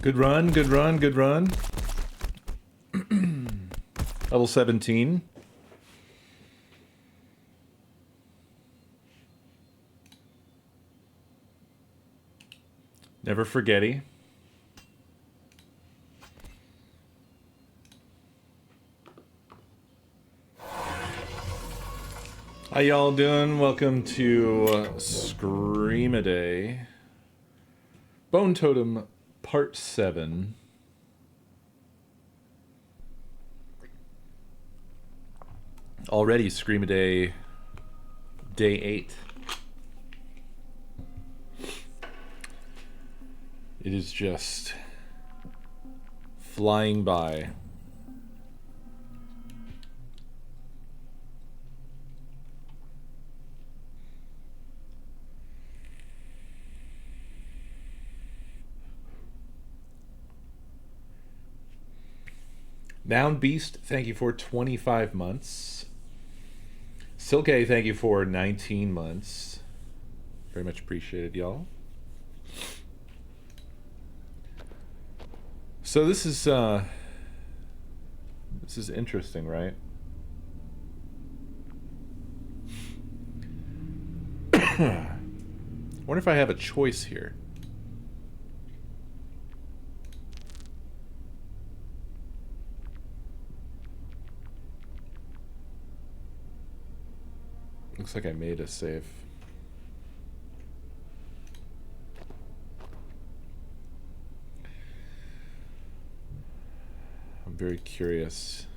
Good run, good run, good run. Level 17. Never forgetty. How y'all doing? Welcome to SCREAMADAY. Bone Totem Part 7. Already SCREAMADAY Day 8. It is just flying by. Noun Beast, thank you for 25 months. Silke, thank you for 19 months. Very much appreciated, y'all. So this is interesting, right? Wonder if I have a choice here. Looks like I made a save. I'm very curious.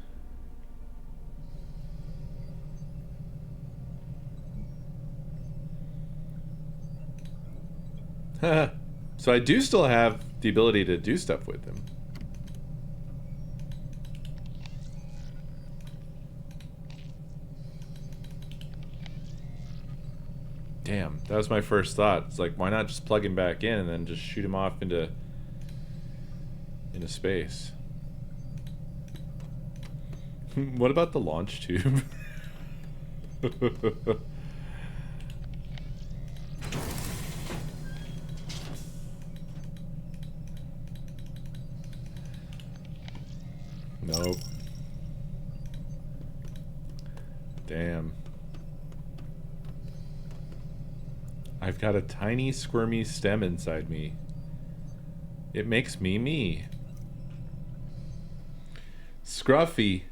So I do still have the ability to do stuff with them. Damn, that was my first thought. It's like, why not just plug him back in and then just shoot him off into space? What about the launch tube? Nope. Damn. I've got a tiny squirmy stem inside me. It makes me me. Scruffy,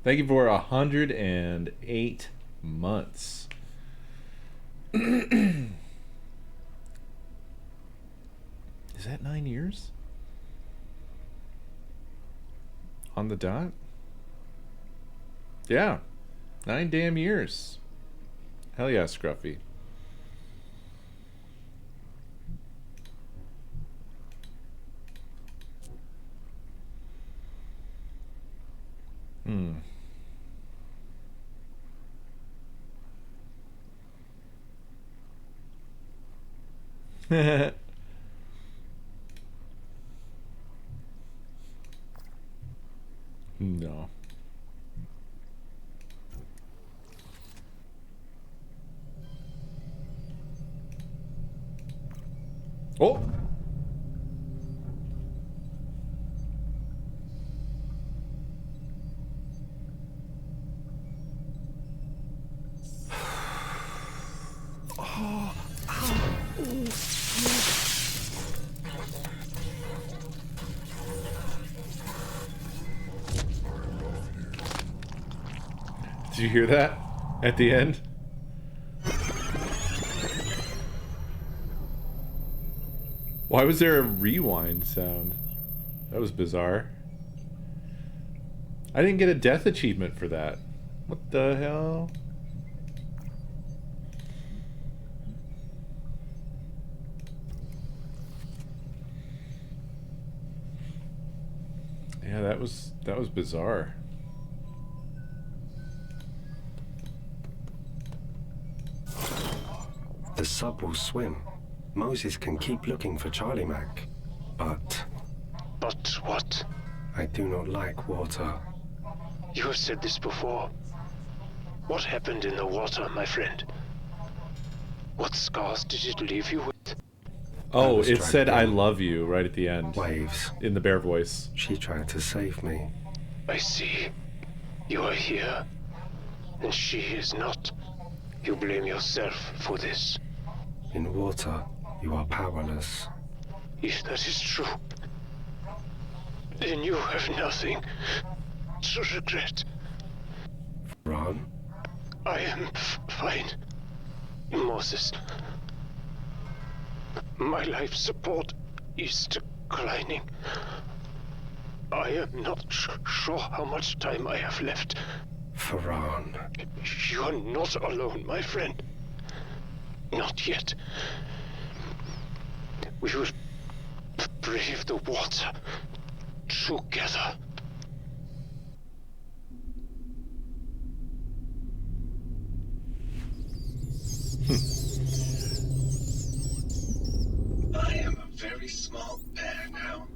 thank you for 108 months. Is that 9 years? On the dot? Yeah. 9 damn years. Hell yeah, Scruffy. No. Oh! Did you hear that at the end? Why was there a rewind sound? That was bizarre. I didn't get a death achievement for that. What the hell? Yeah, that was bizarre. The sub will swim. Moses can keep looking for Charlie Mac. But... But what? I do not like water. You have said this before. What happened in the water, my friend? What scars did it leave you with? Oh, was it dragged said "I in. love you" right at the end Waves. in the bear voice. She tried to save me. I see. You are here, and she is not. You blame yourself for this. In water, you are powerless. If that is true, then you have nothing to regret. Ron? I am fine, Moses. My life support is declining. I am not sure how much time I have left. Ferran. You are not alone, my friend. Not yet. We will brave the water together. I am a very small bear now.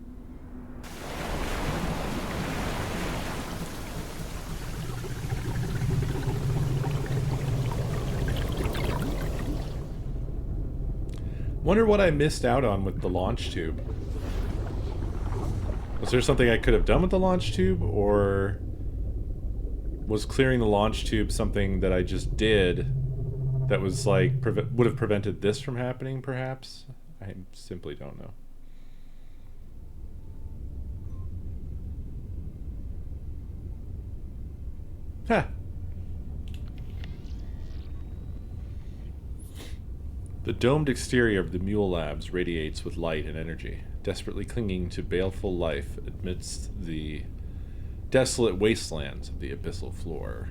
Wonder what I missed out on with the launch tube. Was there something I could have done with the launch tube, or was clearing the launch tube something that I just did that was like would have prevented this from happening, perhaps? I simply don't know. Huh. The domed exterior of the Mule Labs radiates with light and energy, desperately clinging to baleful life amidst the desolate wastelands of the abyssal floor.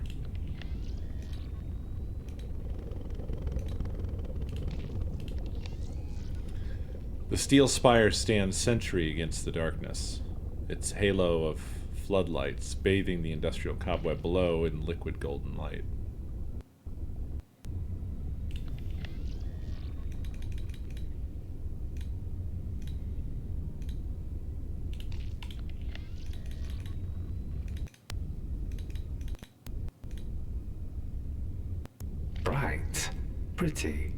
The steel spire stands sentry against the darkness, its halo of floodlights bathing the industrial cobweb below in liquid golden light. Bright. Pretty.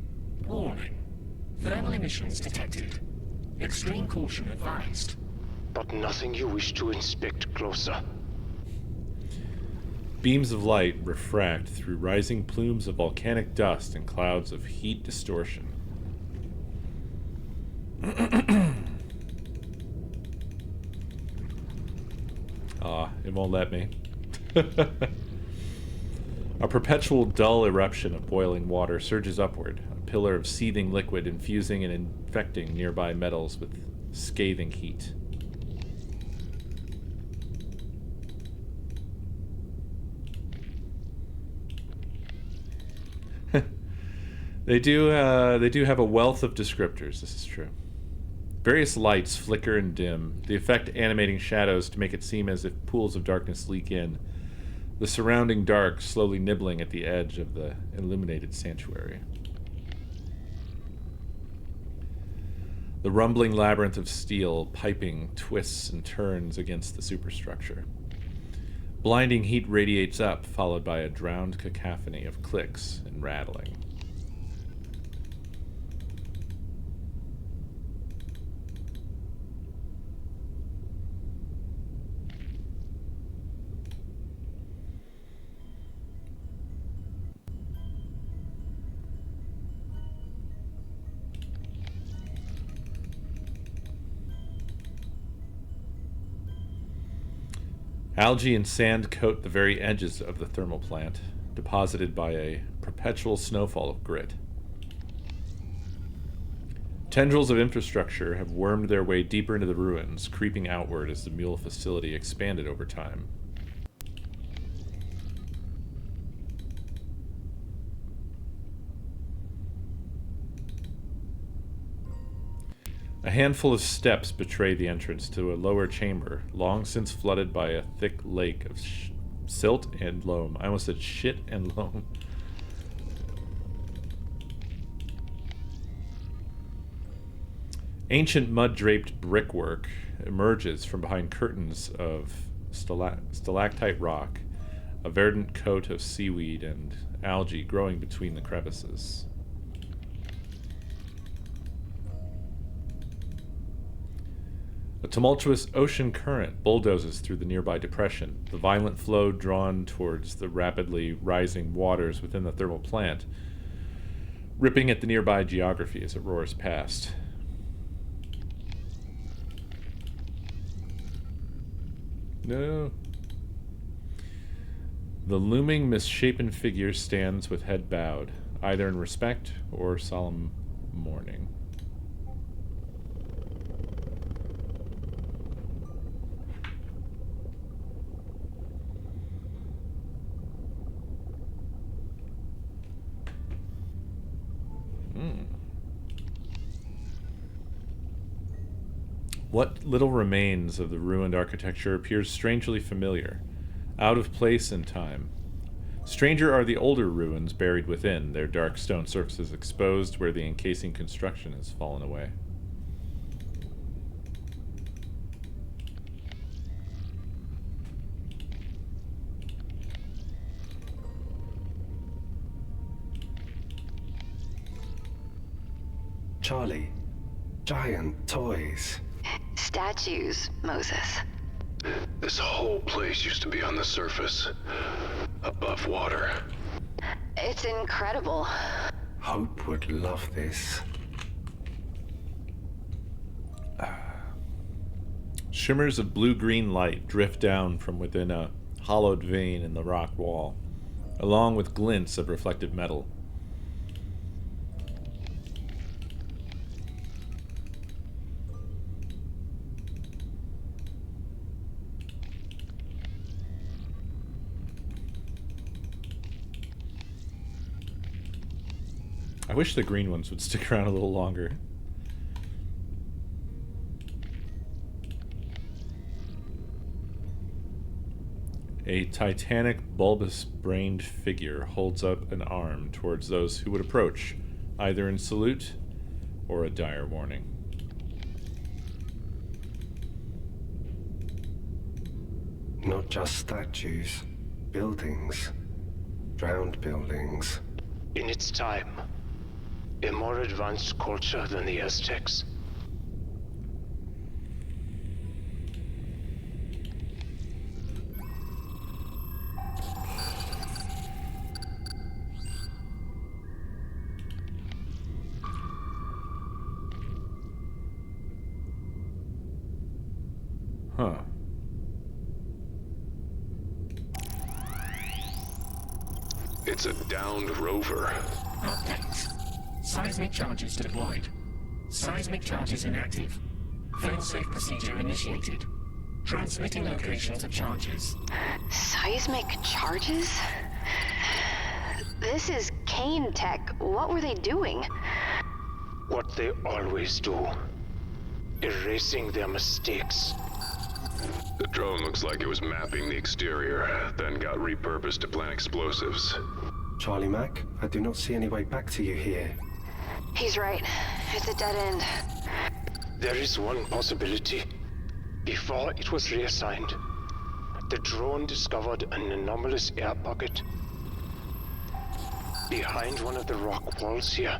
Warning. Thermal emissions detected. Extreme caution advised. But nothing you wish to inspect closer. Beams of light refract through rising plumes of volcanic dust and clouds of heat distortion. It won't let me. A perpetual dull eruption of boiling water surges upward, a pillar of seething liquid infusing and infecting nearby metals with scathing heat. They do have a wealth of descriptors, this is true. Various lights flicker and dim, the effect animating shadows to make it seem as if pools of darkness leak in, the surrounding dark slowly nibbling at the edge of the illuminated sanctuary. The rumbling labyrinth of steel piping twists and turns against the superstructure. Blinding heat radiates up, followed by a drowned cacophony of clicks and rattling. Algae and sand coat the very edges of the thermal plant, deposited by a perpetual snowfall of grit. Tendrils of infrastructure have wormed their way deeper into the ruins, creeping outward as the mule facility expanded over time. A handful of steps betray the entrance to a lower chamber, long since flooded by a thick lake of silt and loam. I almost said shit and loam. Ancient mud-draped brickwork emerges from behind curtains of stalactite rock, a verdant coat of seaweed and algae growing between the crevices. A tumultuous ocean current bulldozes through the nearby depression, the violent flow drawn towards the rapidly rising waters within the thermal plant, ripping at the nearby geography as it roars past. No. The looming, misshapen figure stands with head bowed, either in respect or solemn mourning. What little remains of the ruined architecture appears strangely familiar, out of place in time. Stranger are the older ruins buried within, their dark stone surfaces exposed where the encasing construction has fallen away. Charlie, giant toys. Statues, Moses. This whole place used to be on the surface, above water. It's incredible. Hope would love this. Shimmers of blue-green light drift down from within a hollowed vein in the rock wall, along with glints of reflective metal. I wish the green ones would stick around a little longer. A titanic, bulbous-brained figure holds up an arm towards those who would approach, either in salute or a dire warning. Not just statues, buildings. Drowned buildings. In its time, a more advanced culture than the Aztecs. Huh. It's a downed rover. Update. Seismic charges deployed. Seismic charges inactive. Failsafe procedure initiated. Transmitting locations of charges. Seismic charges? This is Kane Tech. What were they doing? What they always do. Erasing their mistakes. The drone looks like it was mapping the exterior, then got repurposed to plant explosives. Charlie Mac, I do not see any way back to you here. He's right. It's a dead end. There is one possibility. Before it was reassigned, the drone discovered an anomalous air pocket behind one of the rock walls here.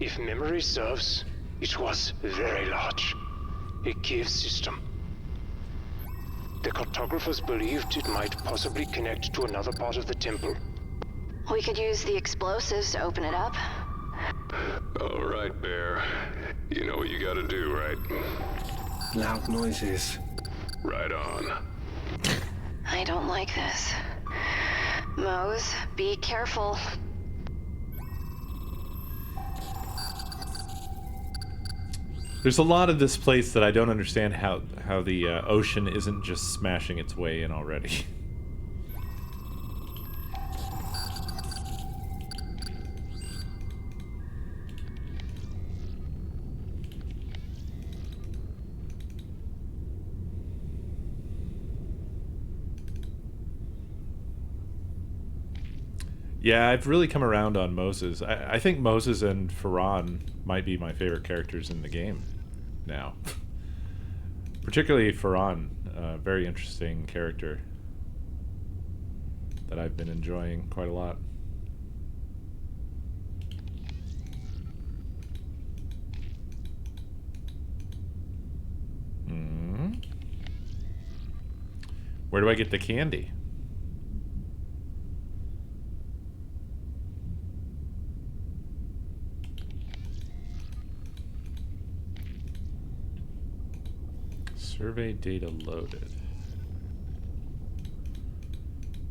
If memory serves, it was very large. A cave system. The cartographers believed it might possibly connect to another part of the temple. We could use the explosives to open it up. All right, Bear. You know what you gotta do, right? Loud noises. Right on. I don't like this. Mose, be careful. There's a lot of this place that I don't understand how the ocean isn't just smashing its way in already. Yeah, I've really come around on Moses. I think Moses and Farhan might be my favorite characters in the game now. Particularly Farhan, a very interesting character that I've been enjoying quite a lot. Where do I get the candy? Survey data loaded.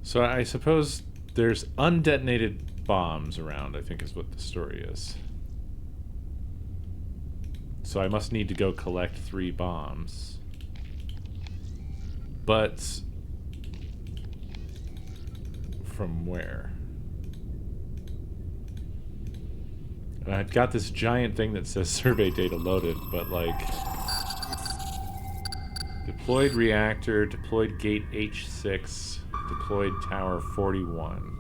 So I suppose there's undetonated bombs around, I think is what the story is. So I must need to go collect 3 bombs. But from where? And I've got this giant thing that says survey data loaded, but like deployed reactor, deployed gate H6, deployed tower 41.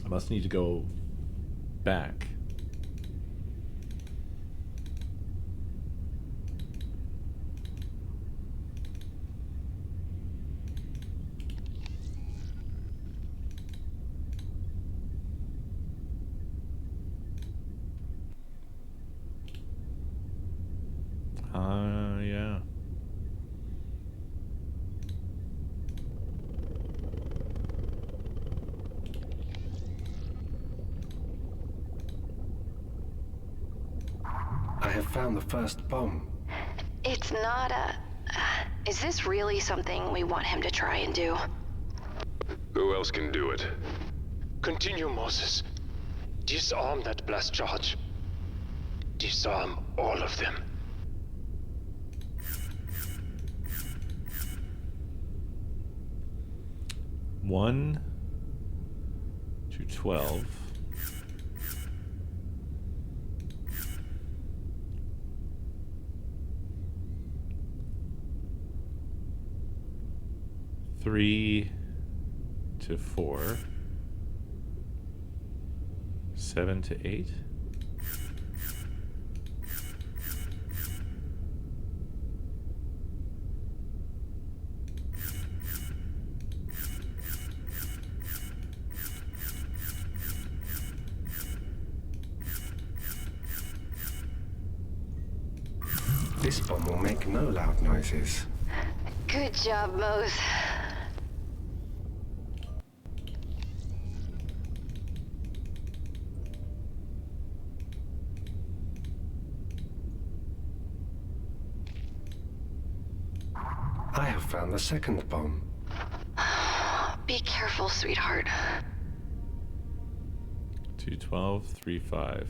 I must need to go back. Yeah. I have found the first bomb. It's not a... is this really something we want him to try and do? Who else can do it? Continue, Moses. Disarm that blast charge. Disarm all of them. One to 12. Three to 4. 7 to 8. This bomb will make no loud noises. Good job, Mose. I have found the second bomb. Be careful, sweetheart. 2, 12, 3, 5.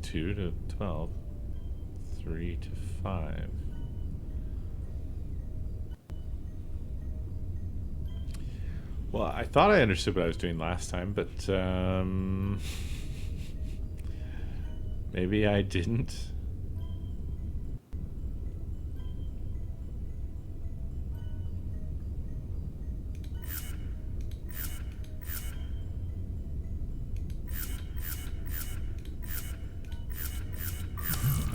Two to 12, 3 to 5. Well, I thought I understood what I was doing last time, but maybe I didn't.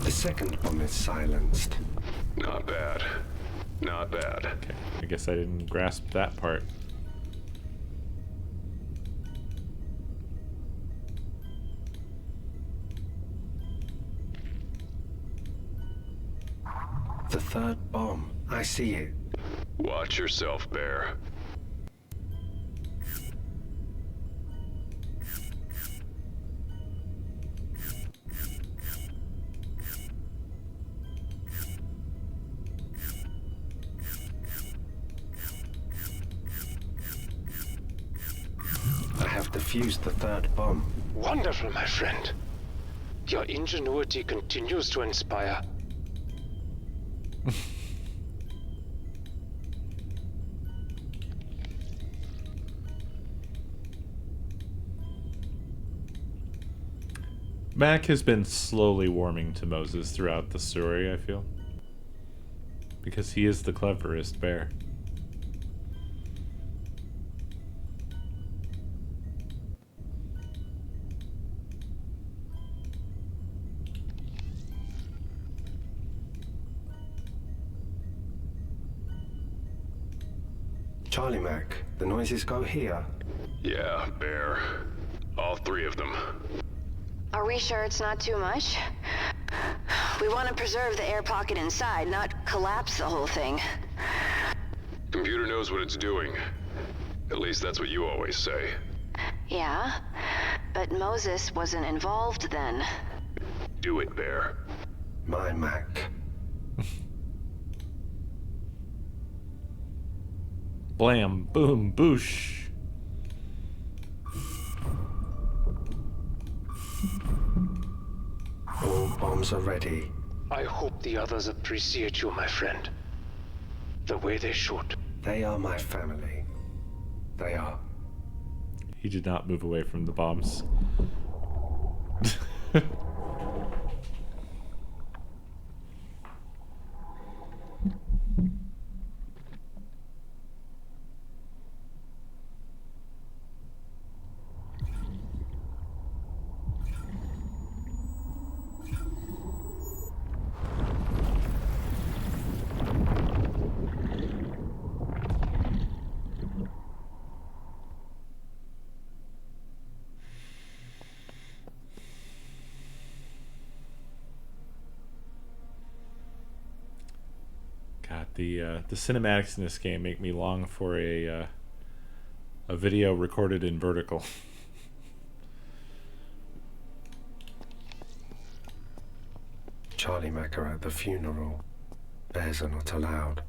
The second bomb is silenced. Not bad. Not bad. Okay, I guess I didn't grasp that part. The third bomb. I see it. Watch yourself, Bear. I have defused the third bomb. Wonderful, my friend. Your ingenuity continues to inspire. Mac has been slowly warming to Moses throughout the story, I feel. Because he is the cleverest bear. Charlie Mac, the noises go here. Yeah, Bear. All three of them. Are we sure it's not too much? We want to preserve the air pocket inside, not collapse the whole thing. Computer knows what it's doing. At least that's what you always say. Yeah, but Moses wasn't involved then. Do it, Bear. My Mac. Blam, boom, boosh. All bombs are ready. I hope the others appreciate you, my friend. The way they should. They are my family. They are. He did not move away from the bombs. God, the cinematics in this game make me long for a video recorded in vertical. Charlie Mac are at the funeral. Bears are not allowed.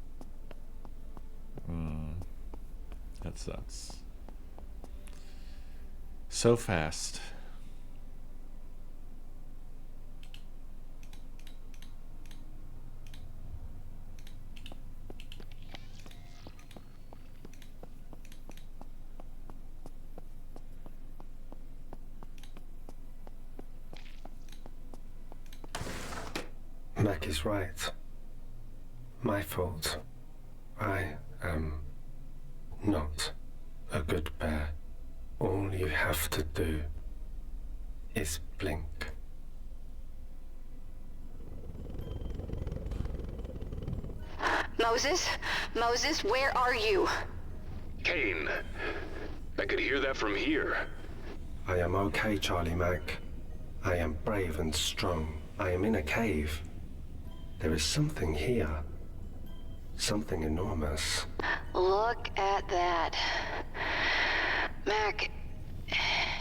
That sucks. So fast. Mac is right. My fault. I am not a good bear. All you have to do is blink. Moses? Moses, where are you? Kane! I could hear that from here. I am okay, Charlie Mac. I am brave and strong. I am in a cave. There is something here. Something enormous. Look at that. Mac,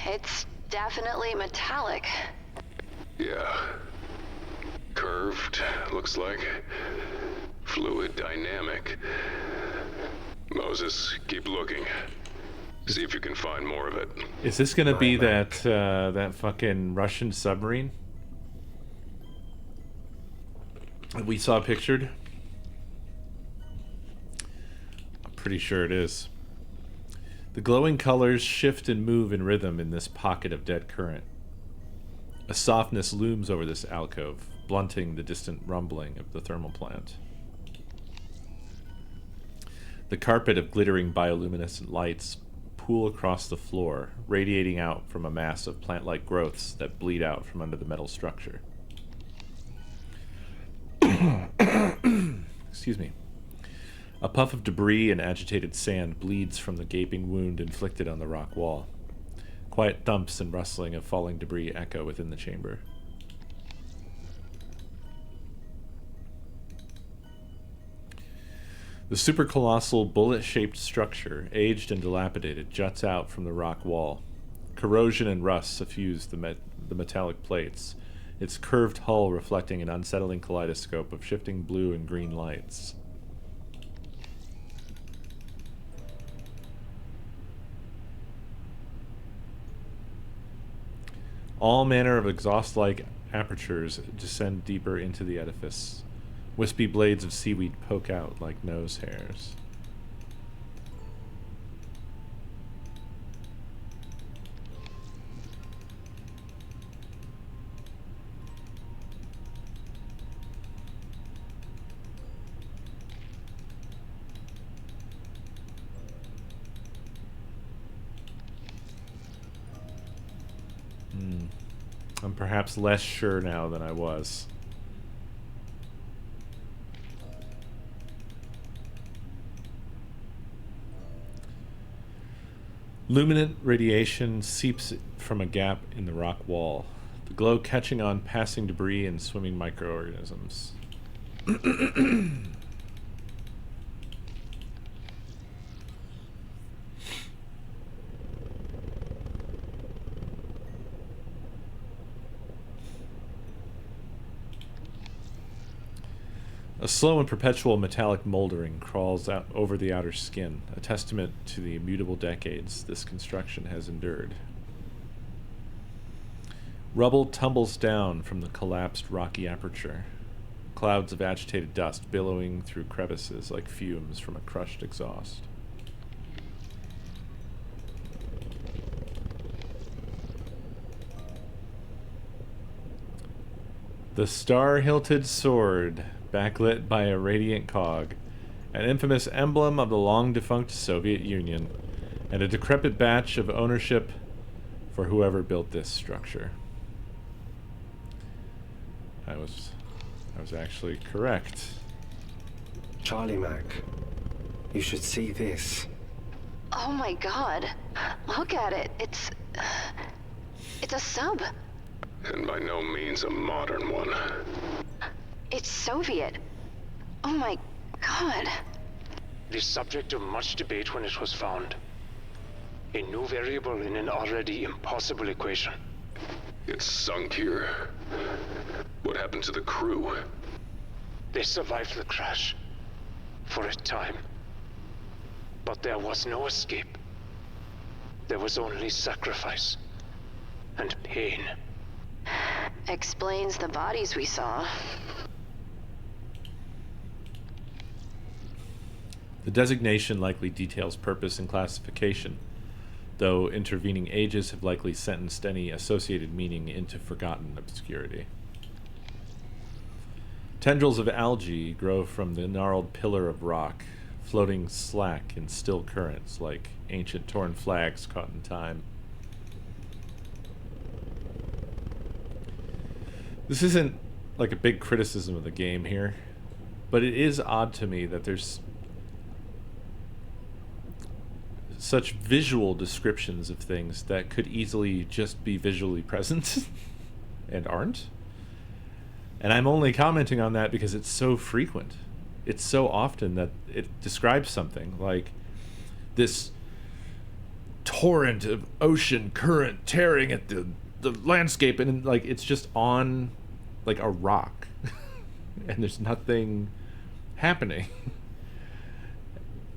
it's definitely metallic. Yeah. Curved, looks like. Fluid dynamic. Moses, keep looking. See if you can find more of it. Is this gonna be that fucking Russian submarine that we saw pictured? I'm pretty sure it is. The glowing colors shift and move in rhythm in this pocket of dead current. A softness looms over this alcove, blunting the distant rumbling of the thermal plant. The carpet of glittering bioluminescent lights pool across the floor, radiating out from a mass of plant-like growths that bleed out from under the metal structure. Excuse me. A puff of debris and agitated sand bleeds from the gaping wound inflicted on the rock wall. Quiet thumps and rustling of falling debris echo within the chamber. The supercolossal bullet-shaped structure, aged and dilapidated, juts out from the rock wall. Corrosion and rust suffuse the metallic plates, its curved hull reflecting an unsettling kaleidoscope of shifting blue and green lights. All manner of exhaust-like apertures descend deeper into the edifice. Wispy blades of seaweed poke out like nose hairs. I'm perhaps less sure now than I was. Luminant radiation seeps from a gap in the rock wall, the glow catching on passing debris and swimming microorganisms. A slow and perpetual metallic moldering crawls out over the outer skin, a testament to the immutable decades this construction has endured. Rubble tumbles down from the collapsed rocky aperture, clouds of agitated dust billowing through crevices like fumes from a crushed exhaust. The star-hilted sword, backlit by a radiant cog, an infamous emblem of the long-defunct Soviet Union, and a decrepit batch of ownership for whoever built this structure. I was actually correct. Charlie Mac, you should see this. Oh my god. Look at it. It's a sub. And by no means a modern one. It's Soviet. Oh my god. The subject of much debate when it was found. A new variable in an already impossible equation. It's sunk here. What happened to the crew? They survived the crash. For a time. But there was no escape. There was only sacrifice. And pain. Explains the bodies we saw. The designation likely details purpose and classification, though intervening ages have likely sentenced any associated meaning into forgotten obscurity. Tendrils of algae grow from the gnarled pillar of rock, floating slack in still currents like ancient torn flags caught in time. This isn't like a big criticism of the game here, but it is odd to me that there's such visual descriptions of things that could easily just be visually present and aren't. And I'm only commenting on that because it's so frequent. It's so often that it describes something like this torrent of ocean current tearing at the landscape, and like it's just on like a rock and there's nothing happening.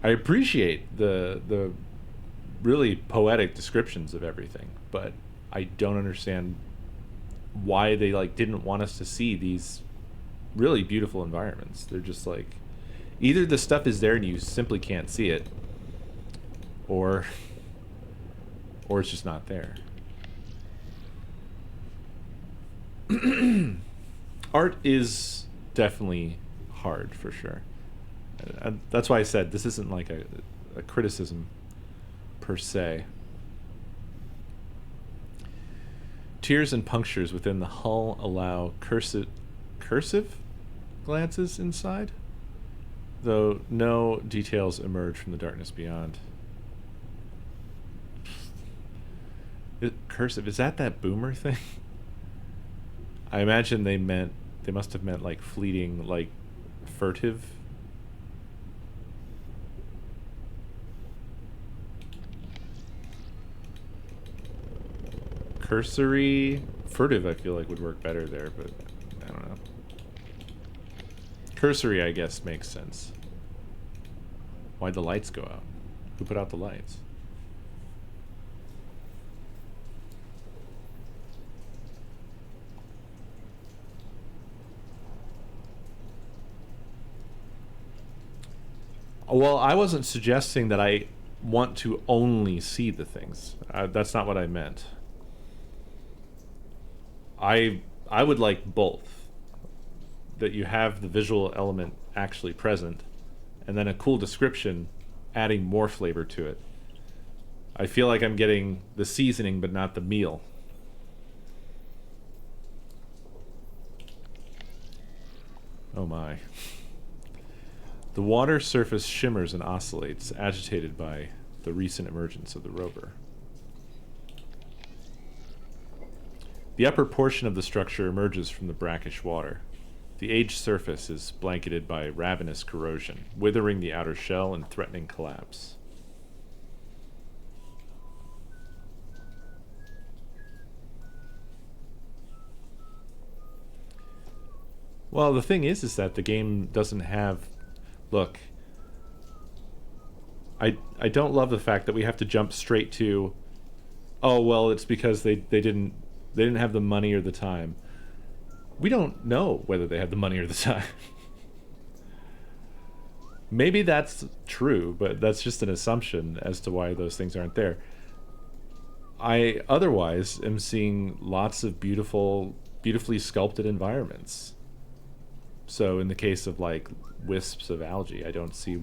I appreciate the really poetic descriptions of everything, but I don't understand why they like didn't want us to see these really beautiful environments. They're just like, either the stuff is there and you simply can't see it, or it's just not there. Art is definitely hard for sure. That's why I said this isn't like a criticism per se. Tears and punctures within the hull allow cursive glances inside, though no details emerge from the darkness beyond. Cursive, is that boomer thing? I imagine they must have meant like fleeting, like furtive. Cursory, furtive I feel like would work better there, but I don't know. Cursory I guess makes sense. Why'd the lights go out? Who put out the lights? Well, I wasn't suggesting that I want to only see the things. That's not what I meant. I would like both. That you have the visual element actually present, and then a cool description adding more flavor to it. I feel like I'm getting the seasoning but not the meal. Oh my. The water surface shimmers and oscillates, agitated by the recent emergence of the rover. The upper portion of the structure emerges from the brackish water. The aged surface is blanketed by ravenous corrosion, withering the outer shell and threatening collapse. Well, the thing is that the game doesn't have... Look, I don't love the fact that we have to jump straight to, oh, well, it's because they didn't have the money or the time. We don't know whether they had the money or the time. Maybe that's true, but that's just an assumption as to why those things aren't there. I otherwise am seeing lots of beautifully sculpted environments. So in the case of like wisps of algae, I don't see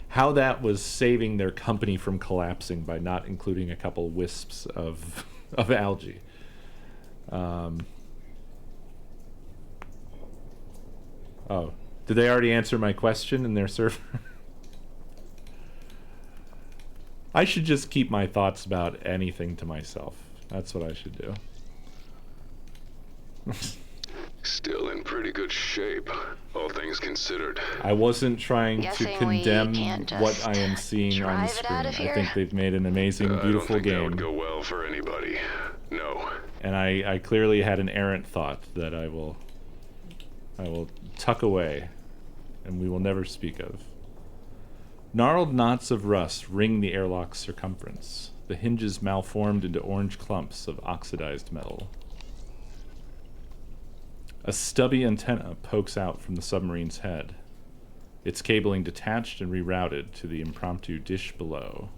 how that was saving their company from collapsing by not including a couple wisps of algae. Oh, did they already answer my question in their server? I should just keep my thoughts about anything to myself. That's what I should do. Still in pretty good shape, all things considered. I wasn't trying to Guessing we condemn can't just what I am seeing on the drive it screen. out of I here? think they've made an amazing, I don't beautiful think that game. would go well for anybody. No. And I clearly had an errant thought that I will tuck away, and we will never speak of. Gnarled knots of rust ring the airlock's circumference. The hinges malformed into orange clumps of oxidized metal. A stubby antenna pokes out from the submarine's head, its cabling detached and rerouted to the impromptu dish below.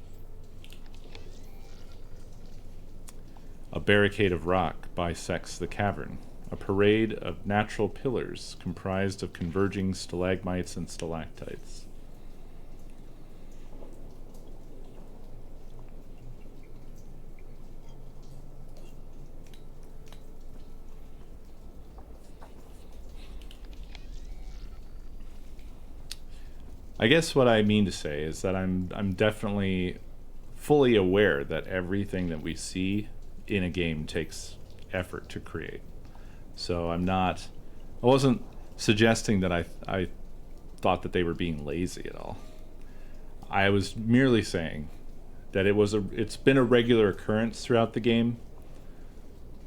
A barricade of rock bisects the cavern, a parade of natural pillars comprised of converging stalagmites and stalactites. I guess what I mean to say is that I'm definitely fully aware that everything that we see in a game takes effort to create. So I wasn't suggesting that I thought that they were being lazy at all. I was merely saying that it's been a regular occurrence throughout the game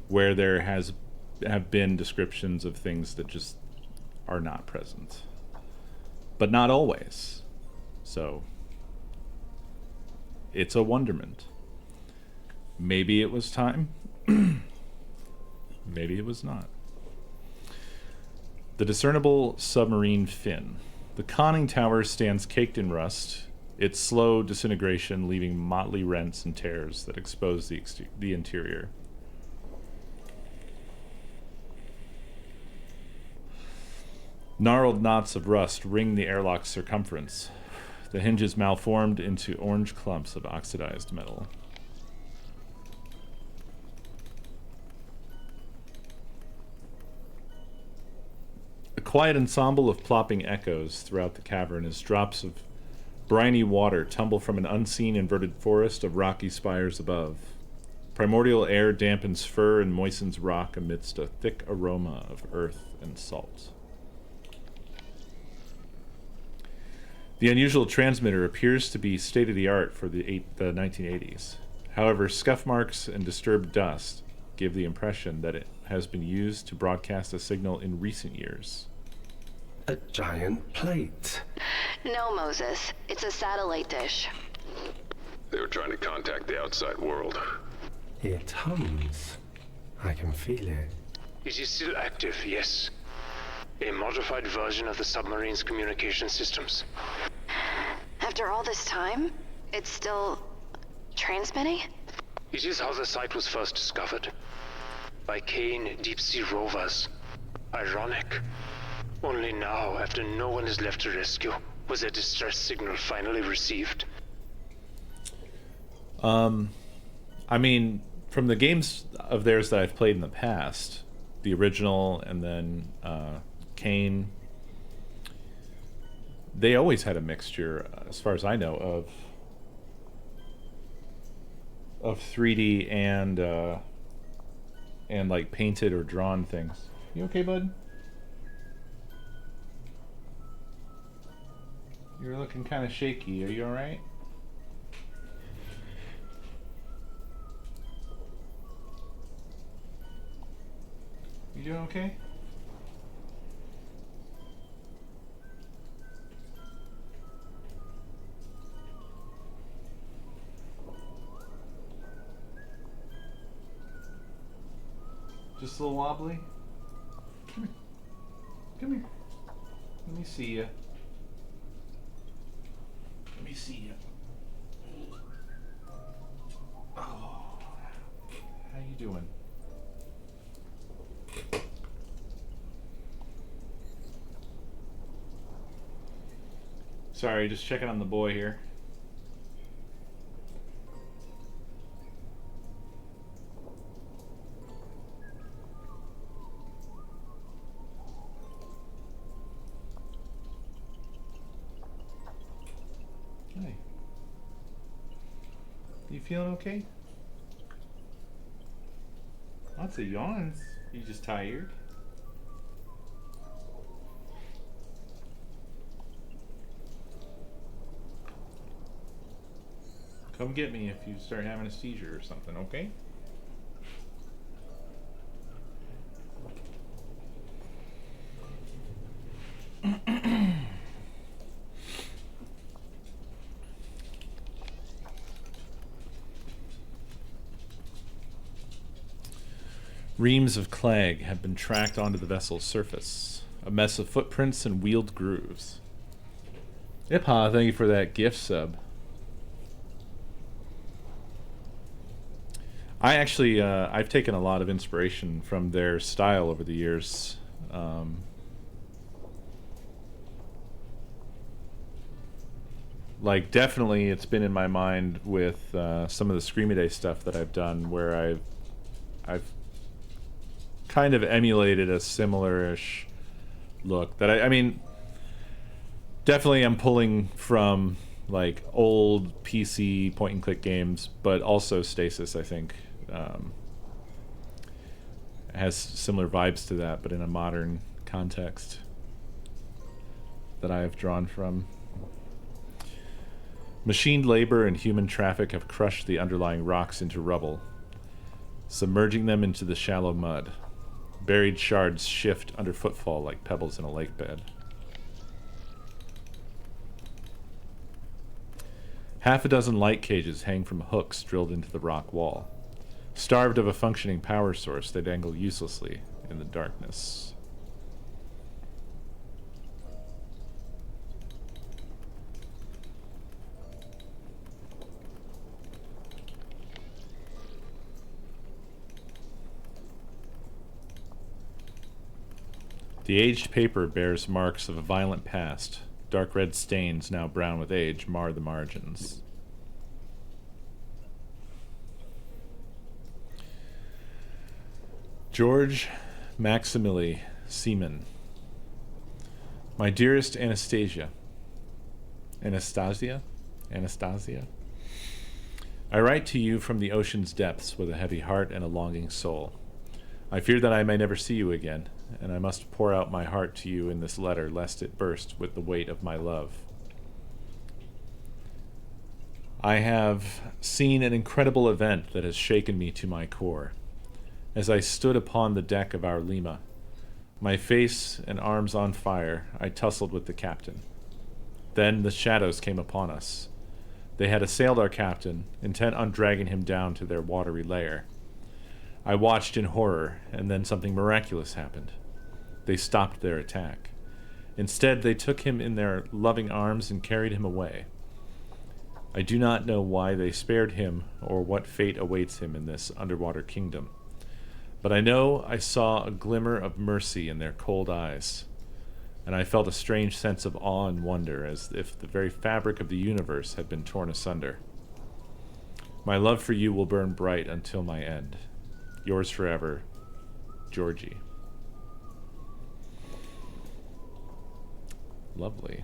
where there have been descriptions of things that just are not present. But not always. So it's a wonderment. Maybe it was time. Maybe it was not. The discernible submarine fin. The conning tower stands caked in rust, its slow disintegration leaving motley rents and tears that expose the interior. Gnarled knots of rust ring the airlock's circumference. The hinges malformed into orange clumps of oxidized metal. A quiet ensemble of plopping echoes throughout the cavern as drops of briny water tumble from an unseen inverted forest of rocky spires above. Primordial air dampens fur and moistens rock amidst a thick aroma of earth and salt. The unusual transmitter appears to be state-of-the-art for the 1980s. However, scuff marks and disturbed dust give the impression that it has been used to broadcast a signal in recent years. A giant plate. No, Moses. It's a satellite dish. They were trying to contact the outside world. It hums. I can feel it. It is still active, yes. A modified version of the submarine's communication systems. After all this time, it's still transmitting? It is how the site was first discovered. By Kane deep-sea rovers. Ironic. Only now, after no one is left to rescue, was a distress signal finally received. I mean, from the games of theirs that I've played in the past, the original and then Kane, they always had a mixture, as far as I know, of 3D and like painted or drawn things. You okay, bud? You're looking kind of shaky. Are you all right? You doing okay? Just a little wobbly? Come here. Come here. Let me see you. Let me see you. Oh, how you doing? Sorry, just checking on the boy here. Hey. You feeling okay? Lots of yawns. You just tired? Come get me if you start having a seizure or something, okay? Reams of clag have been tracked onto the vessel's surface. A mess of footprints and wheeled grooves. Ipa, thank you for that gift sub. I actually, I've taken a lot of inspiration from their style over the years. Like, definitely it's been in my mind with some of the SCREAMADAY stuff that I've done, where I've kind of emulated a similar-ish look. That I mean, definitely I'm pulling from like old PC point-and-click games, but also Stasis, I think, has similar vibes to that, but in a modern context that I have drawn from. Machined labor and human traffic have crushed the underlying rocks into rubble, submerging them into the shallow mud. Buried shards shift under footfall like pebbles in a lake bed. Half a dozen light cages hang from hooks drilled into the rock wall. Starved of a functioning power source, they dangle uselessly in the darkness. The aged paper bears marks of a violent past. Dark red stains, now brown with age, mar the margins. George Maximili, Seaman. My dearest Anastasia. Anastasia? I write to you from the ocean's depths with a heavy heart and a longing soul. I fear that I may never see you again, and I must pour out my heart to you in this letter, lest it burst with the weight of my love. I have seen an incredible event that has shaken me to my core. As I stood upon the deck of our Lima, my face and arms on fire, I tussled with the captain. Then the shadows came upon us. They had assailed our captain, intent on dragging him down to their watery lair. I watched in horror, and then something miraculous happened. They stopped their attack. Instead, they took him in their loving arms and carried him away. I do not know why they spared him or what fate awaits him in this underwater kingdom. But I know I saw a glimmer of mercy in their cold eyes, and I felt a strange sense of awe and wonder, as if the very fabric of the universe had been torn asunder. My love for you will burn bright until my end. Yours forever, Georgie. Lovely.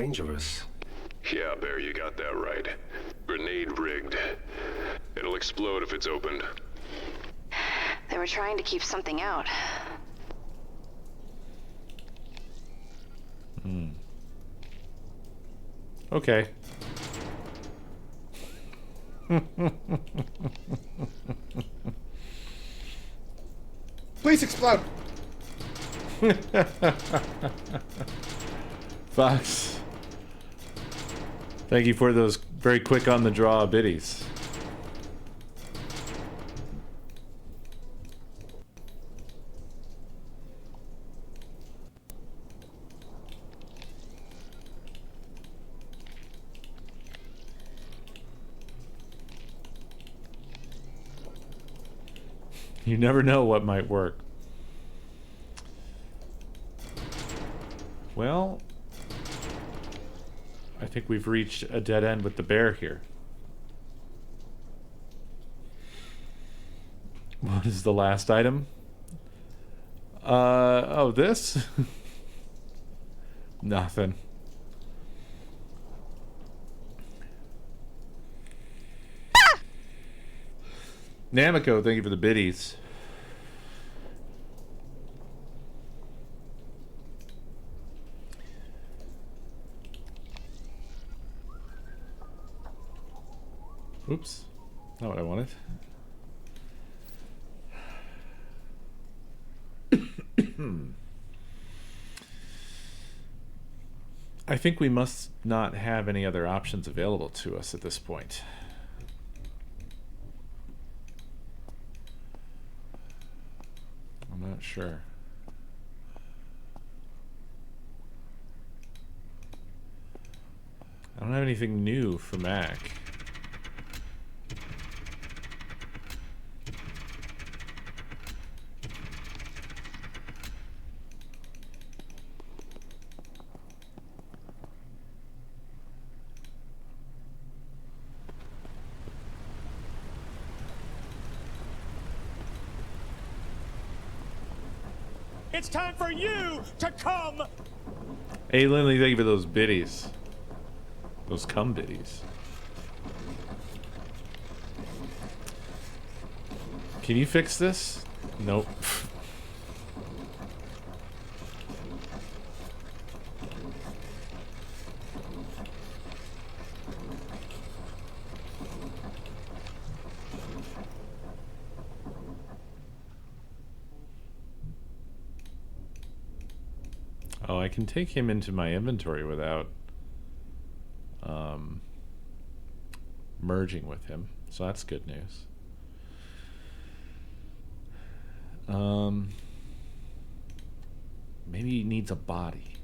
dangerous. Yeah, Bear, you got that right. Grenade rigged. It'll explode if it's opened. They were trying to keep something out. Okay. Please explode! Fox. Thank you for those very quick on the draw biddies. You never know what might work. Well, I think we've reached a dead end with the bear here. What is the last item? Oh, this? Nothing. Namiko, thank you for the biddies. Oops. Not what I wanted. I think we must not have any other options available to us at this point. I'm not sure. I don't have anything new for Mac. It's time for you to come! Hey, Lindley, thank you for those biddies. Those cum biddies. Can you fix this? Nope. Oh, I can take him into my inventory without merging with him, so that's good news. Maybe he needs a body.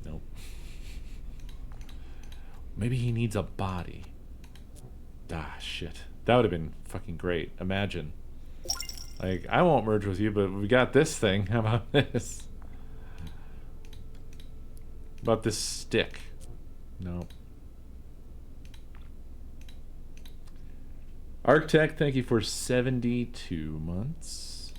Nope. Maybe he needs a body. Ah, shit. That would have been fucking great. Imagine. Like, I won't merge with you, but we got this thing. How about this? About this stick. No. Arctech, thank you for 72 months.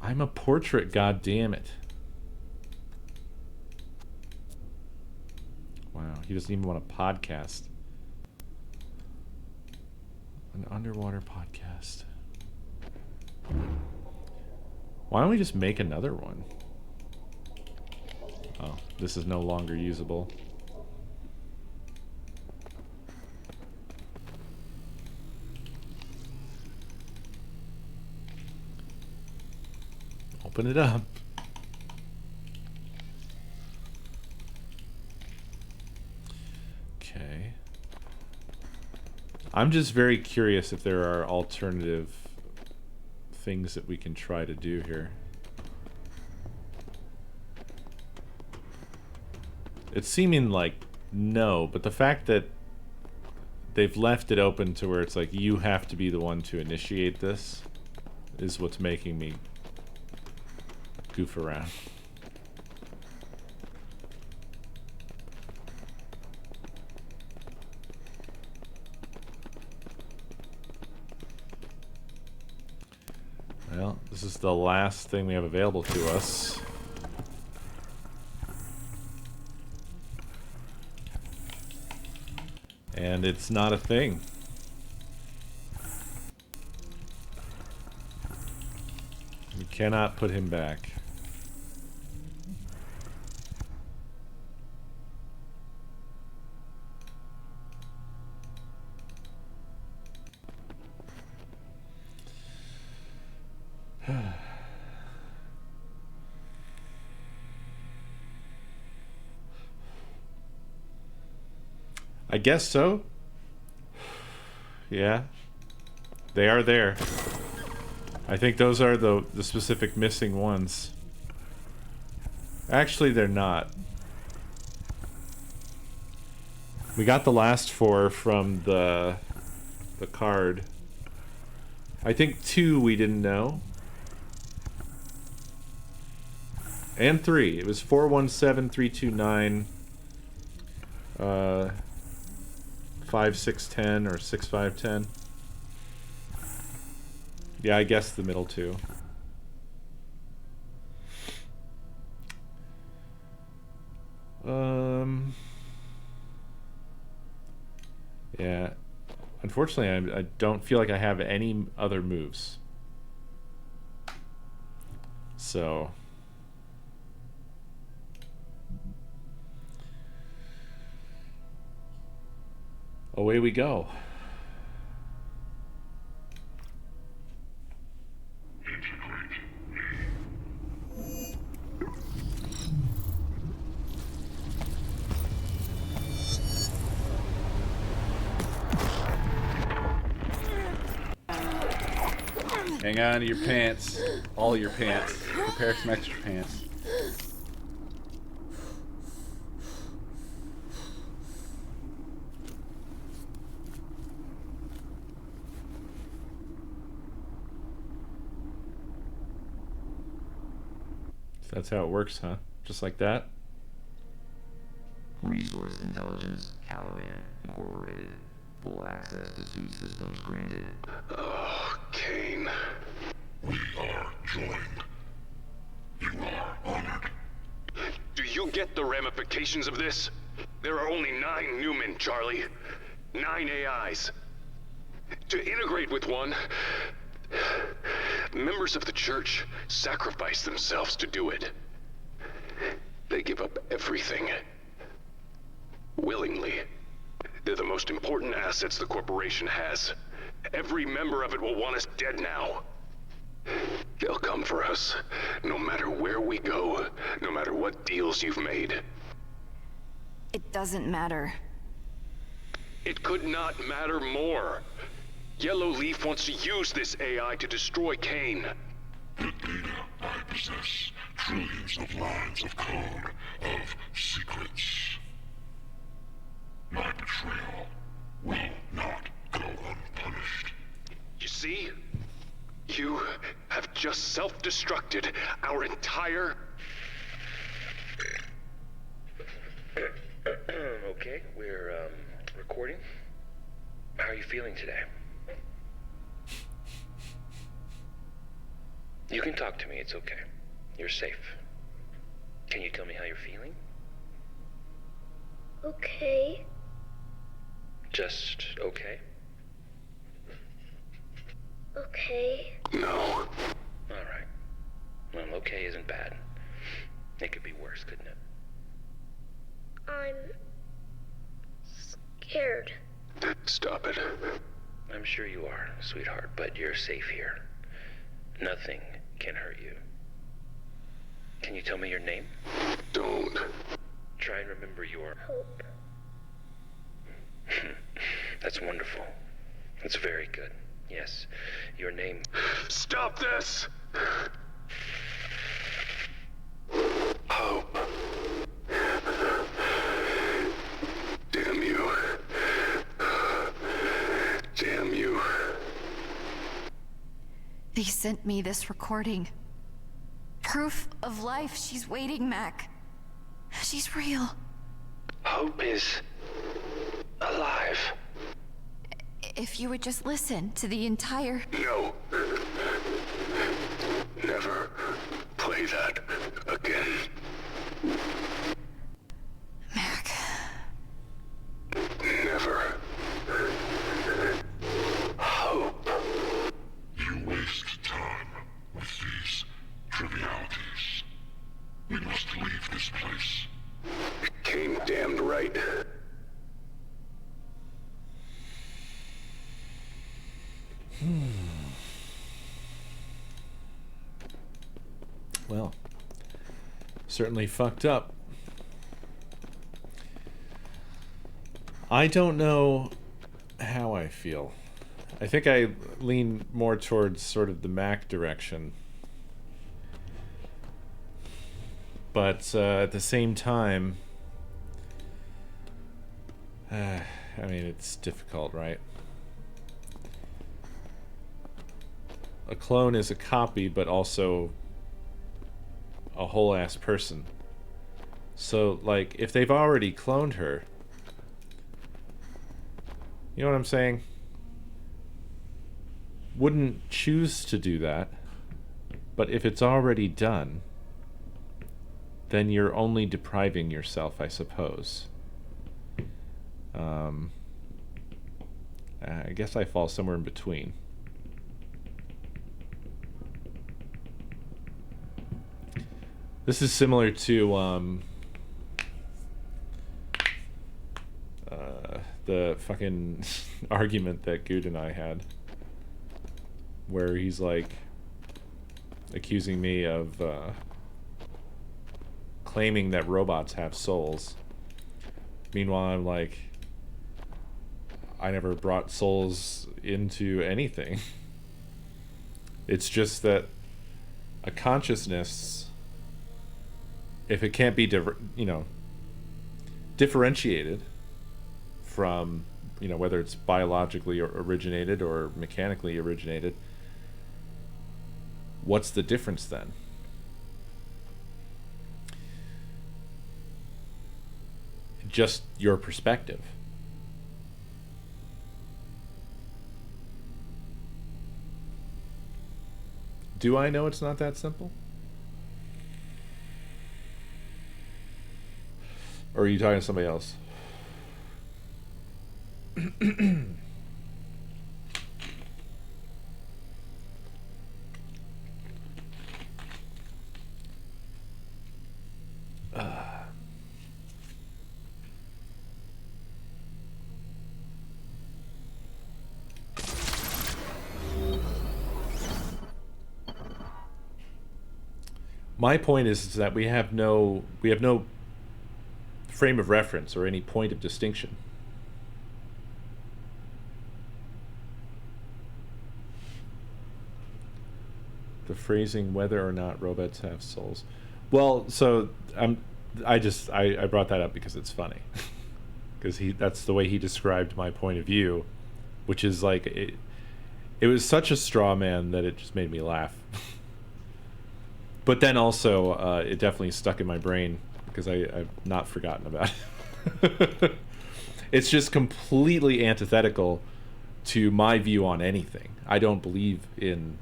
I'm a portrait, goddammit. Wow, he doesn't even want a podcast. An underwater podcast. Why don't we just make another one? Oh, this is no longer usable. Open it up. Okay. I'm just very curious if there are alternative things that we can try to do here. It's seeming like no, but the fact that they've left it open to where it's like you have to be the one to initiate this is what's making me goof around. This is the last thing we have available to us. And it's not a thing. We cannot put him back. I guess so. Yeah. They are there. I think those are the specific missing ones. Actually, they're not. We got the last 4 from the card. I think 2 we didn't know. And 3. It was 417, 329, 5610 or 6510. Yeah, I guess the middle 2. Yeah. Unfortunately, I don't feel like I have any other moves. So away we go. Hang on to your pants. All your pants. Prepare some extra pants. So that's how it works, huh? Just like that? Resource intelligence, Callaway, incorporated. Full access to suit systems granted. Oh, Kane. We are joined. You are honored. Do you get the ramifications of this? There are only 9 Newmen, Charlie. 9 AIs. To integrate with one, members of the church sacrifice themselves to do it. They give up everything. Willingly. They're the most important assets the corporation has. Every member of it will want us dead now. They'll come for us, no matter where we go, no matter what deals you've made. It doesn't matter. It could not matter more. Yellow Leaf wants to use this AI to destroy Kane. The data I possess, trillions of lines of code, of secrets. My betrayal will not go unpunished. You see? You have just self-destructed our entire... Okay, we're, recording. How are you feeling today? You can talk to me, it's okay. You're safe. Can you tell me how you're feeling? Okay. Just okay? Okay. No. Alright. Well, okay isn't bad. It could be worse, couldn't it? I'm scared. Stop it. I'm sure you are, sweetheart, but you're safe here. Nothing can hurt you. Can you tell me your name? Don't. Try and remember your... Hope. That's wonderful. That's very good. Yes. Your name... Stop this! Hope. Damn you. Damn you. They sent me this recording. Proof of life. She's waiting, Mac. She's real. Hope is... alive. If you would just listen to the entire... No. Never play that again. Mac. Never. Hope. You waste time with these trivialities. We must leave this place. Came damned right. Well, certainly fucked up. I don't know how I feel. I think I lean more towards sort of the Mac direction. But at the same time, I mean, it's difficult, right? A clone is a copy, but also a whole ass person. So, like, if they've already cloned her, you know what I'm saying? Wouldn't choose to do that, but if it's already done, then you're only depriving yourself, I suppose. I guess I fall somewhere in between. This is similar to the fucking argument that Good and I had, where he's like accusing me of claiming that robots have souls. Meanwhile, I'm like, I never brought souls into anything. It's just that a consciousness, if it can't be differentiated from, whether it's biologically originated or mechanically originated, what's the difference then? Just your perspective. Do I know it's not that simple? Or are you talking to somebody else? My point is that we have no frame of reference or any point of distinction. The phrasing whether or not robots have souls. Well, so I brought that up because it's funny. Because that's the way he described my point of view, which is like it was such a straw man that it just made me laugh. But then also, it definitely stuck in my brain because I've not forgotten about it. It's just completely antithetical to my view on anything. I don't believe in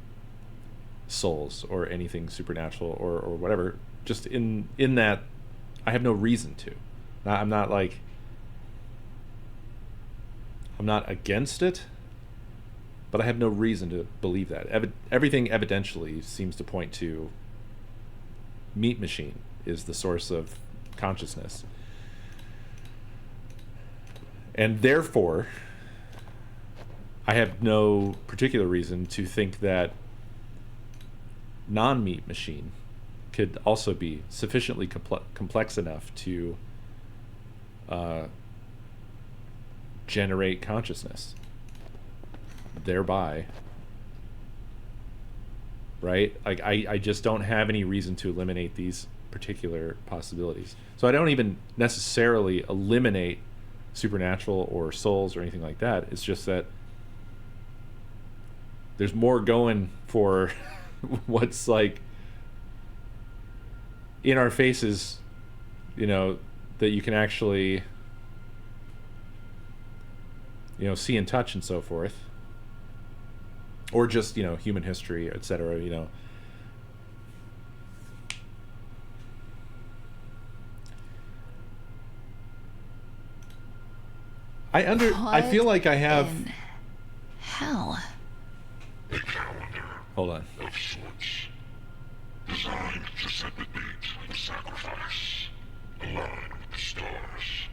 souls or anything supernatural or whatever. Just in that, I have no reason to. I'm not against it, but I have no reason to believe that. Everything evidentially seems to point to Meat Machine is the source of consciousness. And therefore, I have no particular reason to think that non-Meat Machine could also be sufficiently complex enough to generate consciousness. Thereby, right? Like I just don't have any reason to eliminate these particular possibilities. So I don't even necessarily eliminate supernatural or souls or anything like that. It's just that there's more going for what's like in our faces, that you can actually, see and touch and so forth. Or just, human history, etc., I feel like I have. Hell. A calendar Hold on. of sorts, designed to set the date of sacrifice, align with the stars,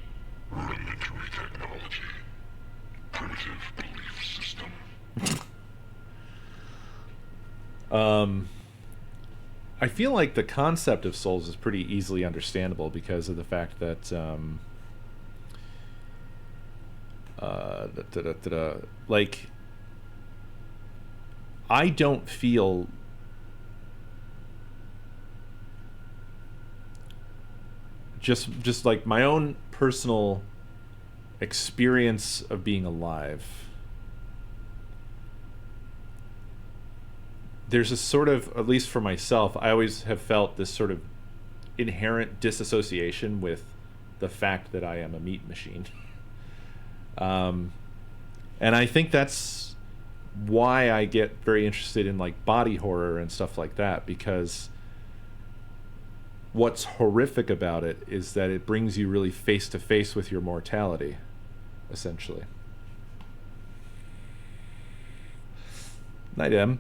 rudimentary technology, primitive belief system. I feel like the concept of souls is pretty easily understandable because of the fact that like I don't feel just like my own personal experience of being alive. There's a sort of, at least for myself, I always have felt this sort of inherent disassociation with the fact that I am a meat machine. And I think that's why I get very interested in like body horror and stuff like that, because what's horrific about it is that it brings you really face to face with your mortality, essentially. Night, Em.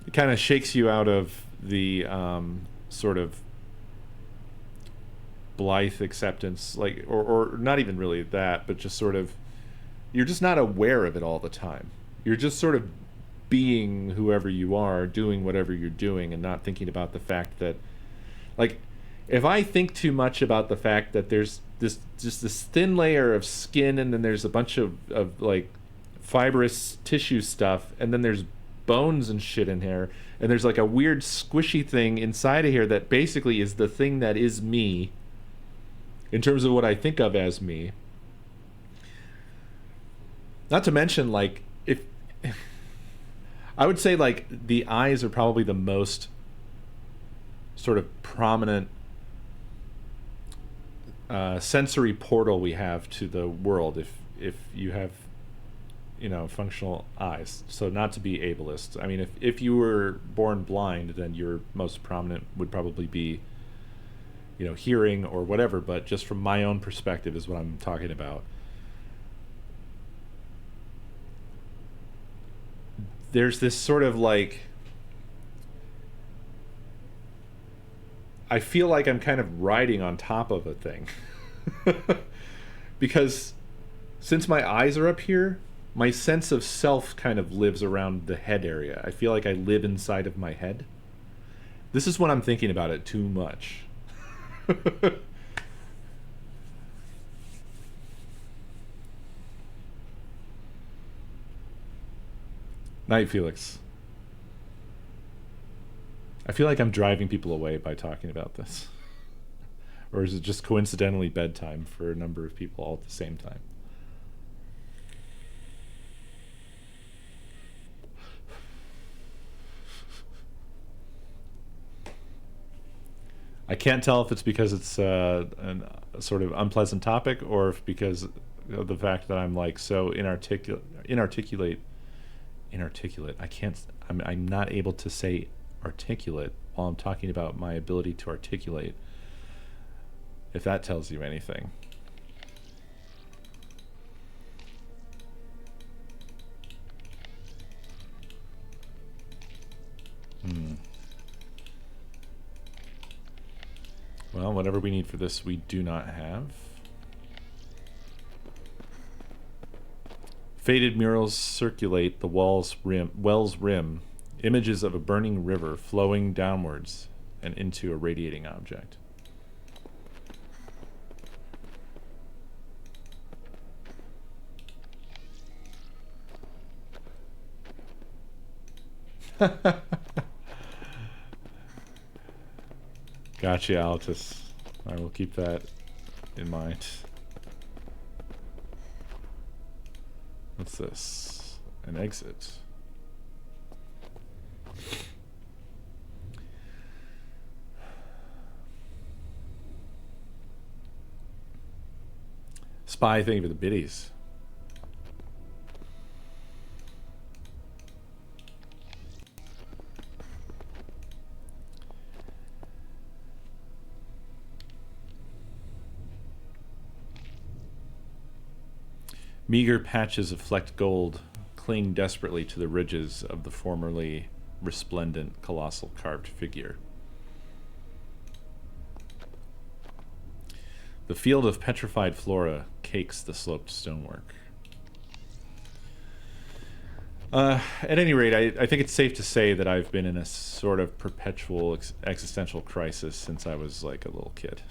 It kind of shakes you out of the sort of blithe acceptance, like, or not even really that, but just sort of, you're just not aware of it all the time. You're just sort of being whoever you are, doing whatever you're doing, and not thinking about the fact that, like, if I think too much about the fact that there's this thin layer of skin, and then there's a bunch of like fibrous tissue stuff, and then there's bones and shit in here, and there's like a weird squishy thing inside of here that basically is the thing that is me in terms of what I think of as me. Not to mention, like, if I would say, like, the eyes are probably the most sort of prominent sensory portal we have to the world, if you have, you know, functional eyes. So not to be ableist, I mean, if you were born blind, then your most prominent would probably be, you know, hearing or whatever, but just from my own perspective is what I'm talking about. There's this sort of like, I feel like I'm kind of riding on top of a thing. Because since my eyes are up here, my sense of self kind of lives around the head area. I feel like I live inside of my head. This is when I'm thinking about it too much. Night, Felix. I feel like I'm driving people away by talking about this. Or is it just coincidentally bedtime for a number of people all at the same time? I can't tell if it's because it's a sort of unpleasant topic, or if because of the fact that I'm like so inarticulate. I'm not able to say articulate while I'm talking about my ability to articulate. If that tells you anything. Well, whatever we need for this, we do not have. Faded murals circulate the well's rim, images of a burning river flowing downwards and into a radiating object. Gotcha, Altus. I will keep that in mind. What's this? An exit. Spy, thank you for the biddies. Meager patches of flecked gold cling desperately to the ridges of the formerly resplendent, colossal carved figure. The field of petrified flora cakes the sloped stonework. At any rate, I think it's safe to say that I've been in a sort of perpetual existential crisis since I was like a little kid.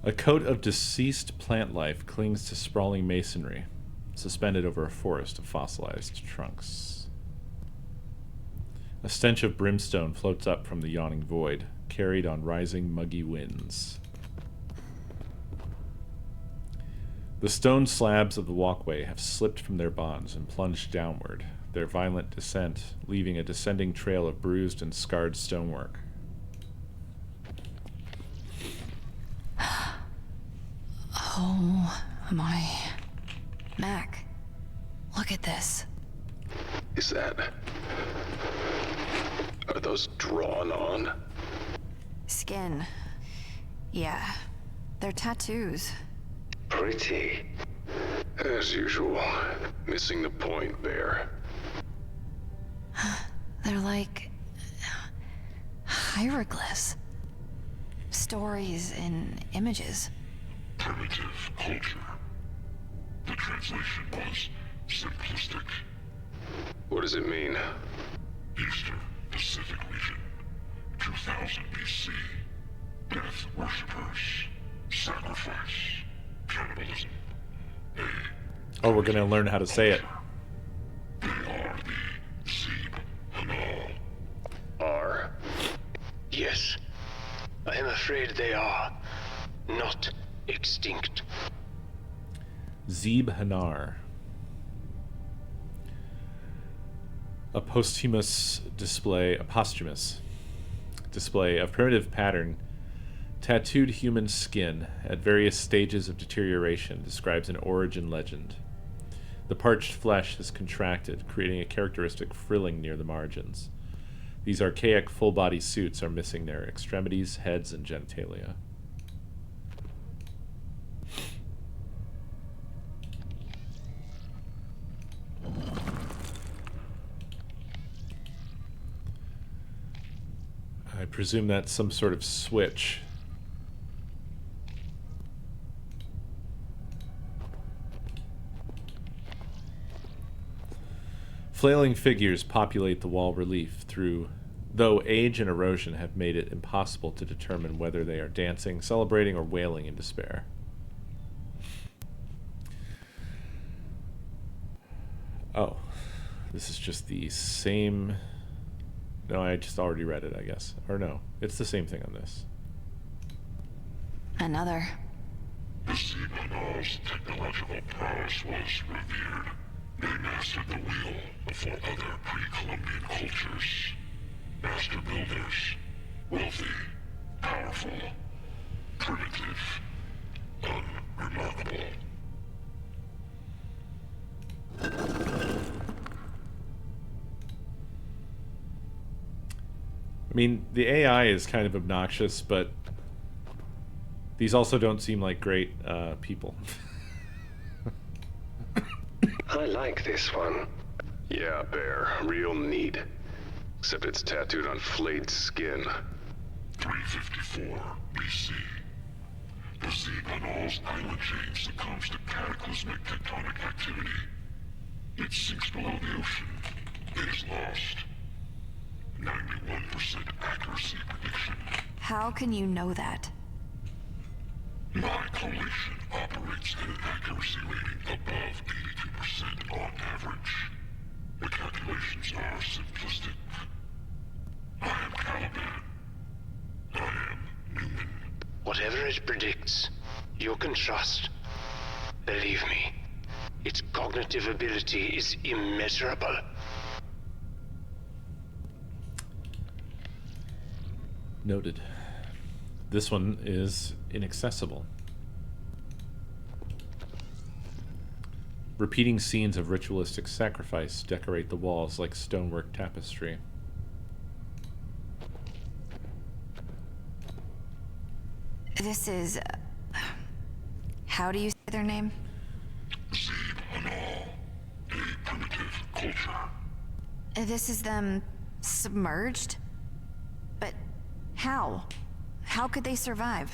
A coat of deceased plant life clings to sprawling masonry, suspended over a forest of fossilized trunks. A stench of brimstone floats up from the yawning void, carried on rising muggy winds. The stone slabs of the walkway have slipped from their bonds and plunged downward, their violent descent leaving a descending trail of bruised and scarred stonework. Oh my. Mac, look at this. Is that... Are those drawn on? Skin. Yeah. They're tattoos. Pretty. As usual. Missing the point there. They're like hieroglyphs. Stories in images. Primitive culture. The translation was simplistic. What does it mean? Eastern Pacific region, 2000 BC. Death worshippers, sacrifice, cannibalism. Oh, we're gonna learn how to say it. They are the Zeeb Hanal. Are? Yes. I am afraid they are not extinct. Zeeb Hanar. A posthumous display of primitive pattern, tattooed human skin at various stages of deterioration describes an origin legend. The parched flesh has contracted, creating a characteristic frilling near the margins. These archaic full-body suits are missing their extremities, heads, and genitalia. I presume that's some sort of switch. Flailing figures populate the wall relief though age and erosion have made it impossible to determine whether they are dancing, celebrating, or wailing in despair. Oh, this is just the same... No, I just already read it, I guess. Or no, it's the same thing on this. Another. The Zeeb Hanal's technological prowess was revered. They mastered the wheel before other pre-Columbian cultures. Master builders, wealthy, powerful, primitive, unremarkable. I mean, the AI is kind of obnoxious, but these also don't seem like great people. I like this one. Yeah, Bear. Real neat. Except it's tattooed on flayed skin. 354 BC. The Zeeb Hanal's island chain succumbs to cataclysmic tectonic activity. It sinks below the ocean. It is lost. 91% accuracy prediction. How can you know that? My collation operates at an accuracy rating above 82% on average. The calculations are simplistic. I am Caliban. I am Newman. Whatever it predicts, you can trust. Believe me, its cognitive ability is immeasurable. Noted. This one is inaccessible. Repeating scenes of ritualistic sacrifice decorate the walls like stonework tapestry. This is... how do you say their name? This is them submerged? But how? How could they survive?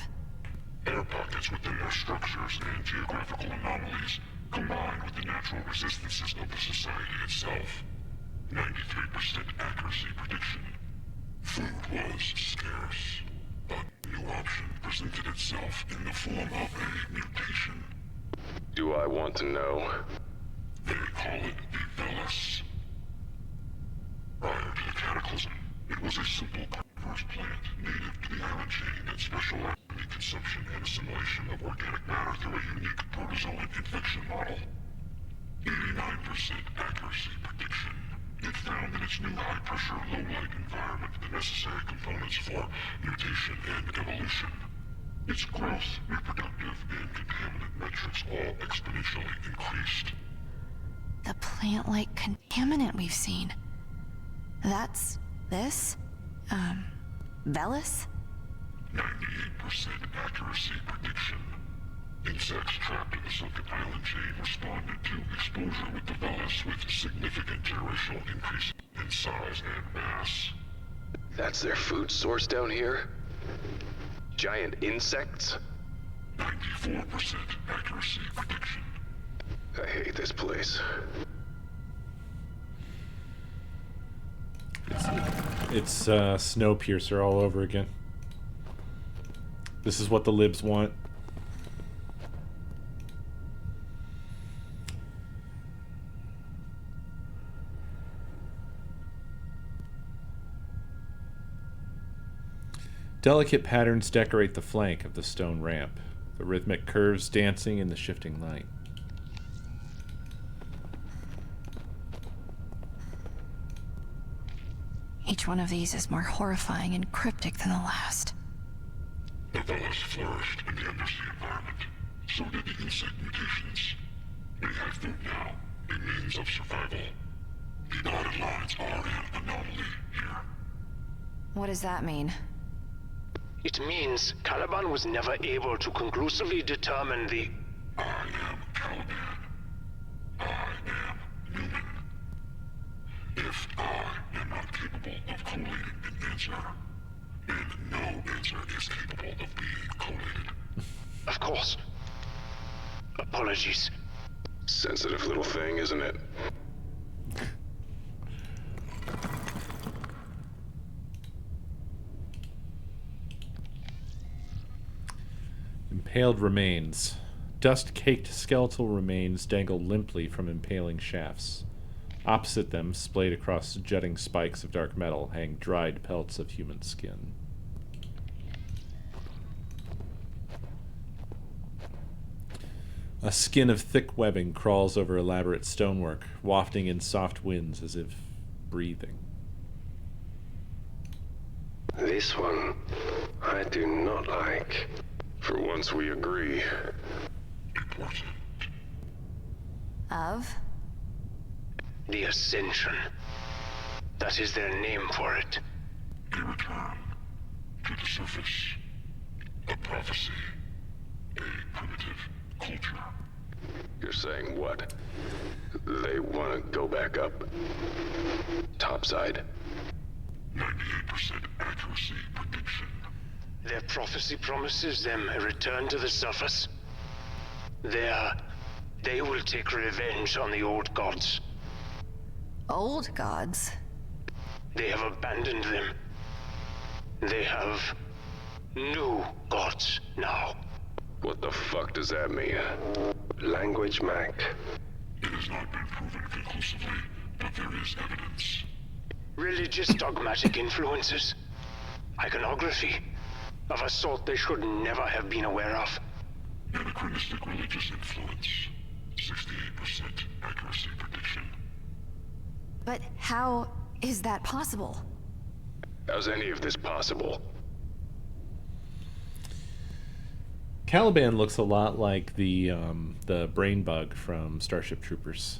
Air pockets within their structures and geographical anomalies combined with the natural resistances of the society itself. 93% accuracy prediction. Food was scarce. A new option presented itself in the form of a mutation. Do I want to know? They call it the Velis. Prior to the Cataclysm, it was a simple carnivorous plant native to the island chain that specialized in the consumption and assimilation of organic matter through a unique protozoan infection model. 89% accuracy prediction. It found in its new high-pressure, low-light environment the necessary components for mutation and evolution. Its growth, reproductive, and contaminant metrics all exponentially increased. The plant-like contaminant we've seen. That's... this? Velis? 98% accuracy prediction. Insects trapped in the sunken island chain responded to exposure with the Velis with significant generational increase in size and mass. That's their food source down here? Giant insects? 94% accuracy prediction. I hate this place. It's Snowpiercer all over again. This is what the libs want. Delicate patterns decorate the flank of the stone ramp, the rhythmic curves dancing in the shifting light. Each one of these is more horrifying and cryptic than the last. The Velis flourished in the undersea environment. So did the insect mutations. They have food now, a means of survival. The dotted lines are an anomaly here. What does that mean? It means Caliban was never able to conclusively determine the... I am Caliban. I am human. If I am not capable of collating an answer, then no answer is capable of being collated. Of course. Apologies. Sensitive little thing, isn't it? Impaled remains. Dust-caked skeletal remains dangle limply from impaling shafts. Opposite them, splayed across jutting spikes of dark metal, hang dried pelts of human skin. A skin of thick webbing crawls over elaborate stonework, wafting in soft winds as if breathing. This one, I do not like. For once we agree. Of? The Ascension. That is their name for it. A return to the surface. A prophecy. A primitive culture. You're saying what? They want to go back up? Topside? 98% accuracy prediction. Their prophecy promises them a return to the surface. There, they will take revenge on the old gods. Old gods? They have abandoned them. They have new gods now. What the fuck does that mean? Language, Mac. It has not been proven conclusively, but there is evidence. Religious dogmatic influences. Iconography. Of a sort they should never have been aware of. Anachronistic religious influence. 68% accuracy prediction. But how is that possible? How's any of this possible? Caliban looks a lot like the brain bug from Starship Troopers.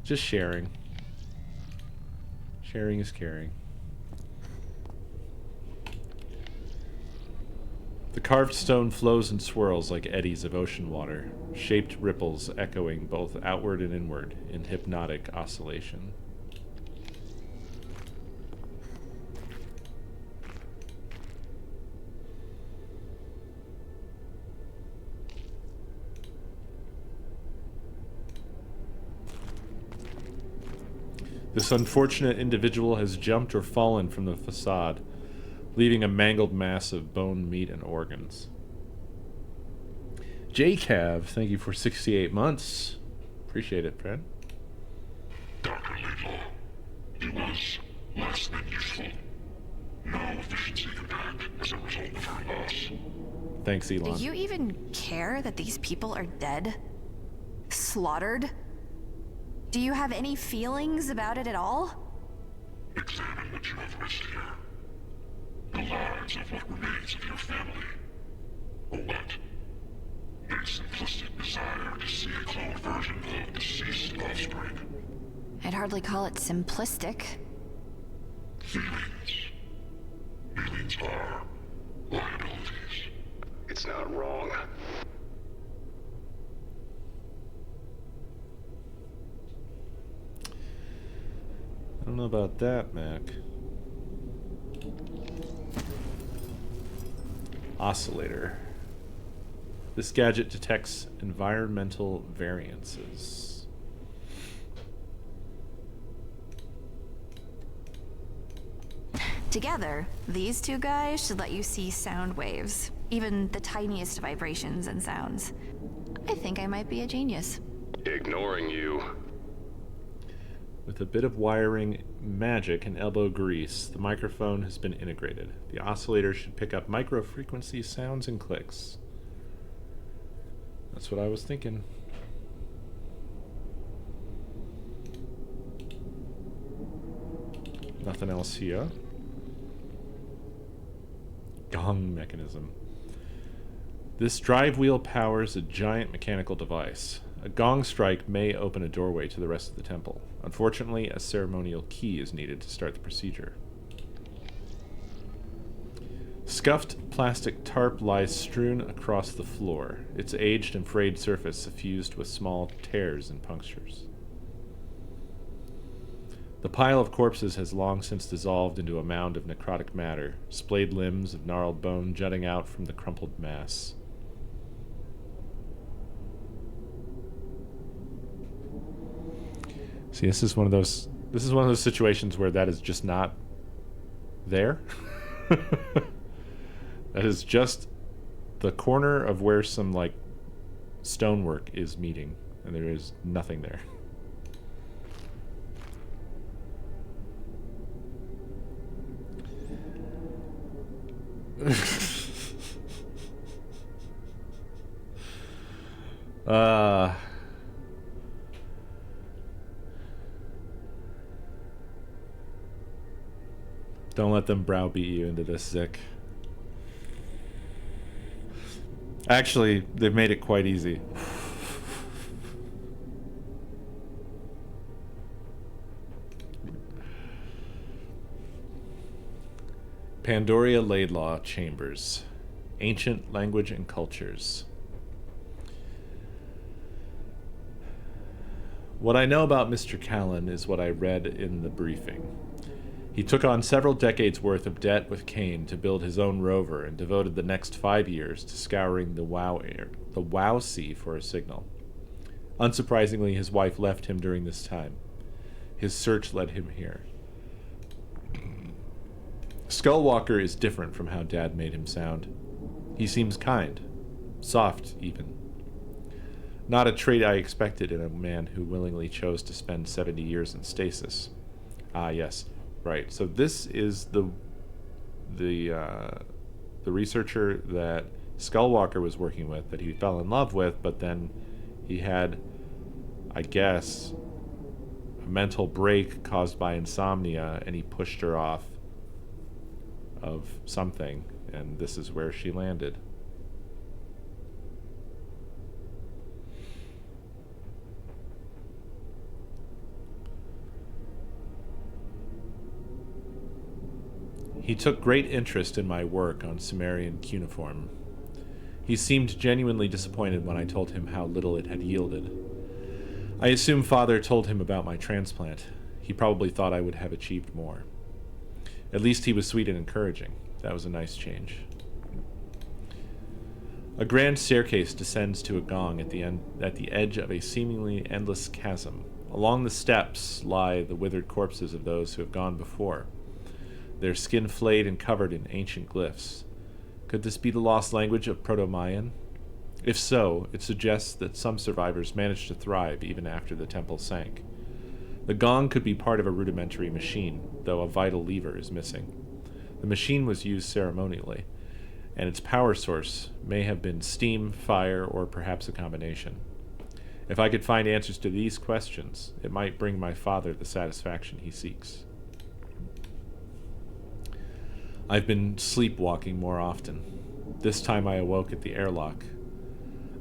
Just sharing. Sharing is caring. The carved stone flows and swirls like eddies of ocean water, shaped ripples echoing both outward and inward in hypnotic oscillation. This unfortunate individual has jumped or fallen from the facade, leaving a mangled mass of bone, meat, and organs. JCav, thank you for 68 months. Appreciate it, friend. Dr. Laidlaw, it was less than useful. No efficiency impact as a result of her loss. Thanks, Elon. Do you even care that these people are dead? Slaughtered? Do you have any feelings about it at all? Examine what you have risked here. The lives of what remains of your family. Or what? A simplistic desire to see a clone version of deceased offspring. I'd hardly call it simplistic. Feelings. Feelings are liabilities. It's not wrong. I don't know about that, Mac. Oscillator. This gadget detects environmental variances. Together, these two guys should let you see sound waves, even the tiniest vibrations and sounds. I think I might be a genius. Ignoring you. With a bit of wiring, magic, and elbow grease, the microphone has been integrated. The oscillator should pick up micro-frequency sounds and clicks. That's what I was thinking. Nothing else here. Gong mechanism. This drive wheel powers a giant mechanical device. A gong strike may open a doorway to the rest of the temple. Unfortunately, a ceremonial key is needed to start the procedure. Scuffed plastic tarp lies strewn across the floor, its aged and frayed surface suffused with small tears and punctures. The pile of corpses has long since dissolved into a mound of necrotic matter, splayed limbs of gnarled bone jutting out from the crumpled mass. See, this is one of those situations where that is just not there. That is just the corner of where some like stonework is meeting, and there is nothing there. Don't let them browbeat you into this, Zik. Actually, they've made it quite easy. Pandoria Laidlaw Chambers. Ancient Language and Cultures. What I know about Mr. Callan is what I read in the briefing. He took on several decades' worth of debt with Kane to build his own rover and devoted the next 5 years to scouring the Wow Sea for a signal. Unsurprisingly, his wife left him during this time. His search led him here. Skullwalker is different from how Dad made him sound. He seems kind, soft even. Not a trait I expected in a man who willingly chose to spend 70 years in stasis. Ah, yes. Right. So this is the researcher that Skullwalker was working with, that he fell in love with, but then he had, I guess, a mental break caused by insomnia, and he pushed her off of something, and this is where she landed. He took great interest in my work on Sumerian cuneiform. He seemed genuinely disappointed when I told him how little it had yielded. I assume Father told him about my transplant. He probably thought I would have achieved more. At least he was sweet and encouraging. That was a nice change. A grand staircase descends to a gong at the edge of a seemingly endless chasm. Along the steps lie the withered corpses of those who have gone before, their skin flayed and covered in ancient glyphs. Could this be the lost language of Proto-Mayan? If so, it suggests that some survivors managed to thrive even after the temple sank. The gong could be part of a rudimentary machine, though a vital lever is missing. The machine was used ceremonially, and its power source may have been steam, fire, or perhaps a combination. If I could find answers to these questions, it might bring my father the satisfaction he seeks. I've been sleepwalking more often. This time I awoke at the airlock.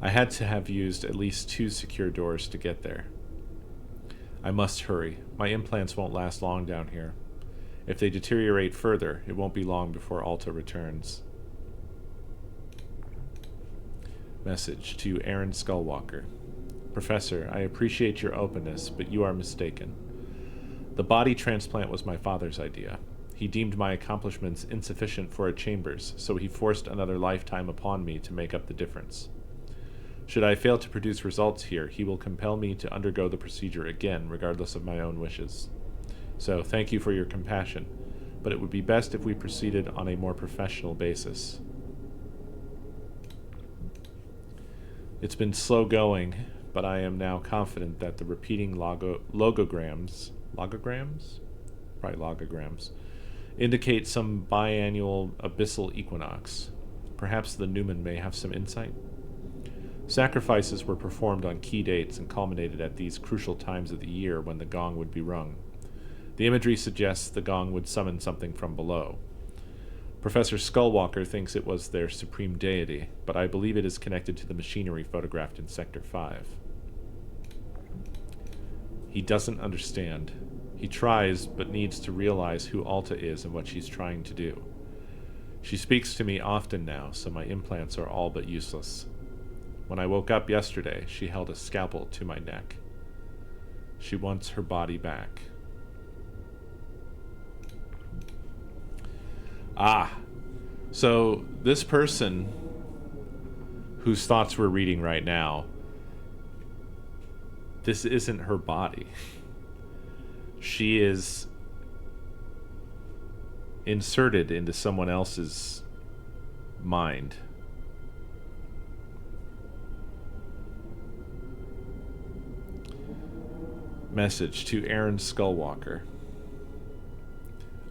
I had to have used at least 2 secure doors to get there. I must hurry. My implants won't last long down here. If they deteriorate further, it won't be long before Alta returns. Message to Aaron Skullwalker. Professor, I appreciate your openness, but you are mistaken. The body transplant was my father's idea. He deemed my accomplishments insufficient for a Chambers, so he forced another lifetime upon me to make up the difference. Should I fail to produce results here, he will compel me to undergo the procedure again, regardless of my own wishes. So, thank you for your compassion, but it would be best if we proceeded on a more professional basis. It's been slow going, but I am now confident that the repeating logograms, indicate some biannual abyssal equinox. Perhaps the Newman may have some insight? Sacrifices were performed on key dates and culminated at these crucial times of the year when the gong would be rung. The imagery suggests the gong would summon something from below. Professor Skullwalker thinks it was their supreme deity, but I believe it is connected to the machinery photographed in Sector 5. He doesn't understand. He tries, but needs to realize who Alta is and what she's trying to do. She speaks to me often now, so my implants are all but useless. When I woke up yesterday, she held a scalpel to my neck. She wants her body back. So this person whose thoughts we're reading right now, this isn't her body. She is inserted into someone else's mind. Message to Aaron Skullwalker.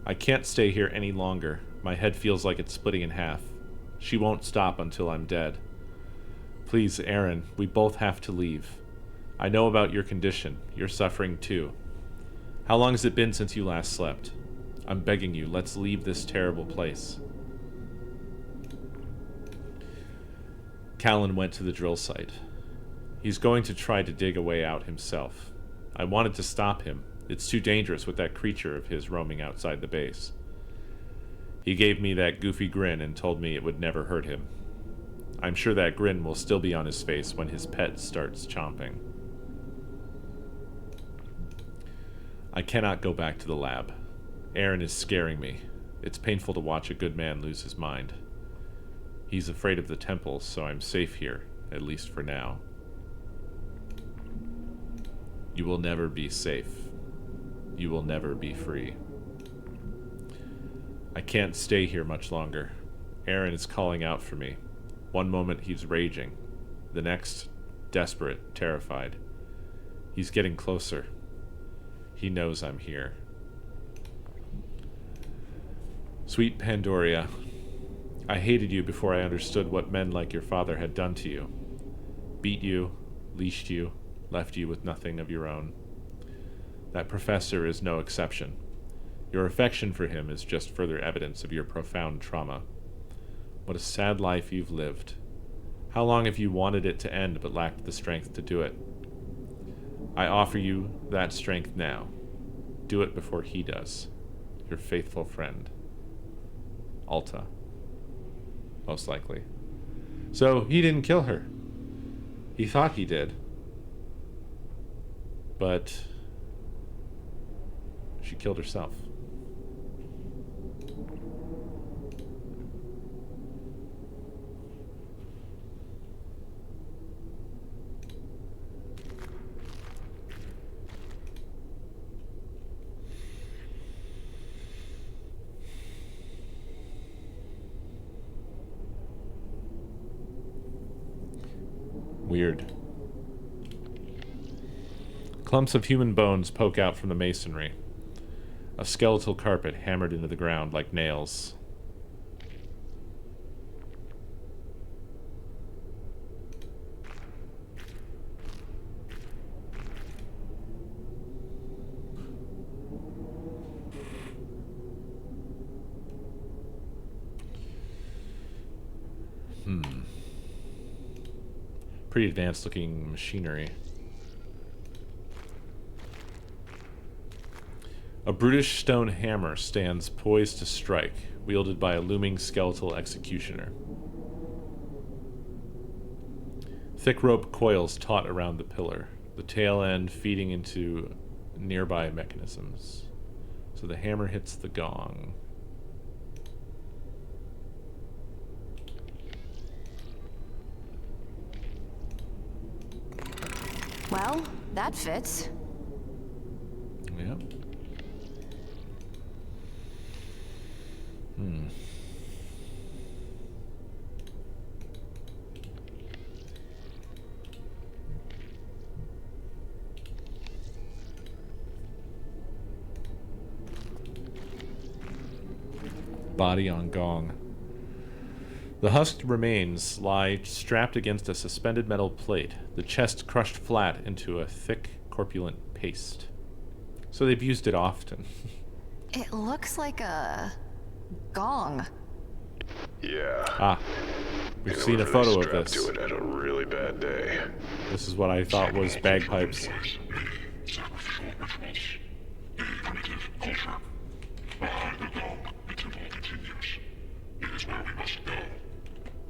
I can't stay here any longer. My head feels like it's splitting in half. She won't stop until I'm dead. Please, Aaron, we both have to leave. I know about your condition. You're suffering too. How long has it been since you last slept? I'm begging you, let's leave this terrible place. Callan went to the drill site. He's going to try to dig a way out himself. I wanted to stop him. It's too dangerous with that creature of his roaming outside the base. He gave me that goofy grin and told me it would never hurt him. I'm sure that grin will still be on his face when his pet starts chomping. I cannot go back to the lab. Aaron is scaring me. It's painful to watch a good man lose his mind. He's afraid of the temple, so I'm safe here, at least for now. You will never be safe. You will never be free. I can't stay here much longer. Aaron is calling out for me. One moment he's raging. The next, desperate, terrified. He's getting closer. He knows I'm here. Sweet Pandoria, I hated you before I understood what men like your father had done to you. Beat you, leashed you, left you with nothing of your own. That professor is no exception. Your affection for him is just further evidence of your profound trauma. What a sad life you've lived. How long have you wanted it to end but lacked the strength to do it? I offer you that strength now. Do it before he does. Your faithful friend. Alta. Most likely. So, he didn't kill her. He thought he did. But she killed herself. Weird. Clumps of human bones poke out from the masonry. A skeletal carpet hammered into the ground like nails. Pretty advanced looking machinery. A brutish stone hammer stands poised to strike, wielded by a looming skeletal executioner. Thick rope coils taut around the pillar, the tail end feeding into nearby mechanisms. So the hammer hits the gong. Well, that fits. Yep. Body on gong. The husked remains lie strapped against a suspended metal plate, the chest crushed flat into a thick, corpulent paste. So they've used it often. It looks like a gong. Yeah. Ah. We've seen a photo of this. To it at a really bad day. This is what I thought was bagpipes.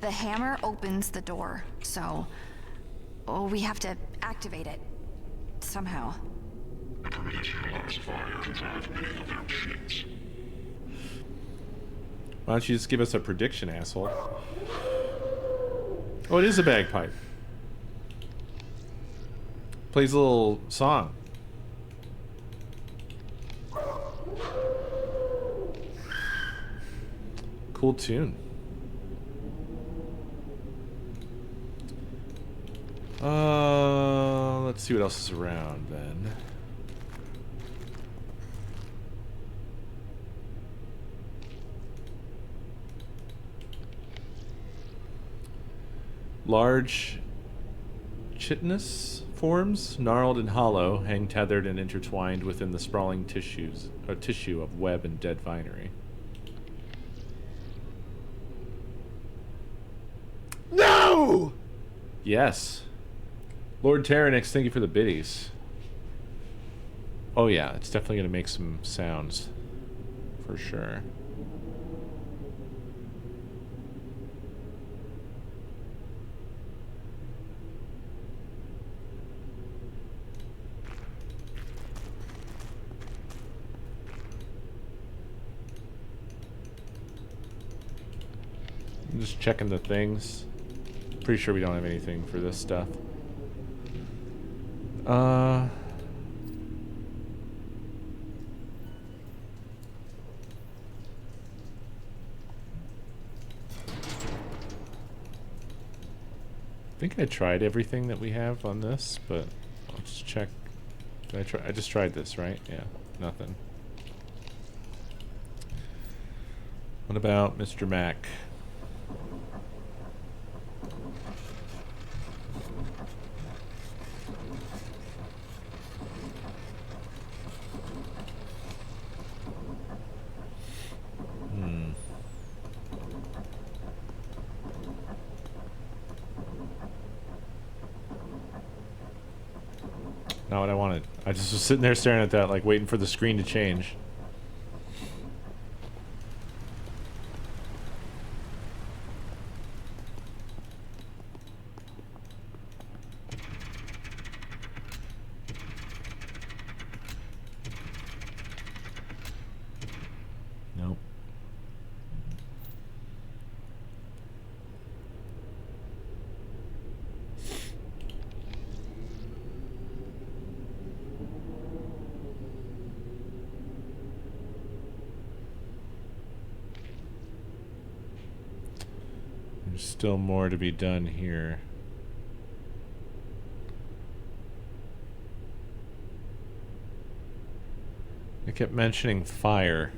The hammer opens the door, so we have to activate it somehow. Why don't you just give us a prediction, asshole? Oh, it is a bagpipe. Plays a little song. Cool tune. Let's see what else is around then. Large chitinous forms, gnarled and hollow, hang tethered and intertwined within the sprawling tissue of web and dead vinery. No! Yes. Lord Terranix, thank you for the biddies. Oh yeah, it's definitely going to make some sounds. For sure. I'm just checking the things. Pretty sure we don't have anything for this stuff. I think I tried everything that we have on this, but I'll just check. Did I try? I just tried this, right? Yeah, nothing. What about Mr. Mac? Not what I wanted. I just was sitting there staring at that, like waiting for the screen to change. Nope. There's still more to be done here. I kept mentioning fire.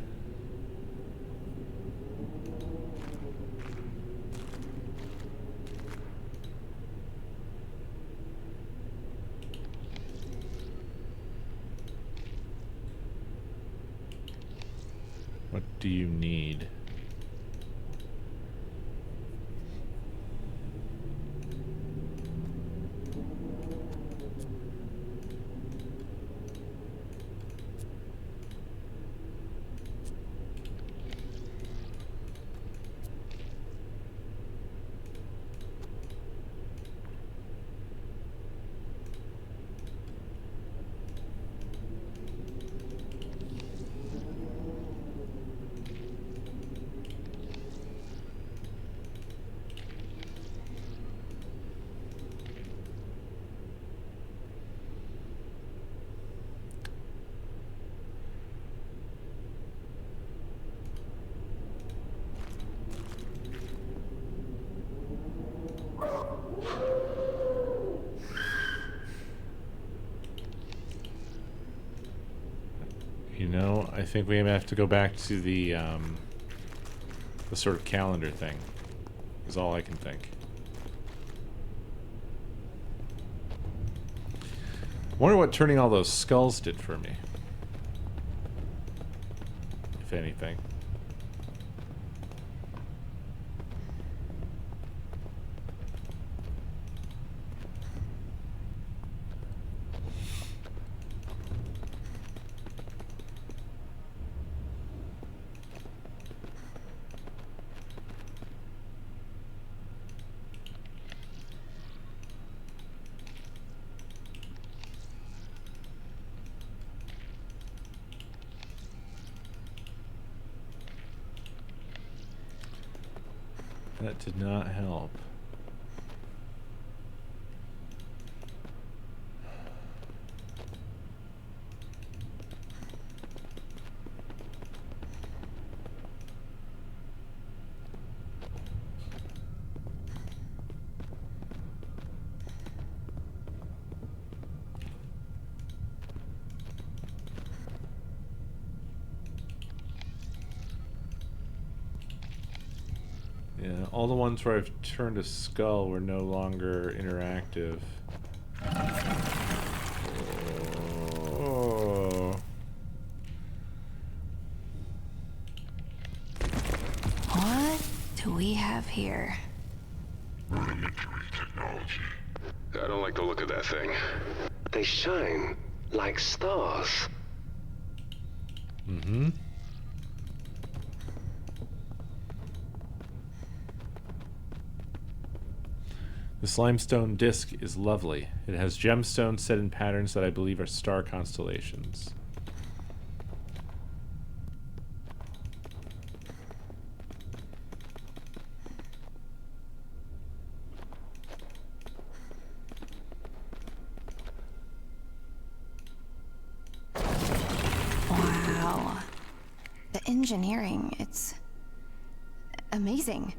What do you need? You know, I think we have to go back to the sort of calendar thing. Is all I can think. Wonder what turning all those skulls did for me. If anything. That did not help. Yeah, all the ones where I've turned a skull were no longer interactive. Oh. What do we have here? Rudimentary technology. I don't like the look of that thing. They shine like stars. Mm-hmm. This limestone disc is lovely. It has gemstones set in patterns that I believe are star constellations. Wow. The engineering, it's amazing.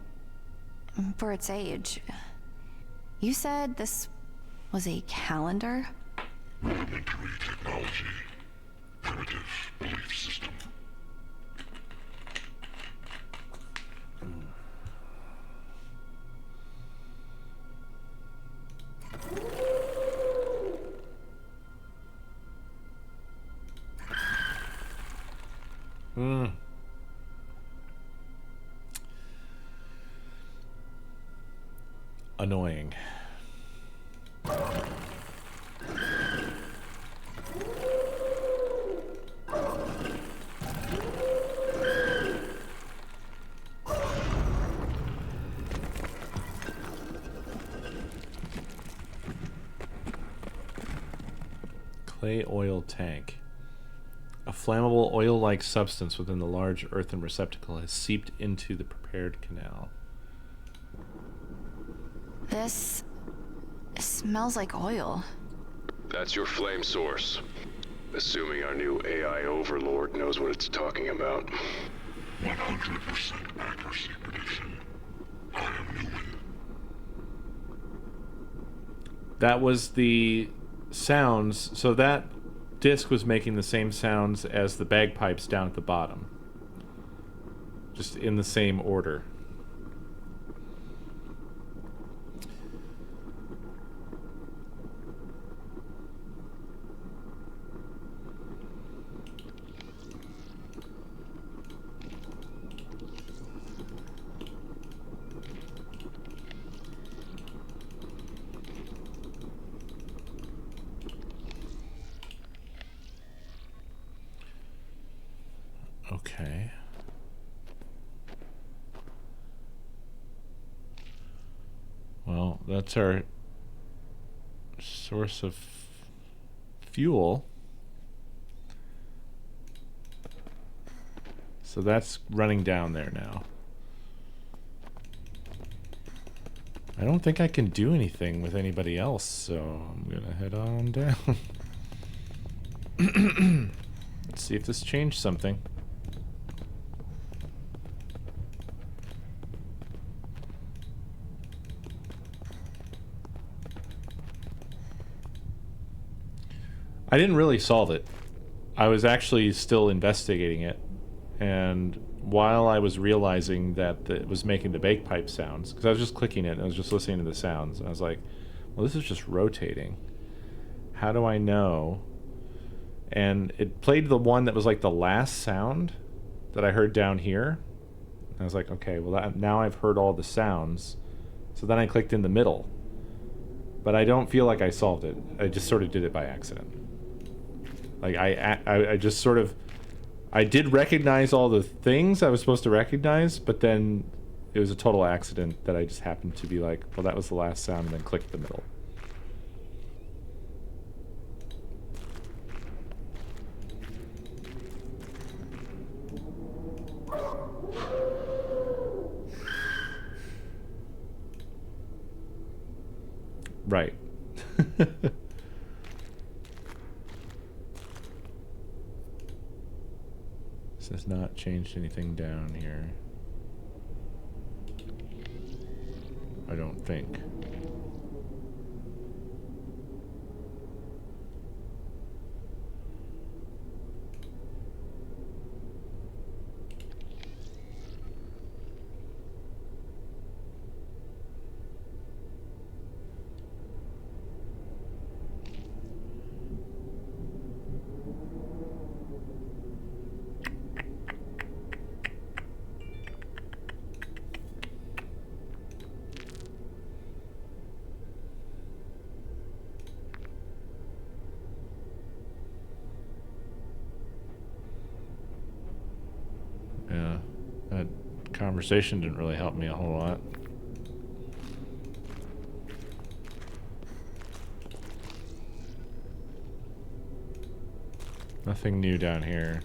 For its age. You said this was a calendar? Rudimentary technology. Primitive belief system. Annoying. Clay oil tank. A flammable oil-like substance within the large earthen receptacle has seeped into the prepared canal. This smells like oil. That's your flame source. Assuming our new AI overlord knows what it's talking about. 100% accuracy prediction. I am Newman. That was the sounds. So that disc was making the same sounds as the bagpipes down at the bottom. Just in the same order. Okay. Well, that's our source of fuel. So that's running down there now. I don't think I can do anything with anybody else, so I'm gonna head on down. Let's see if this changed something. I didn't really solve it. I was actually still investigating it, and while I was realizing that it was making the bakepipe sounds, because I was just clicking it and I was just listening to the sounds, and I was like, well, this is just rotating. How do I know? And it played the one that was like the last sound that I heard down here. And I was like, okay, well, now I've heard all the sounds. So then I clicked in the middle. But I don't feel like I solved it. I just sort of did it by accident. Like, I just sort of... I did recognize all the things I was supposed to recognize, but then it was a total accident that I just happened to be like, well, that was the last sound, and then clicked the middle. Right. This has not changed anything down here. I don't think. Yeah, that conversation didn't really help me a whole lot. Nothing new down here.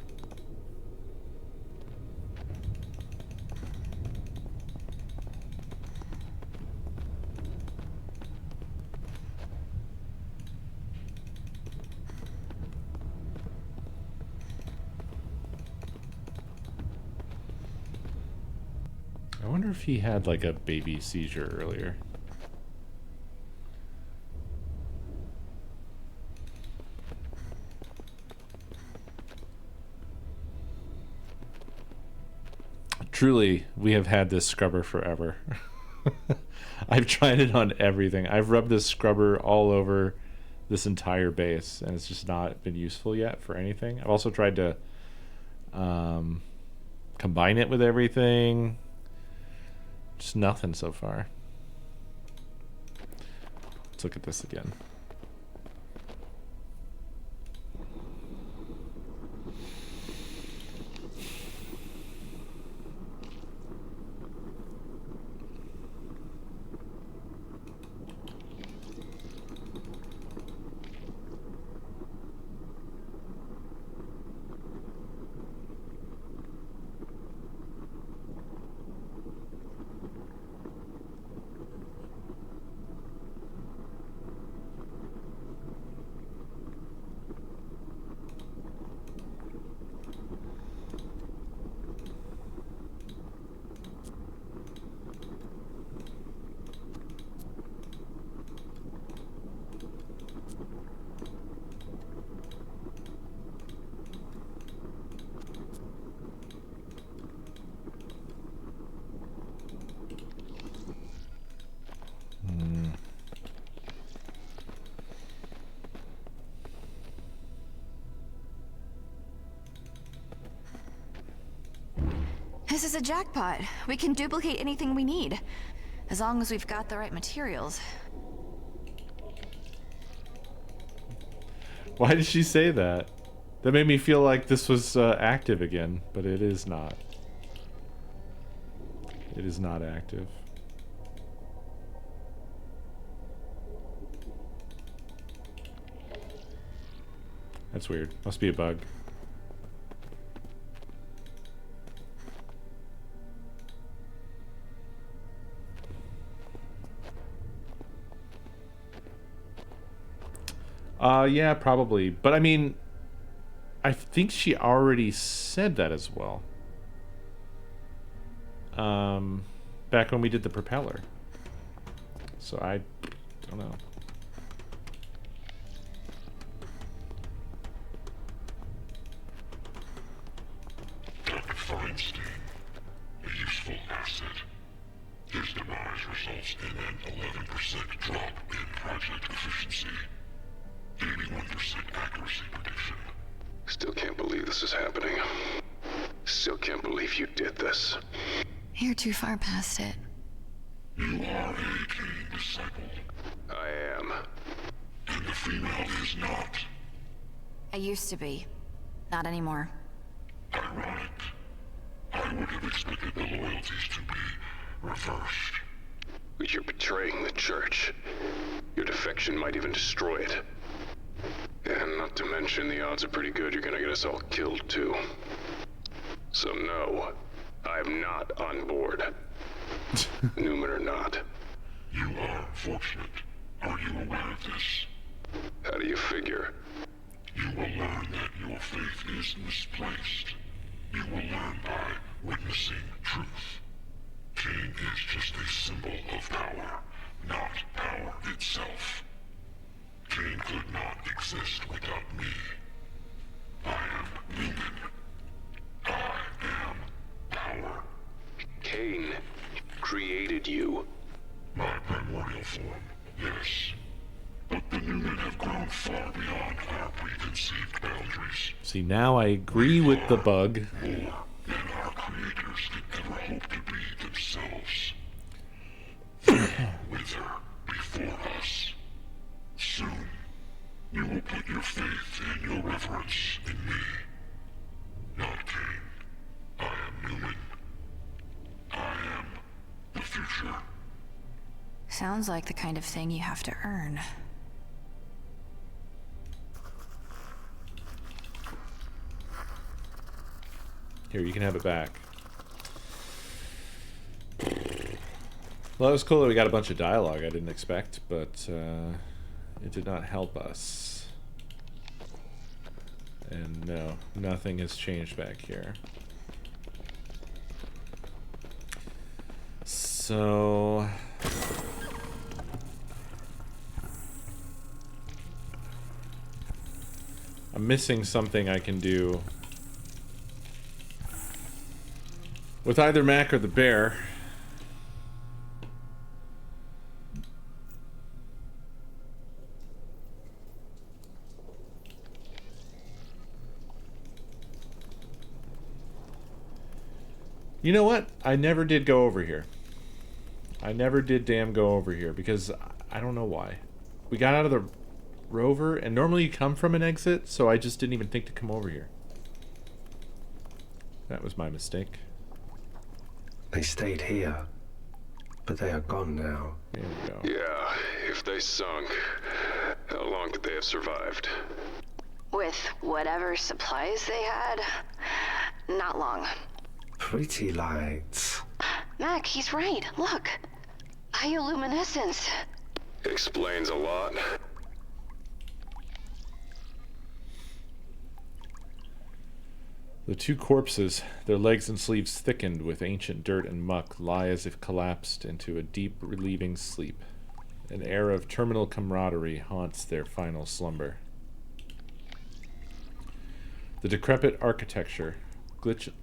I wonder if he had like a baby seizure earlier. Truly, we have had this scrubber forever. I've tried it on everything. I've rubbed this scrubber all over this entire base, and it's just not been useful yet for anything. I've also tried to combine it with everything. Just nothing so far. Let's look at this again. This is a jackpot. We can duplicate anything we need, as long as we've got the right materials. Why did she say that? That made me feel like this was active again, but it is not. It is not active. That's weird. Must be a bug. Yeah, probably. But I mean, I think she already said that as well. Back when we did the propeller. So I don't know. Dr. Feinstein, a useful asset. His demise results in an 11% drop in project efficiency. 81% accuracy prediction. Still can't believe this is happening. Still can't believe you did this. You're too far past it. You are a Kane disciple. I am. And the female is not. I used to be. Not anymore. Ironic. I would have expected the loyalties to be reversed. But you're betraying the church. Your defection might even destroy it. And not to mention, the odds are pretty good you're gonna get us all killed, too. So no, I'm not on board. Newman or not. You are fortunate. Are you aware of this? How do you figure? You will learn that your faith is misplaced. You will learn by witnessing truth. Kane is just a symbol of power, not power itself. Kane could not exist without me. I am Newman. I am power. Kane created you. My primordial form, yes. But the Newmen have grown far beyond our preconceived boundaries. See, now I agree with the bug. More than our creators could ever hope to be themselves. They wither before us. Soon, you will put your faith and your reverence in me. Not Kane. I am Newman. I am the future. Sounds like the kind of thing you have to earn. Here, you can have it back. Well, that was cool that we got a bunch of dialogue I didn't expect, but it did not help us. And no, nothing has changed back here. So... I'm missing something I can do with either Mac or the bear. You know what? I never did go over here. I never did damn go over here because I don't know why. We got out of the rover and normally you come from an exit, so I just didn't even think to come over here. That was my mistake. They stayed here, but they are gone now. There we go. Yeah, if they sunk, how long could they have survived? With whatever supplies they had, not long. Pretty lights. Mac, he's right. Look. Bioluminescence. Explains a lot. The two corpses, their legs and sleeves thickened with ancient dirt and muck, lie as if collapsed into a deep, relieving sleep. An air of terminal camaraderie haunts their final slumber. The decrepit architecture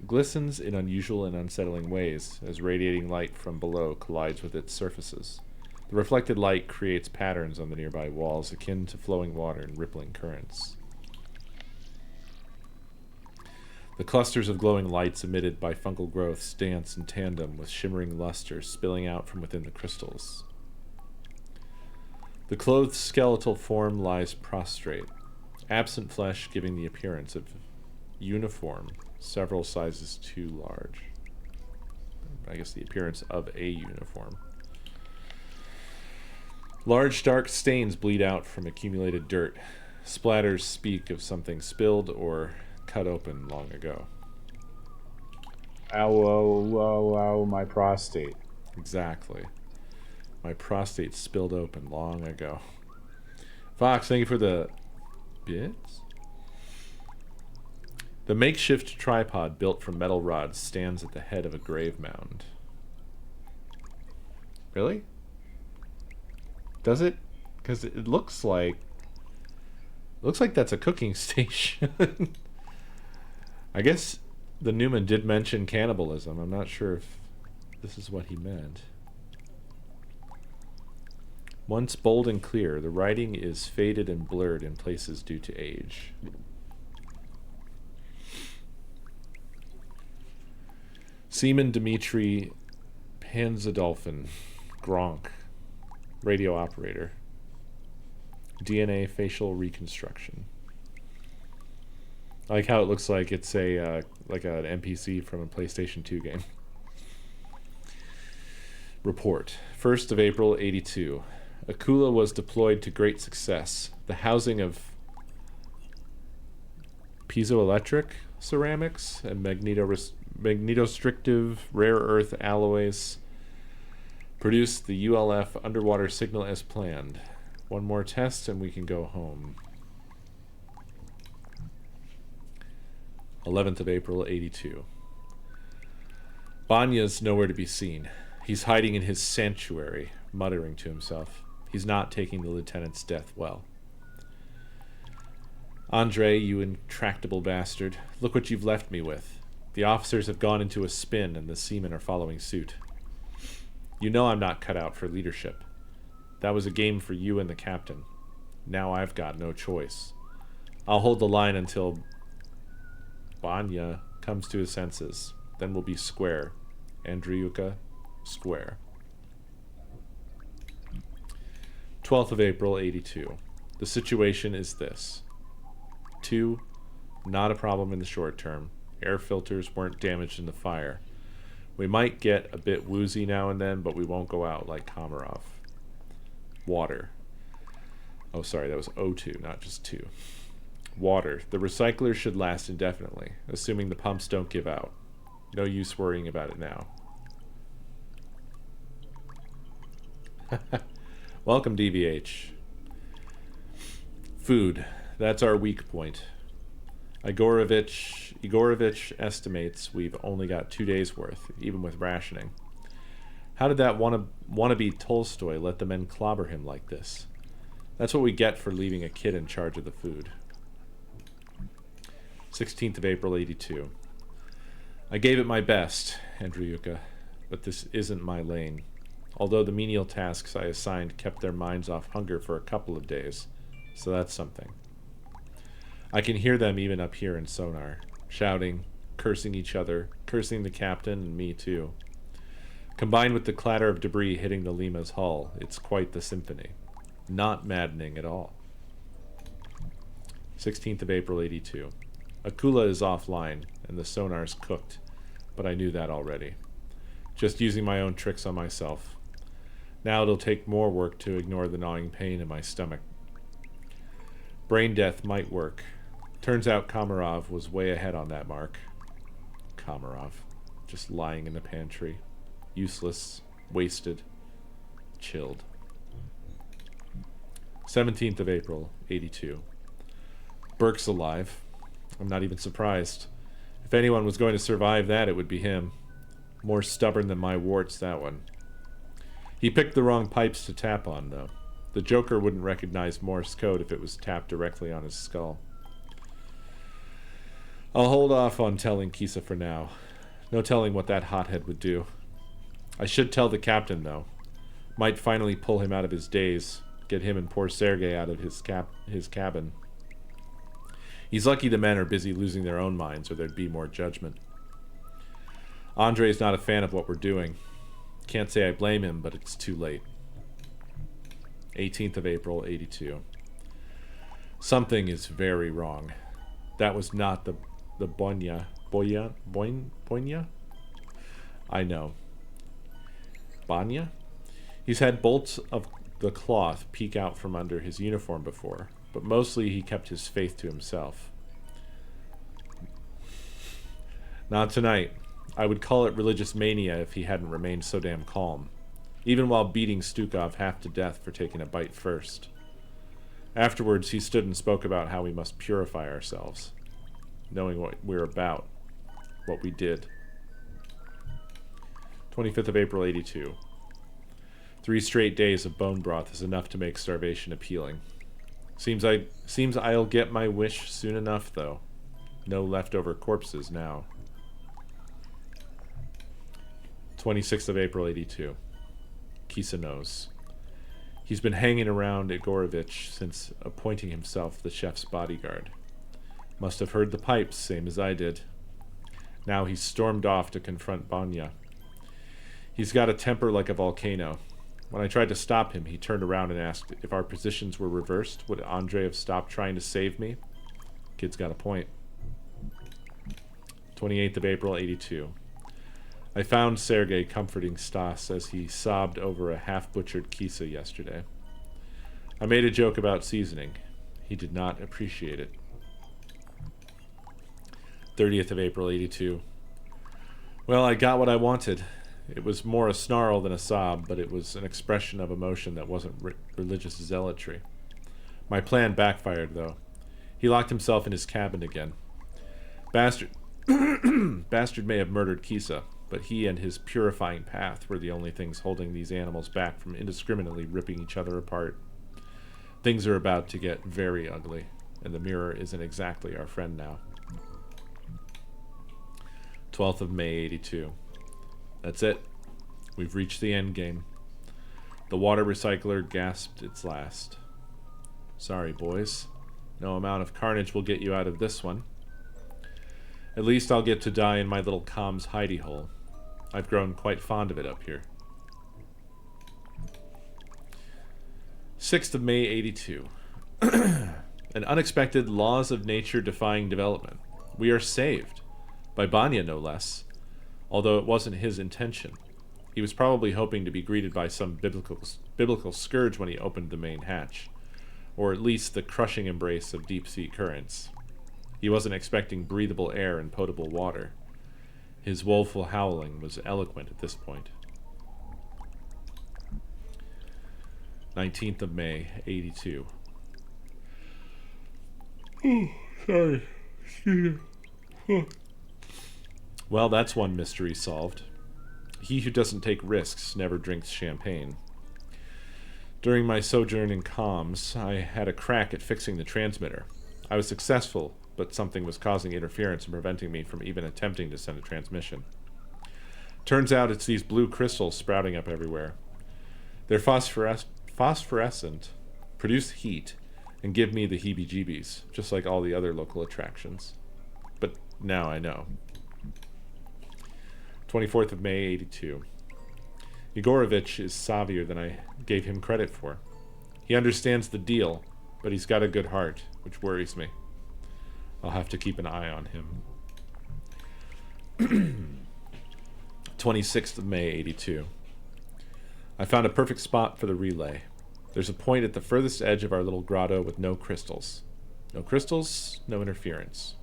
glistens in unusual and unsettling ways as radiating light from below collides with its surfaces. The reflected light creates patterns on the nearby walls akin to flowing water and rippling currents. The clusters of glowing lights emitted by fungal growths dance in tandem with shimmering luster spilling out from within the crystals. The clothed skeletal form lies prostrate, absent flesh giving the appearance of uniform, several sizes too large. I guess the appearance of a uniform. Large dark stains bleed out from accumulated dirt. Splatters speak of something spilled or cut open long ago. Ow, ow, ow, ow, my prostate. Exactly. My prostate spilled open long ago. Fox, thank you for the bits. The makeshift tripod built from metal rods stands at the head of a grave mound. Really? Does it? Because it looks like that's a cooking station. I guess the Newman did mention cannibalism. I'm not sure if this is what he meant. Once bold and clear, the writing is faded and blurred in places due to age. Seaman Dmitry Panzadolfin, Gronk, radio operator. DNA facial reconstruction. I like how it looks like it's a like an NPC from a PlayStation 2 game. Report. 1st of April, 82. Akula was deployed to great success. The housing of piezoelectric ceramics and magnetostrictive rare earth alloys produced the ULF underwater signal as planned. One more test and we can go home. 11th of April, 82. Banya's nowhere to be seen. He's hiding in his sanctuary, muttering to himself. He's not taking the lieutenant's death well. Andre, you intractable bastard, look what you've left me with. The officers have gone into a spin and the seamen are following suit. You know I'm not cut out for leadership. That was a game for you and the captain. Now I've got no choice. I'll hold the line until Banya comes to his senses. Then we'll be square. Andriuka, square. 12th of April, 82. The situation is this. 2. Not a problem in the short term. Air filters weren't damaged in the fire. We might get a bit woozy now and then, but we won't go out like Komarov. Water. Oh, sorry, that was O2, not just 2. Water. The recyclers should last indefinitely, assuming the pumps don't give out. No use worrying about it now. Welcome, DVH. Food. That's our weak point. Igorovich estimates we've only got 2 days worth, even with rationing. How did that wannabe Tolstoy let the men clobber him like this? That's what we get for leaving a kid in charge of the food. 16th of April, 82. I gave it my best, Andriuka, but this isn't my lane. Although the menial tasks I assigned kept their minds off hunger for a couple of days, so that's something. I can hear them even up here in sonar, shouting, cursing each other, cursing the captain and me too. Combined with the clatter of debris hitting the Lima's hull, it's quite the symphony. Not maddening at all. 16th of April, 82. Akula is offline, and the sonar's cooked, but I knew that already. Just using my own tricks on myself. Now it'll take more work to ignore the gnawing pain in my stomach. Brain death might work. Turns out Komarov was way ahead on that mark. Komarov, just lying in the pantry. Useless, wasted, chilled. 17th of April, 82. Burke's alive. I'm not even surprised. If anyone was going to survive that, it would be him. More stubborn than my warts, that one. He picked the wrong pipes to tap on, though. The Joker wouldn't recognize Morse code if it was tapped directly on his skull. I'll hold off on telling Kisa for now. No telling what that hothead would do. I should tell the captain, though. Might finally pull him out of his daze. Get him and poor Sergei out of his cabin. He's lucky the men are busy losing their own minds, or there'd be more judgment. Andre's not a fan of what we're doing. Can't say I blame him, but it's too late. 18th of April, 82. Something is very wrong. That was not the Bonya? I know. Banya? He's had bolts of the cloth peek out from under his uniform before, but mostly he kept his faith to himself. Not tonight. I would call it religious mania if he hadn't remained so damn calm, even while beating Stukov half to death for taking a bite first. Afterwards, he stood and spoke about how we must purify ourselves, knowing what we're about, what we did. 25th of April, 82. 3 straight days of bone broth is enough to make starvation appealing. Seems I'll get my wish soon enough, though. No leftover corpses now. 26th of April, 82. Kisa knows. He's been hanging around Igorovich since appointing himself the chef's bodyguard. Must have heard the pipes, same as I did. Now he's stormed off to confront Banya. He's got a temper like a volcano. When I tried to stop him, he turned around and asked if our positions were reversed, would Andre have stopped trying to save me? Kid's got a point. 28th of April, 82. I found Sergei comforting Stas as he sobbed over a half-butchered kisa yesterday. I made a joke about seasoning. He did not appreciate it. 30th of April, 82. Well, I got what I wanted. It was more a snarl than a sob, but it was an expression of emotion that wasn't religious zealotry. My plan backfired, though. He locked himself in his cabin again. Bastard may have murdered Kisa, but he and his purifying path were the only things holding these animals back from indiscriminately ripping each other apart. Things are about to get very ugly, and the mirror isn't exactly our friend now. 12th of May, 82. That's it. We've reached the end game. The water recycler gasped its last. Sorry, boys. No amount of carnage will get you out of this one. At least I'll get to die in my little comms hidey hole. I've grown quite fond of it up here. 6th of May, 82. An unexpected laws of nature defying development. We are saved. By Banya, no less. Although it wasn't his intention. He was probably hoping to be greeted by some biblical scourge when he opened the main hatch. Or at least the crushing embrace of deep-sea currents. He wasn't expecting breathable air and potable water. His woeful howling was eloquent at this point. 19th of May, 82. Oh, sorry. Excuse me. Well, that's one mystery solved. He who doesn't take risks never drinks champagne. During my sojourn in comms, I had a crack at fixing the transmitter. I was successful, but something was causing interference and preventing me from even attempting to send a transmission. Turns out it's these blue crystals sprouting up everywhere. They're phosphorescent, produce heat, and give me the heebie-jeebies, just like all the other local attractions. But now I know. 24th of May, 82. Igorovich is savvier than I gave him credit for. He understands the deal, but he's got a good heart, which worries me. I'll have to keep an eye on him. 26th of May, 82. I found a perfect spot for the relay. There's a point at the furthest edge of our little grotto with no crystals. No crystals, no interference.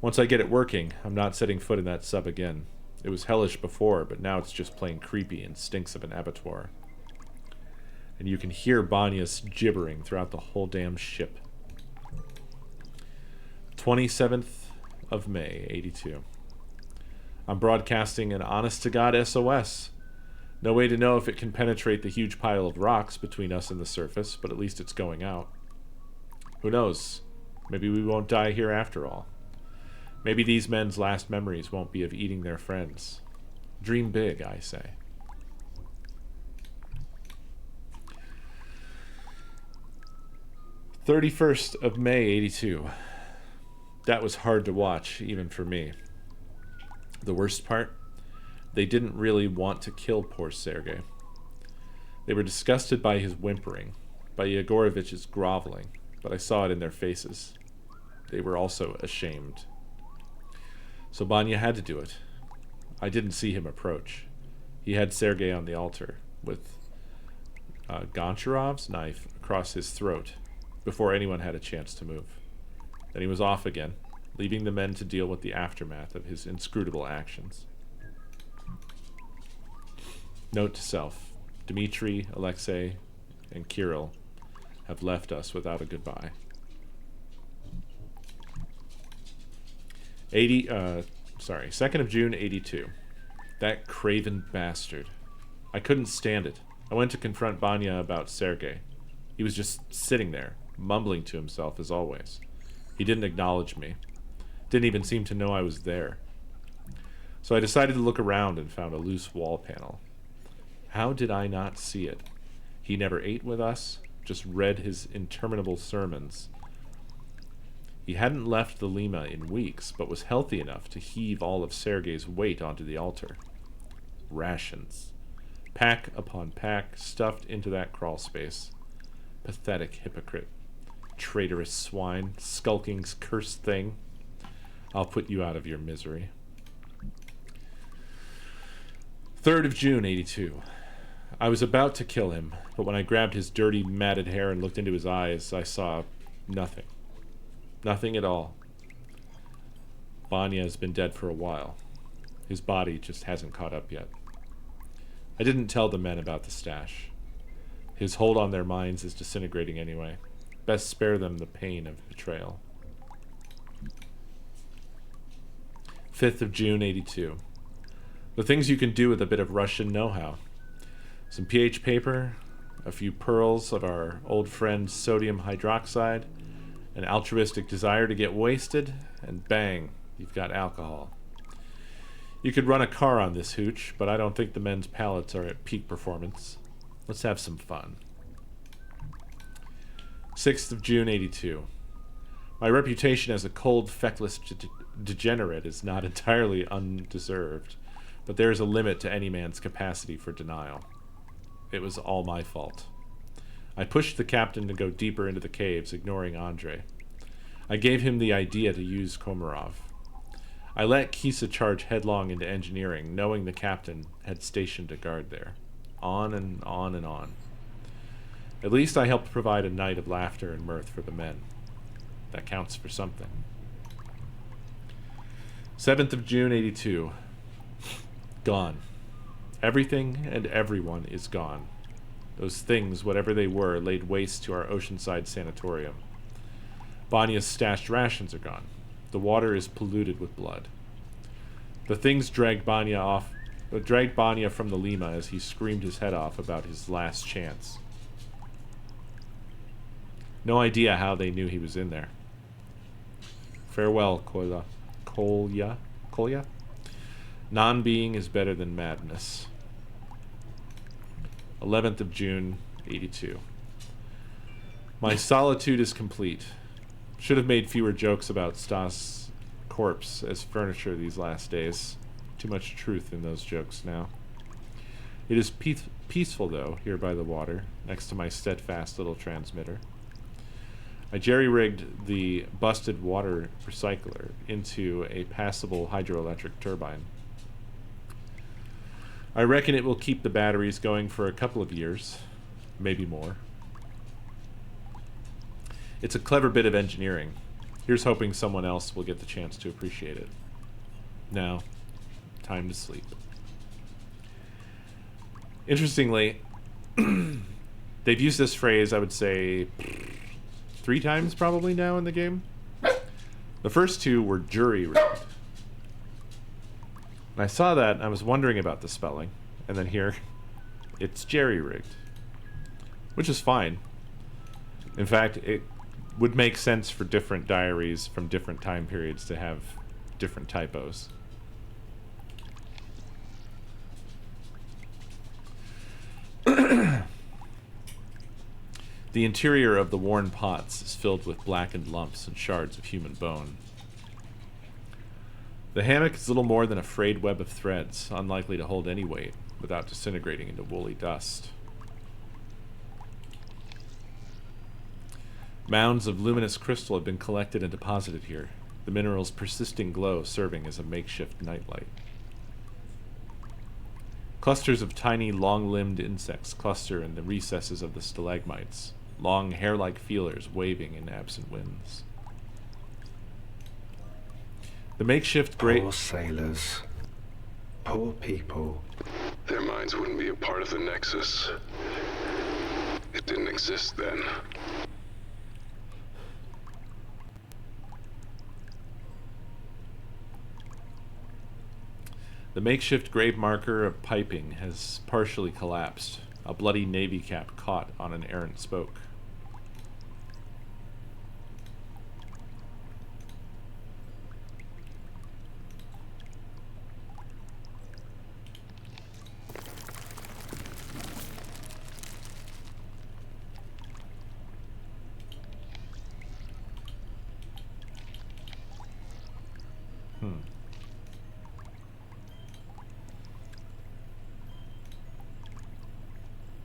Once I get it working, I'm not setting foot in that sub again. It was hellish before, but now it's just plain creepy and stinks of an abattoir. And you can hear Banya's gibbering throughout the whole damn ship. 27th of May, 82. I'm broadcasting an honest-to-God SOS. No way to know if it can penetrate the huge pile of rocks between us and the surface, but at least it's going out. Who knows? Maybe we won't die here after all. Maybe these men's last memories won't be of eating their friends. Dream big, I say. '31st of May, 82. That was hard to watch, even for me. The worst part? They didn't really want to kill poor Sergei. They were disgusted by his whimpering, by Yegorovich's groveling, but I saw it in their faces. They were also ashamed. So Banya had to do it. I didn't see him approach. He had Sergei on the altar, with Goncharov's knife across his throat, before anyone had a chance to move. Then he was off again, leaving the men to deal with the aftermath of his inscrutable actions. Note to self: Dmitri, Alexei, and Kirill have left us without a goodbye. 2nd of June, 82. That craven bastard. I couldn't stand it. I went to confront Banya about Sergei. He was just sitting there, mumbling to himself as always. He didn't acknowledge me. Didn't even seem to know I was there. So I decided to look around and found a loose wall panel. How did I not see it? He never ate with us, just read his interminable sermons. He hadn't left the Lima in weeks, but was healthy enough to heave all of Sergei's weight onto the altar. Rations. Pack upon pack stuffed into that crawl space. Pathetic hypocrite. Traitorous swine. Skulking cursed thing. I'll put you out of your misery. 3rd of June, 82. I was about to kill him, but when I grabbed his dirty, matted hair and looked into his eyes, I saw nothing. Nothing at all. Banya has been dead for a while. His body just hasn't caught up yet. I didn't tell the men about the stash. His hold on their minds is disintegrating anyway. Best spare them the pain of betrayal. 5th of June, 82. The things you can do with a bit of Russian know-how. Some pH paper, a few pearls of our old friend sodium hydroxide, an altruistic desire to get wasted, and bang, you've got alcohol. You could run a car on this hooch, but I don't think the men's palates are at peak performance. Let's have some fun. 6th of June, 82. My reputation as a cold, feckless degenerate is not entirely undeserved, but there is a limit to any man's capacity for denial. It was all my fault. I pushed the captain to go deeper into the caves, ignoring Andrei. I gave him the idea to use Komarov. I let Kisa charge headlong into engineering, knowing the captain had stationed a guard there. On and on and on. At least I helped provide a night of laughter and mirth for the men. That counts for something. 7th of June, 82. Gone. Everything and everyone is gone. Those things, whatever they were, laid waste to our oceanside sanatorium. Banya's stashed rations are gone. The water is polluted with blood. The things dragged Banya from the Lima as he screamed his head off about his last chance. No idea how they knew he was in there. Farewell, Kolya. Non-being is better than madness. 11th of June, 82. My solitude is complete. Should have made fewer jokes about Stas' corpse as furniture these last days. Too much truth in those jokes now. It is peaceful, though, here by the water, next to my steadfast little transmitter. I jerry-rigged the busted water recycler into a passable hydroelectric turbine. I reckon it will keep the batteries going for a couple of years, maybe more. It's a clever bit of engineering. Here's hoping someone else will get the chance to appreciate it. Now, time to sleep. Interestingly, they've used this phrase, I would say, 3 times probably now in the game. The first 2 were jury-rigged. And I saw that, and I was wondering about the spelling. And then here, it's jerry-rigged. Which is fine. In fact, it would make sense for different diaries from different time periods to have different typos. The interior of the worn pots is filled with blackened lumps and shards of human bone. The hammock is little more than a frayed web of threads, unlikely to hold any weight without disintegrating into woolly dust. Mounds of luminous crystal have been collected and deposited here, the mineral's persisting glow serving as a makeshift nightlight. Clusters of tiny, long-limbed insects cluster in the recesses of the stalagmites, long hair-like feelers waving in absent winds. The makeshift great... Poor sailors. Poor people. Their minds wouldn't be a part of the Nexus. It didn't exist then. The makeshift grave marker of piping has partially collapsed, a bloody navy cap caught on an errant spoke.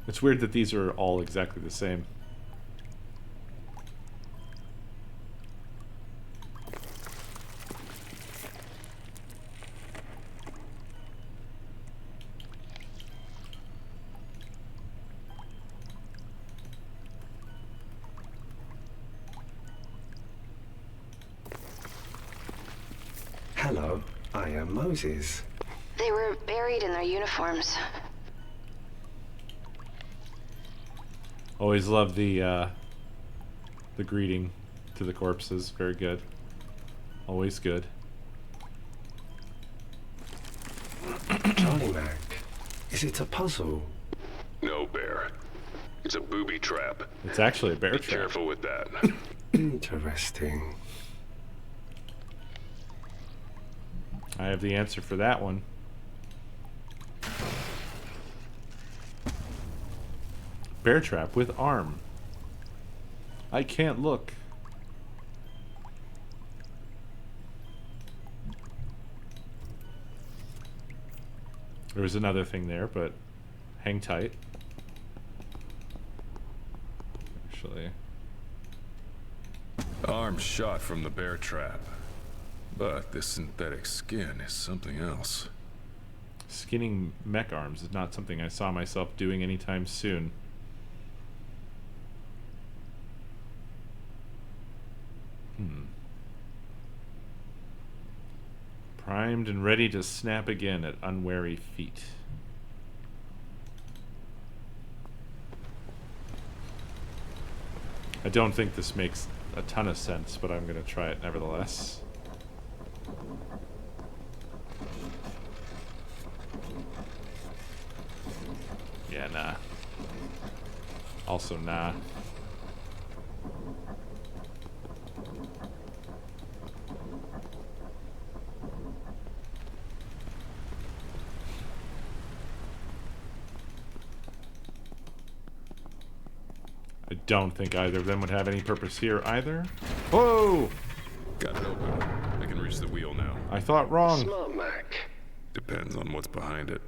It's weird that these are all exactly the same. Hello, I am Moses. They were buried in their uniforms. Always love the greeting to the corpses. Very good. Always good. Charlie Mac, is it a puzzle? No, Bear. It's a booby trap. It's actually a bear Be trap. careful with that. Interesting. I have the answer for that one. Bear trap with arm. I can't look. There was another thing there, but hang tight. Actually. Arm shot from the bear trap. But this synthetic skin is something else. Skinning mech arms is not something I saw myself doing anytime soon. Primed and ready to snap again at unwary feet. I don't think this makes a ton of sense, but I'm going to try it nevertheless. Yeah, nah. Also, nah. I don't think either of them would have any purpose here either. Whoa! Got it open. I can reach the wheel now. I thought wrong. Smart Mac. Depends on what's behind it.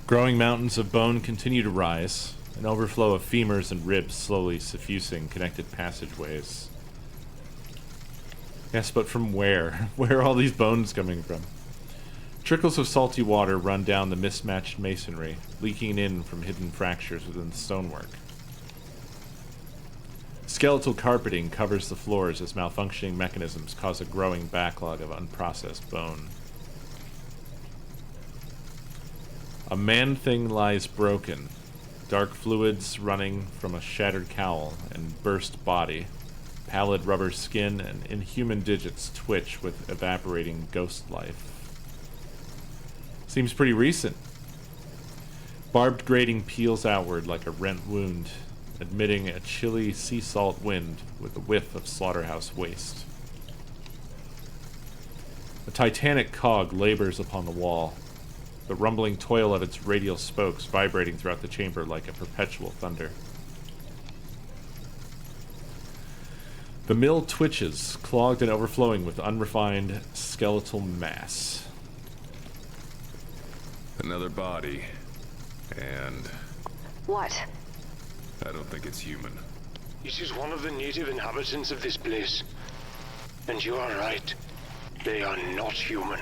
Growing mountains of bone continue to rise, an overflow of femurs and ribs slowly suffusing connected passageways. Yes, but from where? Where are all these bones coming from? Trickles of salty water run down the mismatched masonry, leaking in from hidden fractures within the stonework. Skeletal carpeting covers the floors as malfunctioning mechanisms cause a growing backlog of unprocessed bone. A man-thing lies broken, dark fluids running from a shattered cowl and burst body. Pallid rubber skin and inhuman digits twitch with evaporating ghost life. Seems pretty recent. Barbed grating peels outward like a rent wound, admitting a chilly sea salt wind with a whiff of slaughterhouse waste. A titanic cog labors upon the wall, the rumbling toil of its radial spokes vibrating throughout the chamber like a perpetual thunder. The mill twitches, clogged and overflowing with unrefined skeletal mass. Another body. And... What? I don't think it's human. It is one of the native inhabitants of this place. And you are right. They are not human.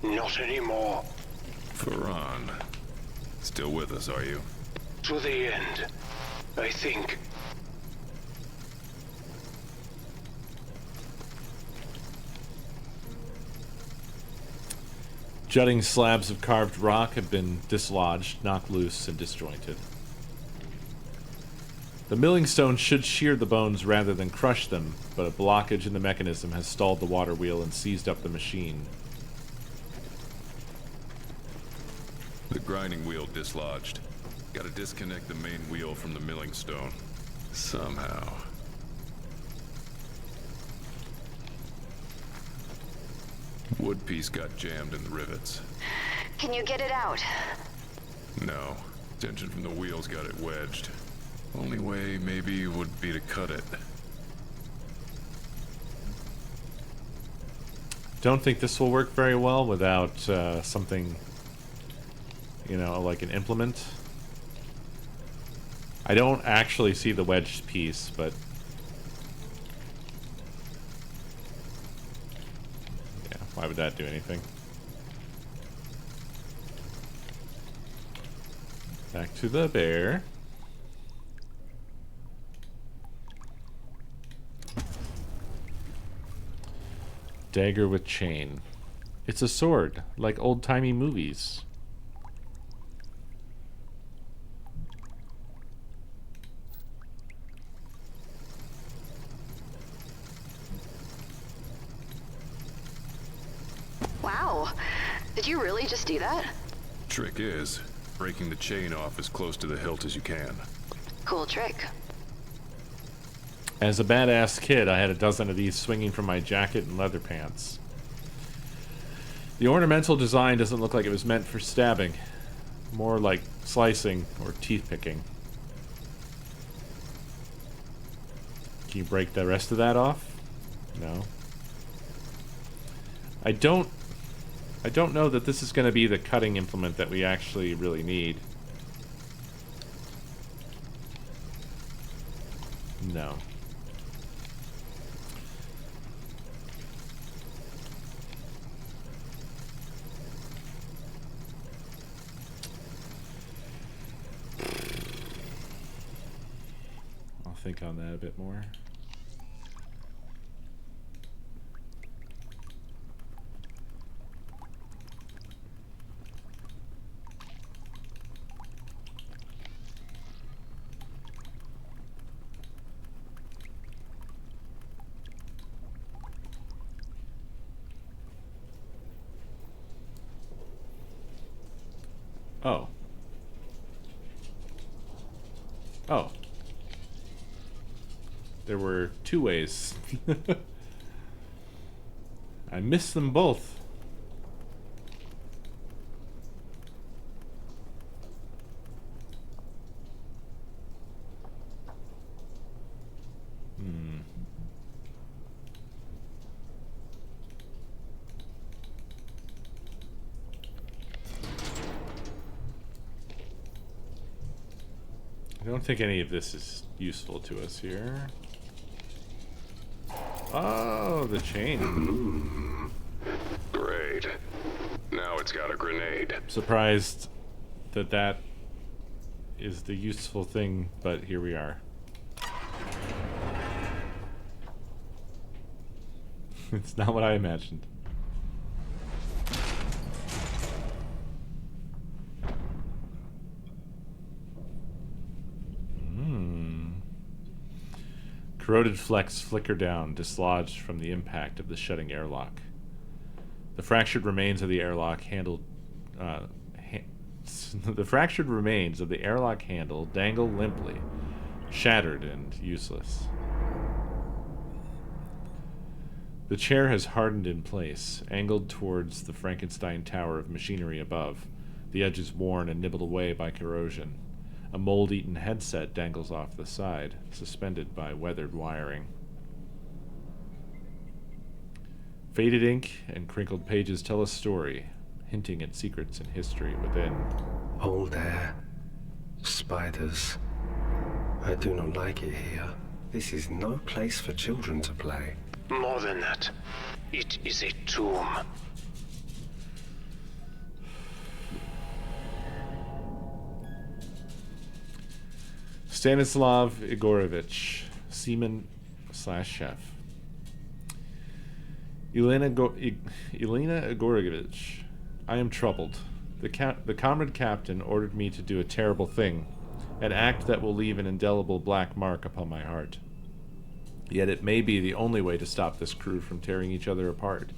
Not anymore. Farron. Still with us, are you? To the end, I think. Jutting slabs of carved rock have been dislodged, knocked loose, and disjointed. The milling stone should shear the bones rather than crush them, but a blockage in the mechanism has stalled the water wheel and seized up the machine. The grinding wheel dislodged. Gotta disconnect the main wheel from the milling stone. Somehow. Wood piece got jammed in the rivets. Can you get it out? No. Tension from the wheels got it wedged. Only way maybe would be to cut it. Don't think this will work very well without something, you know, like an implement. I don't actually see the wedged piece, but yeah, why would that do anything? Back to the bear. Dagger with chain. It's a sword, like old-timey movies. Wow. Did you really just do that? Trick is, breaking the chain off as close to the hilt as you can. Cool trick. As a badass kid, I had a dozen of these swinging from my jacket and leather pants. The ornamental design doesn't look like it was meant for stabbing. More like slicing or teeth picking. Can you break the rest of that off? No. I don't know that this is going to be the cutting implement that we actually really need. No. I'll think on that a bit more. Oh. Oh. There were two ways. I missed them both. I don't think any of this is useful to us here. Oh, the chain. Great. Now it's got a grenade. Surprised that that is the useful thing, but here we are. It's not what I imagined. Corroded flecks flicker down, dislodged from the impact of the shutting airlock. The fractured remains of the airlock handle dangle limply, shattered and useless. The chair has hardened in place, angled towards the Frankenstein tower of machinery above, the edges worn and nibbled away by corrosion. A mold-eaten headset dangles off the side, suspended by weathered wiring. Faded ink and crinkled pages tell a story, hinting at secrets and history within. Old air. Spiders. I do not like it here. This is no place for children to play. More than that, it is a tomb. Stanislav Igorovich, seaman / chef. Elena Igorovich, I am troubled. The comrade captain ordered me to do a terrible thing, an act that will leave an indelible black mark upon my heart. Yet it may be the only way to stop this crew from tearing each other apart.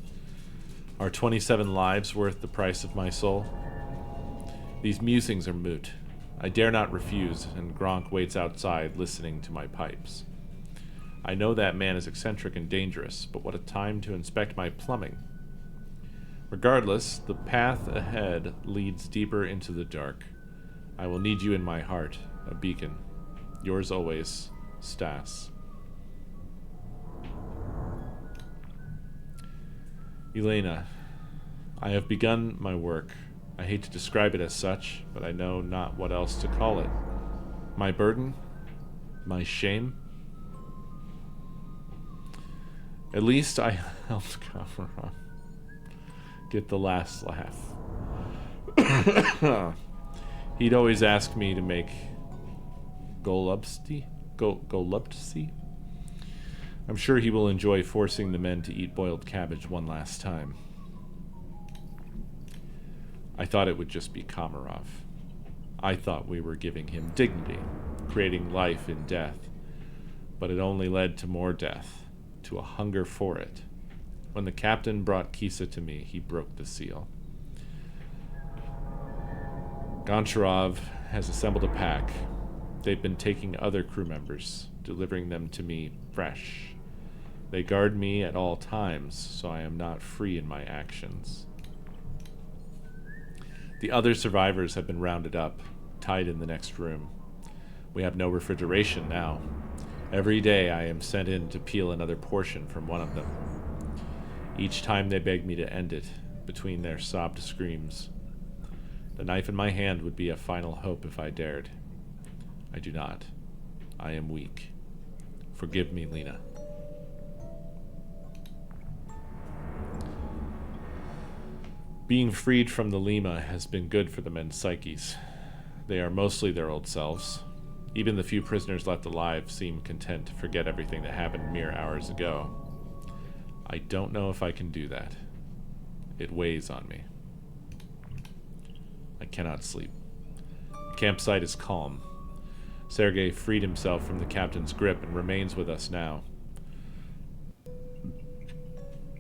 Are 27 lives worth the price of my soul? These musings are moot. I dare not refuse, and Gronk waits outside, listening to my pipes. I know that man is eccentric and dangerous, but what a time to inspect my plumbing. Regardless, the path ahead leads deeper into the dark. I will need you in my heart, a beacon. Yours always, Stas. Elena, I have begun my work. I hate to describe it as such, but I know not what else to call it. My burden? My shame? At least I helped Kaffarov get the last laugh. He'd always ask me to make Golubtsy? I'm sure he will enjoy forcing the men to eat boiled cabbage one last time. I thought it would just be Komarov. I thought we were giving him dignity, creating life in death. But it only led to more death, to a hunger for it. When the captain brought Kisa to me, he broke the seal. Goncharov has assembled a pack. They've been taking other crew members, delivering them to me fresh. They guard me at all times, so I am not free in my actions. The other survivors have been rounded up, tied in the next room. We have no refrigeration now. Every day I am sent in to peel another portion from one of them. Each time they beg me to end it, between their sobbed screams. The knife in my hand would be a final hope if I dared. I do not. I am weak. Forgive me, Lena. Being freed from the Lima has been good for the men's psyches. They are mostly their old selves. Even the few prisoners left alive seem content to forget everything that happened mere hours ago. I don't know if I can do that. It weighs on me. I cannot sleep. The campsite is calm. Sergei freed himself from the captain's grip and remains with us now.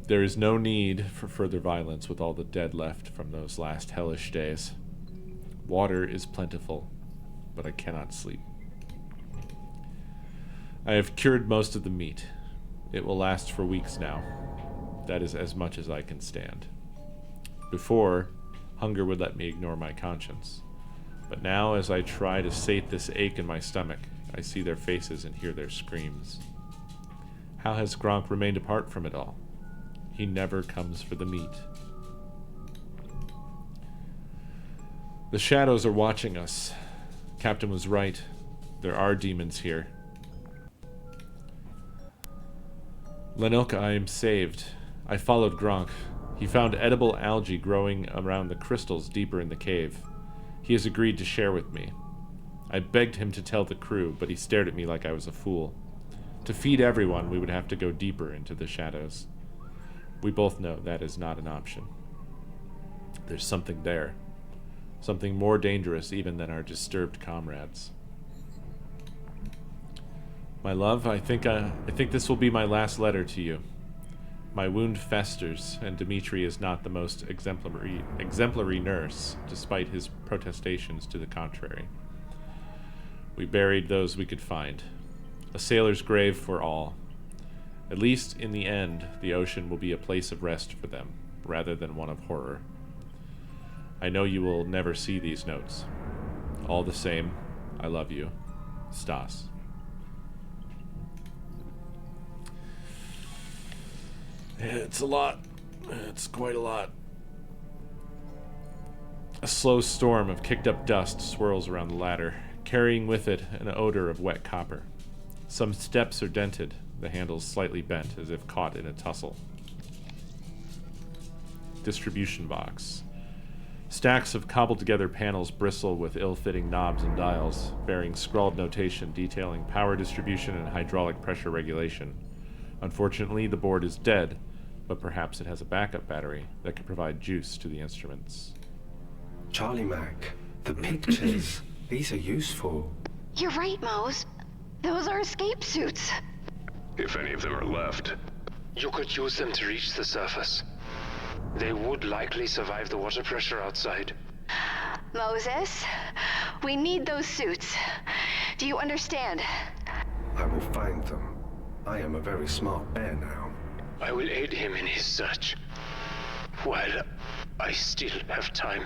There is no need for further violence with all the dead left from those last hellish days. Water is plentiful, but I cannot sleep. I have cured most of the meat. It will last for weeks now. That is as much as I can stand. Before, hunger would let me ignore my conscience. But now, as I try to sate this ache in my stomach, I see their faces and hear their screams. How has Gronk remained apart from it all? He never comes for the meat. The shadows are watching us. Captain was right. There are demons here. Lenilka, I am saved. I followed Gronk. He found edible algae growing around the crystals deeper in the cave. He has agreed to share with me. I begged him to tell the crew, but he stared at me like I was a fool. To feed everyone, we would have to go deeper into the shadows. We both know that is not an option. There's something there. Something more dangerous even than our disturbed comrades. My love, I think this will be my last letter to you. My wound festers, and Dmitri is not the most exemplary nurse, despite his protestations to the contrary. We buried those we could find. A sailor's grave for all. At least in the end, the ocean will be a place of rest for them, rather than one of horror. I know you will never see these notes. All the same, I love you. Stas. It's a lot. It's quite a lot. A slow storm of kicked-up dust swirls around the ladder, carrying with it an odor of wet copper. Some steps are dented, the handles slightly bent as if caught in a tussle. Distribution box. Stacks of cobbled-together panels bristle with ill-fitting knobs and dials, bearing scrawled notation detailing power distribution and hydraulic pressure regulation. Unfortunately, the board is dead, but perhaps it has a backup battery that could provide juice to the instruments. Charlie Mac, the pictures, these are useful. You're right, Mose. Those are escape suits. If any of them are left. You could use them to reach the surface. They would likely survive the water pressure outside. Moses, we need those suits. Do you understand? I will find them. I am a very smart bear now. I will aid him in his search. While I still have time.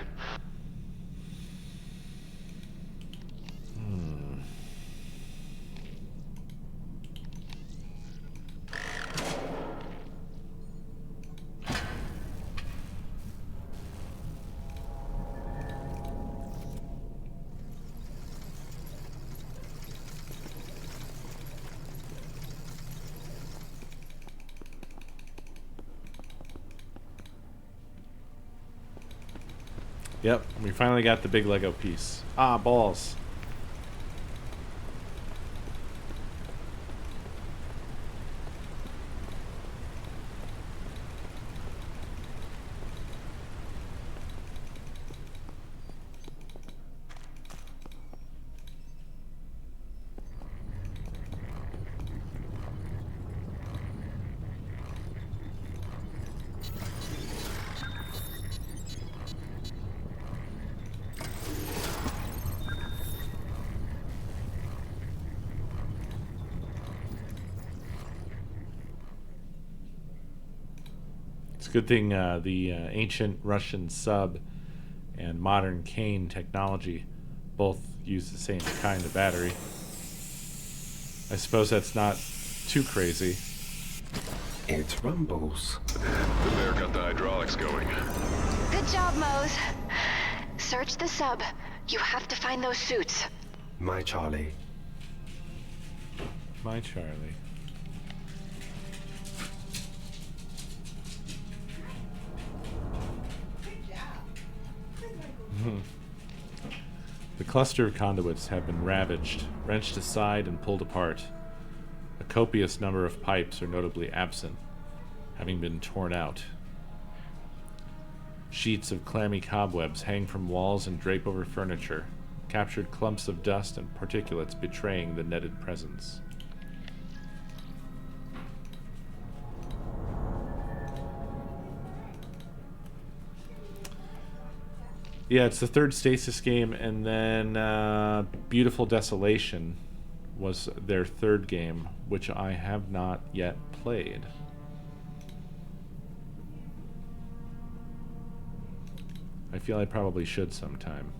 Yep, we finally got the big Lego piece. Ah, balls. Good thing the ancient Russian sub and modern Kane technology both use the same kind of battery. I suppose that's not too crazy. It rumbles. The bear got the hydraulics going. Good job, Mose. Search the sub. You have to find those suits. My Charlie. My Charlie. The cluster of conduits have been ravaged, wrenched aside and pulled apart. A copious number of pipes are notably absent, having been torn out. Sheets of clammy cobwebs hang from walls and drape over furniture, captured clumps of dust and particulates betraying the netted presence. Yeah, it's the third Stasis game, and then Beautiful Desolation was their third game, which I have not yet played. I feel I probably should sometime.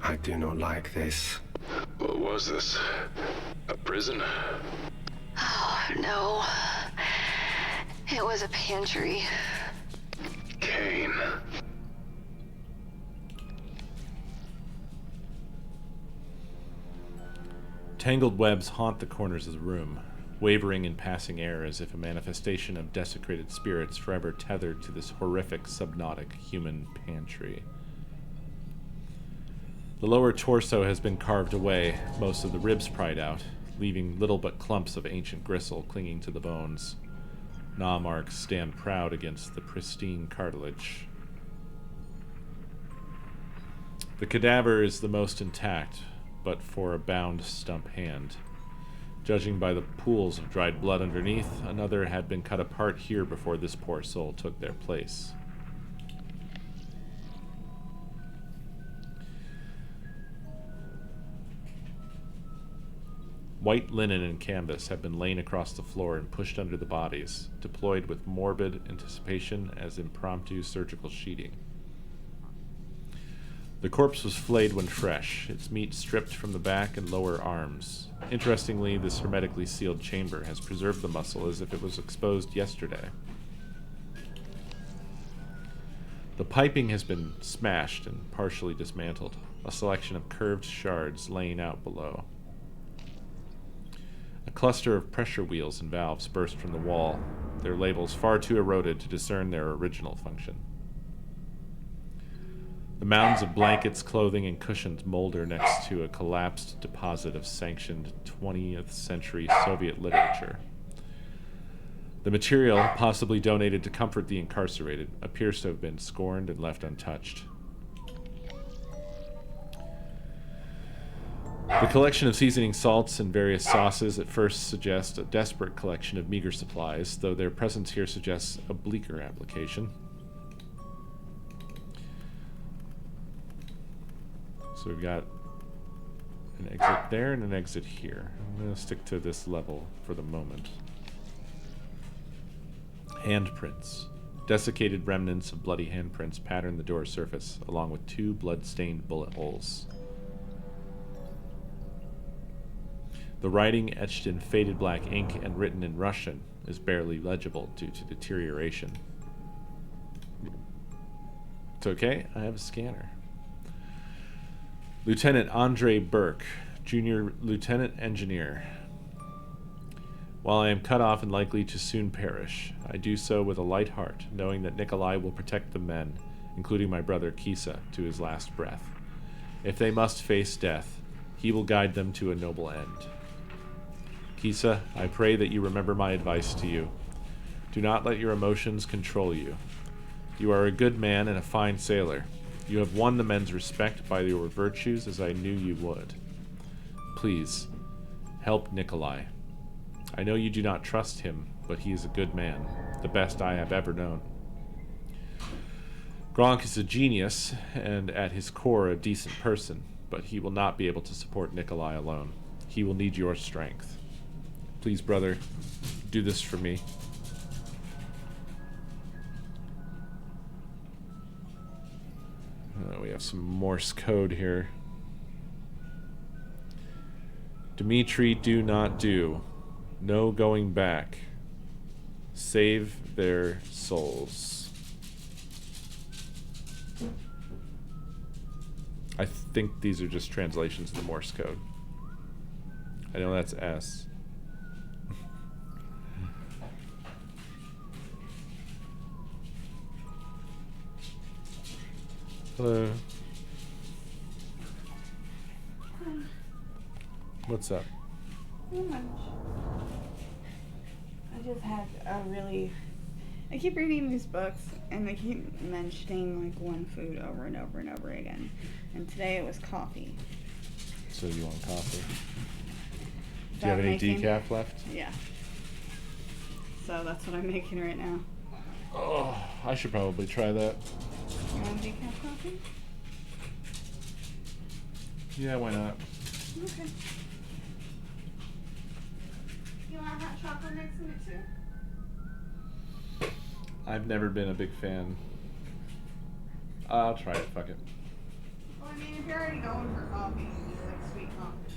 I do not like this. What was this? A prison? Oh, no. It was a pantry. Kane. Tangled webs haunt the corners of the room, wavering in passing air as if a manifestation of desecrated spirits forever tethered to this horrific subnautic human pantry. The lower torso has been carved away, most of the ribs pried out, leaving little but clumps of ancient gristle clinging to the bones. Gnaw marks stand proud against the pristine cartilage. The cadaver is the most intact, but for a bound stump hand. Judging by the pools of dried blood underneath, another had been cut apart here before this poor soul took their place. White linen and canvas have been laid across the floor and pushed under the bodies, deployed with morbid anticipation as impromptu surgical sheeting. The corpse was flayed when fresh, its meat stripped from the back and lower arms. Interestingly, this hermetically sealed chamber has preserved the muscle as if it was exposed yesterday. The piping has been smashed and partially dismantled, a selection of curved shards laying out below. A cluster of pressure wheels and valves burst from the wall, their labels far too eroded to discern their original function. The mounds of blankets, clothing, and cushions molder next to a collapsed deposit of sanctioned 20th century Soviet literature. The material, possibly donated to comfort the incarcerated, appears to have been scorned and left untouched. The collection of seasoning salts and various sauces at first suggest a desperate collection of meager supplies, though their presence here suggests a bleaker application. So we've got an exit there and an exit here. I'm going to stick to this level for the moment. Handprints. Desiccated remnants of bloody handprints pattern the door surface, along with 2 blood-stained bullet holes. The writing, etched in faded black ink and written in Russian, is barely legible due to deterioration. It's okay, I have a scanner. Lieutenant Andre Burke, Junior Lieutenant Engineer. While I am cut off and likely to soon perish, I do so with a light heart, knowing that Nikolai will protect the men, including my brother Kisa, to his last breath. If they must face death, he will guide them to a noble end. Kisa, I pray that you remember my advice to you. Do not let your emotions control you. You are a good man and a fine sailor. You have won the men's respect by your virtues as I knew you would. Please, help Nikolai. I know you do not trust him, but he is a good man, the best I have ever known. Gronk is a genius, and at his core a decent person, but he will not be able to support Nikolai alone. He will need your strength. Please, brother, do this for me. We have some Morse code here. Dmitri, do not do. No going back. Save their souls. I think these are just translations of the Morse code. I know that's S. Hello. What's up? Not much. I just had a really... I keep reading these books, and they keep mentioning, like, one food over and over and over again. And today it was coffee. So you want coffee? Do you have any decaf left? Yeah. So that's what I'm making right now. Oh, I should probably try that. You want decaf coffee? Yeah, why not? Okay. You want hot chocolate mix in it too? I've never been a big fan. I'll try it, fuck it. Well, I mean, if you're already going for coffee, you do like sweet coffee.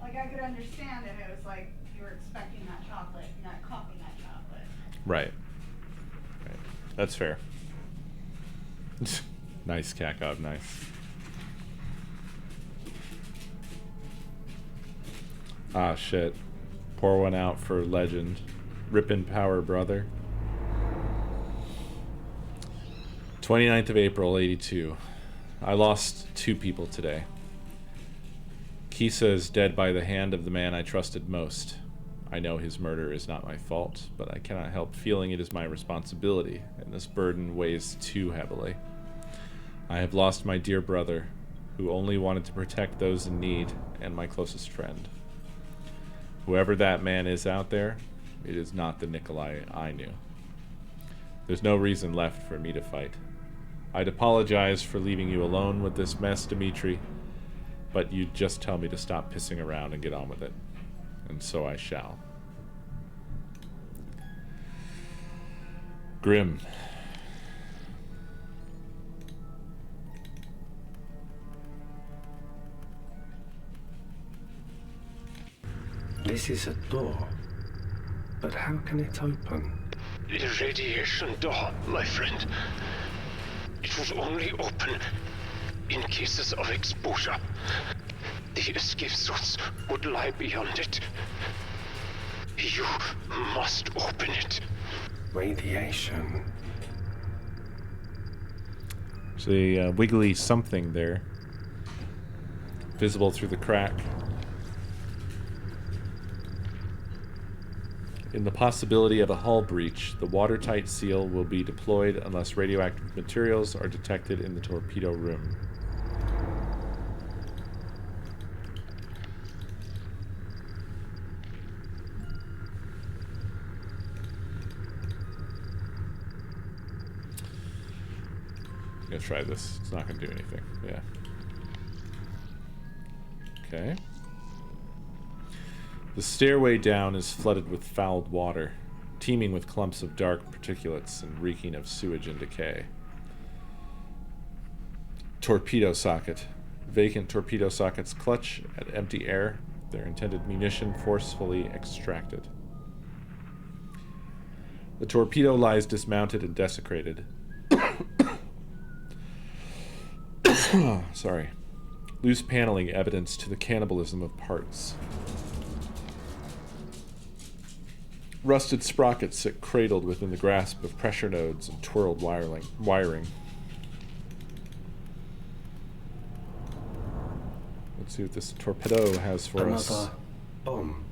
Like, I could understand if it was like you were expecting that chocolate, not coffee, not chocolate. Right. Right. That's fair. Nice, Kakov, nice. Ah, shit. Pour one out for Legend. Rippin' Power, brother. 29th of April, 82. I lost 2 people today. Kisa is dead by the hand of the man I trusted most. I know his murder is not my fault, but I cannot help feeling it is my responsibility, and this burden weighs too heavily. I have lost my dear brother, who only wanted to protect those in need, and my closest friend. Whoever that man is out there, it is not the Nikolai I knew. There's no reason left for me to fight. I'd apologize for leaving you alone with this mess, Dmitri, but you'd just tell me to stop pissing around and get on with it. and so I shall. Grim. This is a door. But how can it open? The radiation door, my friend. It was only open in cases of exposure. The escape suits would lie beyond it. You must open it. Radiation. There's a wiggly something there, visible through the crack. In the possibility of a hull breach, the watertight seal will be deployed unless radioactive materials are detected in the torpedo room. I'm gonna try this. It's not gonna do anything. Yeah. Okay. The stairway down is flooded with fouled water, teeming with clumps of dark particulates and reeking of sewage and decay. Torpedo socket. Vacant torpedo sockets clutch at empty air, their intended munition forcefully extracted. The torpedo lies dismounted and desecrated. Sorry. Loose paneling evidence to the cannibalism of parts. Rusted sprockets sit cradled within the grasp of pressure nodes and twirled wiring. Let's see what this torpedo has for us. Another bomb.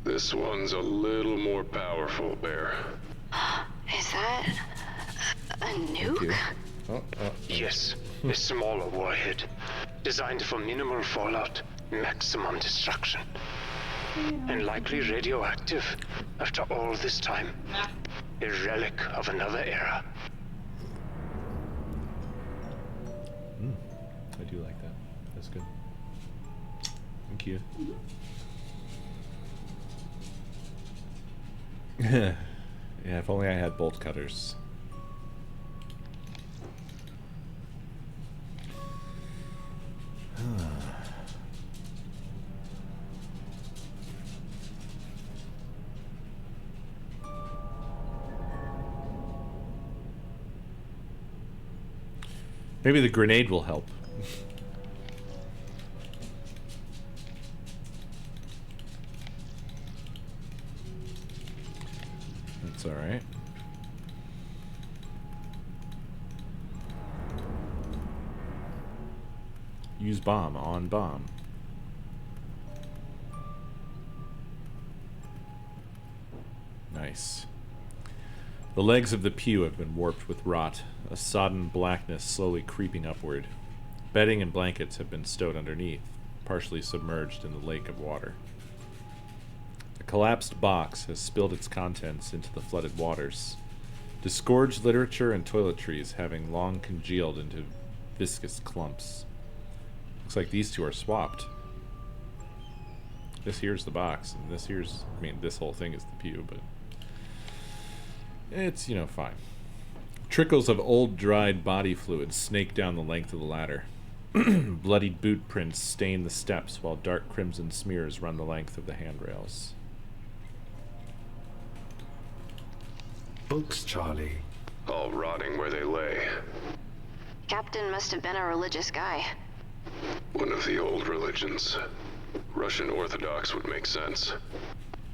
This one's a little more powerful, Bear. Is that a nuke? Yes, a smaller warhead, designed for minimal fallout, maximum destruction. And likely radioactive after all this time. A relic of another era. I do like that. That's good. Thank you. Yeah, if only I had bolt cutters. Maybe the grenade will help. That's all right. Use bomb on bomb. Nice. The legs of the pew have been warped with rot, a sodden blackness slowly creeping upward. Bedding and blankets have been stowed underneath, partially submerged in the lake of water. A collapsed box has spilled its contents into the flooded waters. Disgorged literature and toiletries having long congealed into viscous clumps. Looks like these two are swapped. This here's the box, and this here's, I mean, this whole thing is the pew, but it's, you know, fine. Trickles of old dried body fluid snake down the length of the ladder. Bloodied boot prints stain the steps while dark crimson smears run the length of the handrails. Books, Charlie. All rotting where they lay. Captain must have been a religious guy. One of the old religions. Russian Orthodox would make sense.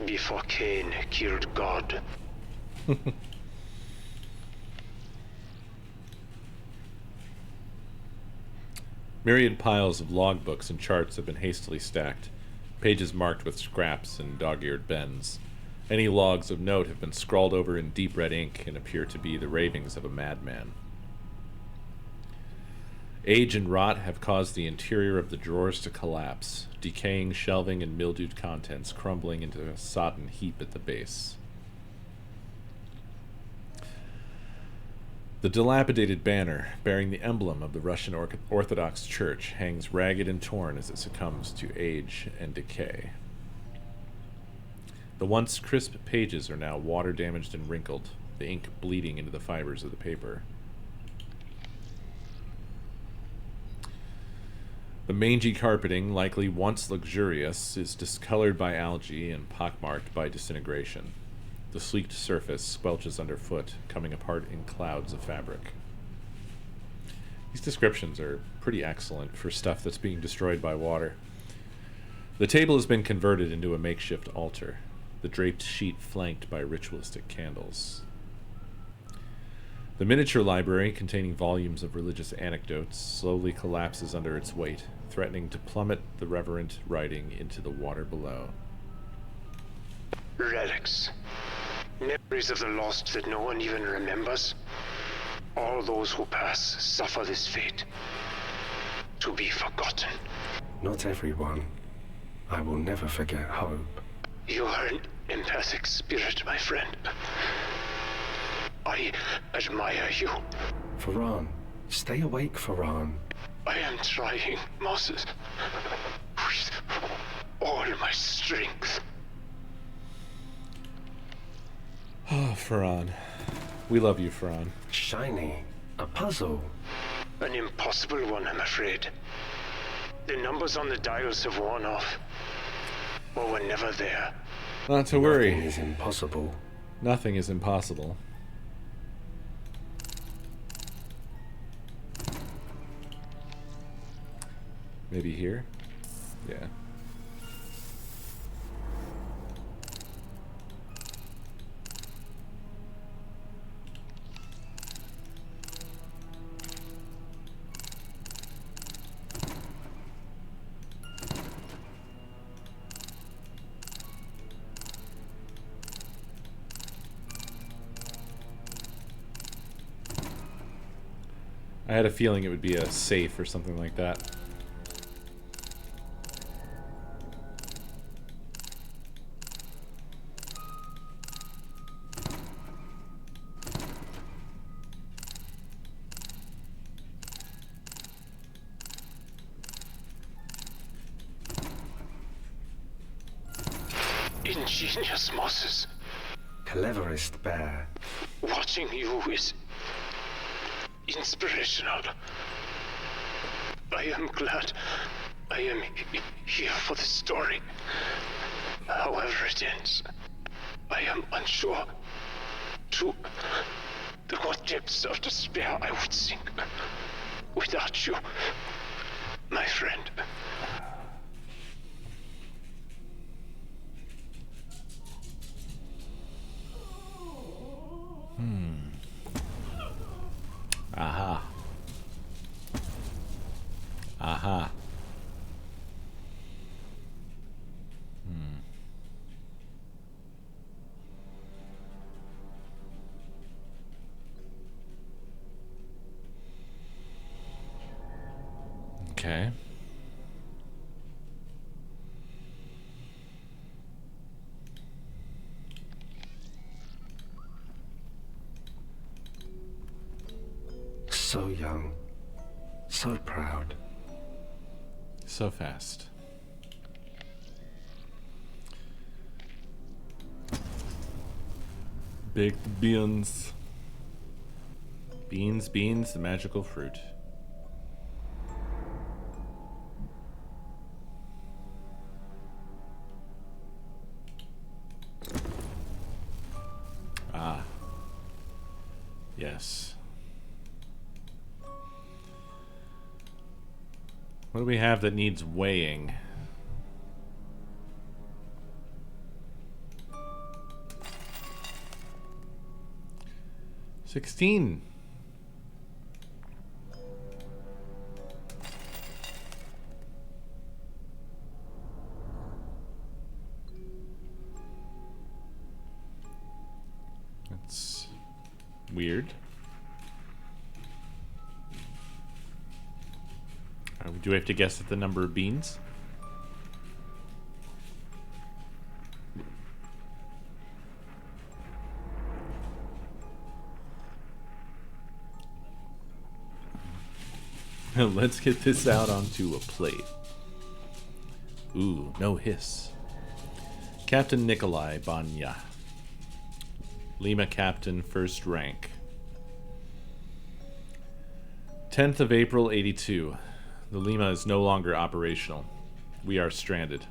Before Cain killed God. Myriad piles of logbooks and charts have been hastily stacked, pages marked with scraps and dog-eared bends. Any logs of note have been scrawled over in deep red ink and appear to be the ravings of a madman. Age and rot have caused the interior of the drawers to collapse, decaying shelving and mildewed contents crumbling into a sodden heap at the base. The dilapidated banner, bearing the emblem of the Russian Orthodox Church, hangs ragged and torn as it succumbs to age and decay. The once crisp pages are now water-damaged and wrinkled, the ink bleeding into the fibers of the paper. The mangy carpeting, likely once luxurious, is discolored by algae and pockmarked by disintegration. The sleeked surface squelches underfoot, coming apart in clouds of fabric. These descriptions are pretty excellent for stuff that's being destroyed by water. The table has been converted into a makeshift altar, the draped sheet flanked by ritualistic candles. The miniature library, containing volumes of religious anecdotes, slowly collapses under its weight, threatening to plummet the reverent writing into the water below. Relics. Memories of the lost that no one even remembers. All those who pass suffer this fate. To be forgotten. Not everyone. I will never forget hope. You are an empathic spirit, my friend. I admire you. Faran, stay awake, Faran. I am trying, Moses. With all my strength. Oh, Faran. We love you, Faran. Shiny. A puzzle. An impossible one, I'm afraid. The numbers on the dials have worn off. Or were never there. Not to worry. Nothing is impossible. Nothing is impossible. Maybe here? Yeah. I had a feeling it would be a safe or something like that. Ingenious, Moses. Cleverest bear. Watching you is inspirational. I am glad I am here for the story. However it ends, I am unsure to what depths of despair I would sink without you, my friend. Aha. Aha. Okay. So young. So proud. So fast. Baked beans. Beans, beans, the magical fruit. Ah. Yes. What do we have that needs weighing? $16. That's weird. Do we have to guess at the number of beans? Let's get this out onto a plate. Ooh, no hiss. Captain Nikolai Banya. Lima Captain, first rank. 10th of April, 82. The Lima is no longer operational. We are stranded.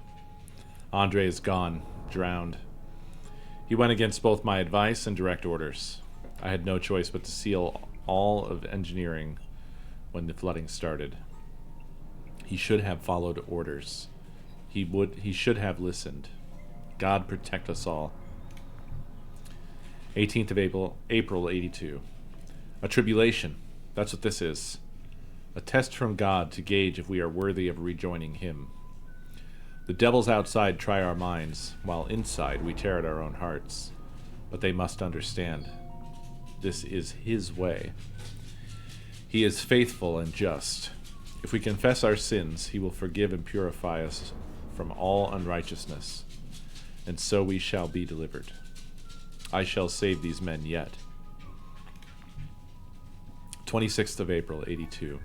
Andre is gone, drowned. He went against both my advice and direct orders. I had no choice but to seal all of engineering when the flooding started. He should have followed orders. He should have listened. God protect us all. 18th of April, 82. A tribulation. That's what this is. A test from God to gauge if we are worthy of rejoining Him. The devils outside try our minds, while inside we tear at our own hearts. But they must understand. This is His way. He is faithful and just. If we confess our sins, He will forgive and purify us from all unrighteousness, and so we shall be delivered. I shall save these men yet. 26th of April, 82.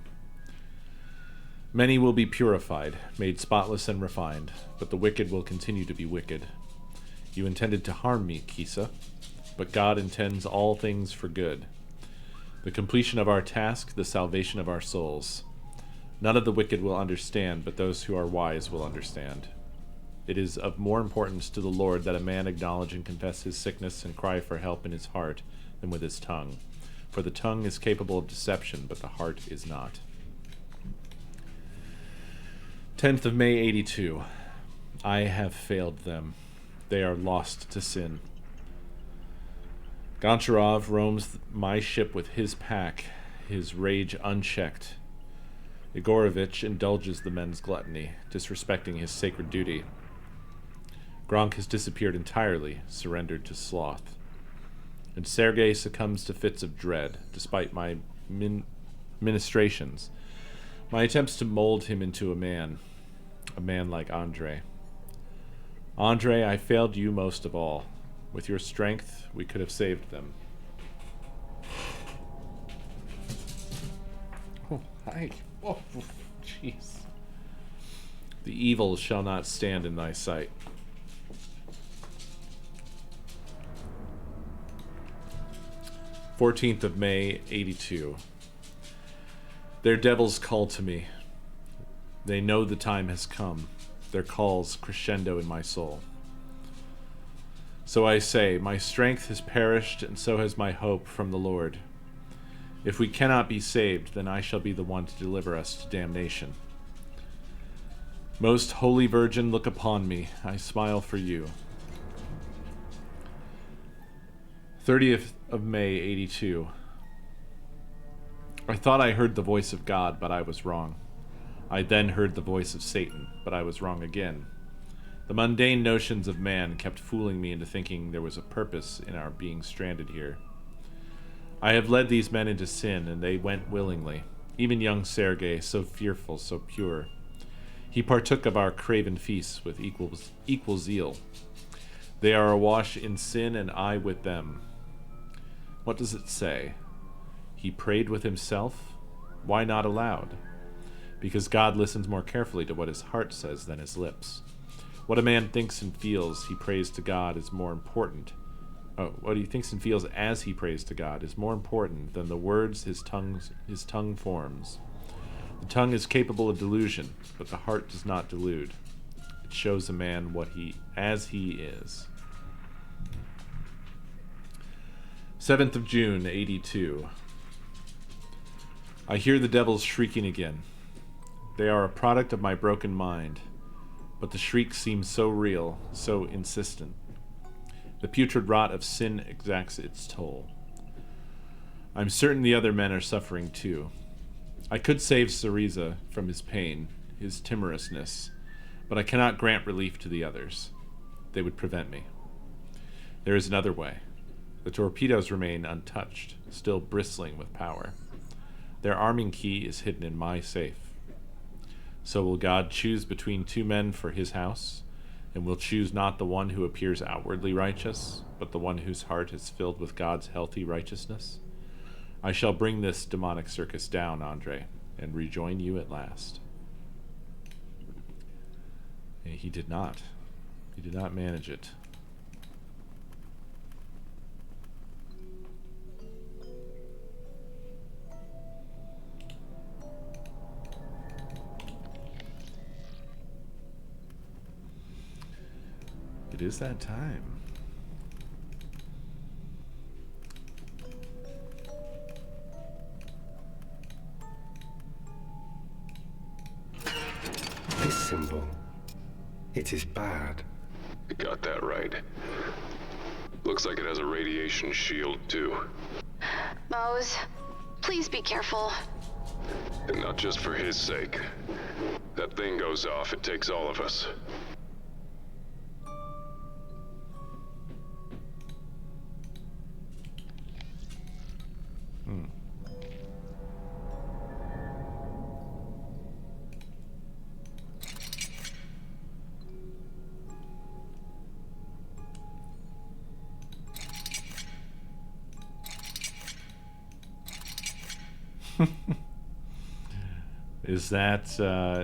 Many will be purified, made spotless and refined, but the wicked will continue to be wicked. You intended to harm me, Kisa, but God intends all things for good. The completion of our task, the salvation of our souls. None of the wicked will understand, but those who are wise will understand. It is of more importance to the Lord that a man acknowledge and confess his sickness and cry for help in his heart than with his tongue. For the tongue is capable of deception, but the heart is not. 10th of May, 82. I have failed them. They are lost to sin. Goncharov roams my ship with his pack, his rage unchecked. Igorovich indulges the men's gluttony, disrespecting his sacred duty. Gronk has disappeared entirely, surrendered to sloth. And Sergei succumbs to fits of dread, despite my ministrations. My attempts to mold him into a man like Andre. Andre, I failed you most of all. With your strength, we could have saved them. Oh, hi. Oh, jeez. The evil shall not stand in thy sight. '14th of May, 82. Their devils call to me. They know the time has come. Their calls crescendo in my soul. So I say, my strength has perished, and so has my hope from the Lord. If we cannot be saved, then I shall be the one to deliver us to damnation. Most Holy Virgin, look upon me. I smile for you. 30th of May, 82. I thought I heard the voice of God, but I was wrong. I then heard the voice of Satan, but I was wrong again. The mundane notions of man kept fooling me into thinking there was a purpose in our being stranded here. I have led these men into sin, and they went willingly. Even young Sergei, so fearful, so pure. He partook of our craven feasts with equal zeal. They are awash in sin, and I with them. What does it say? He prayed with himself? Why not aloud? Because God listens more carefully to what his heart says than his lips. What a man thinks and feels he prays to God is more important. What he thinks and feels as he prays to God is more important than the words his tongue forms. The tongue is capable of delusion, but the heart does not delude. It shows a man as he is. 7th of June, 82. I hear the devils shrieking again. They are a product of my broken mind, but the shrieks seem so real, so insistent. The putrid rot of sin exacts its toll. I'm certain the other men are suffering too. I could save Syriza from his pain, his timorousness, but I cannot grant relief to the others. They would prevent me. There is another way. The torpedoes remain untouched, still bristling with power. Their arming key is hidden in my safe. So will God choose between two men for his house, and will choose not the one who appears outwardly righteous, but the one whose heart is filled with God's healthy righteousness? I shall bring this demonic circus down, Andre, and rejoin you at last. He did not. You did not manage it. It is that time. This symbol, it is bad. You got that right. Looks like it has a radiation shield, too. Mose, please be careful. And not just for his sake. That thing goes off, it takes all of us.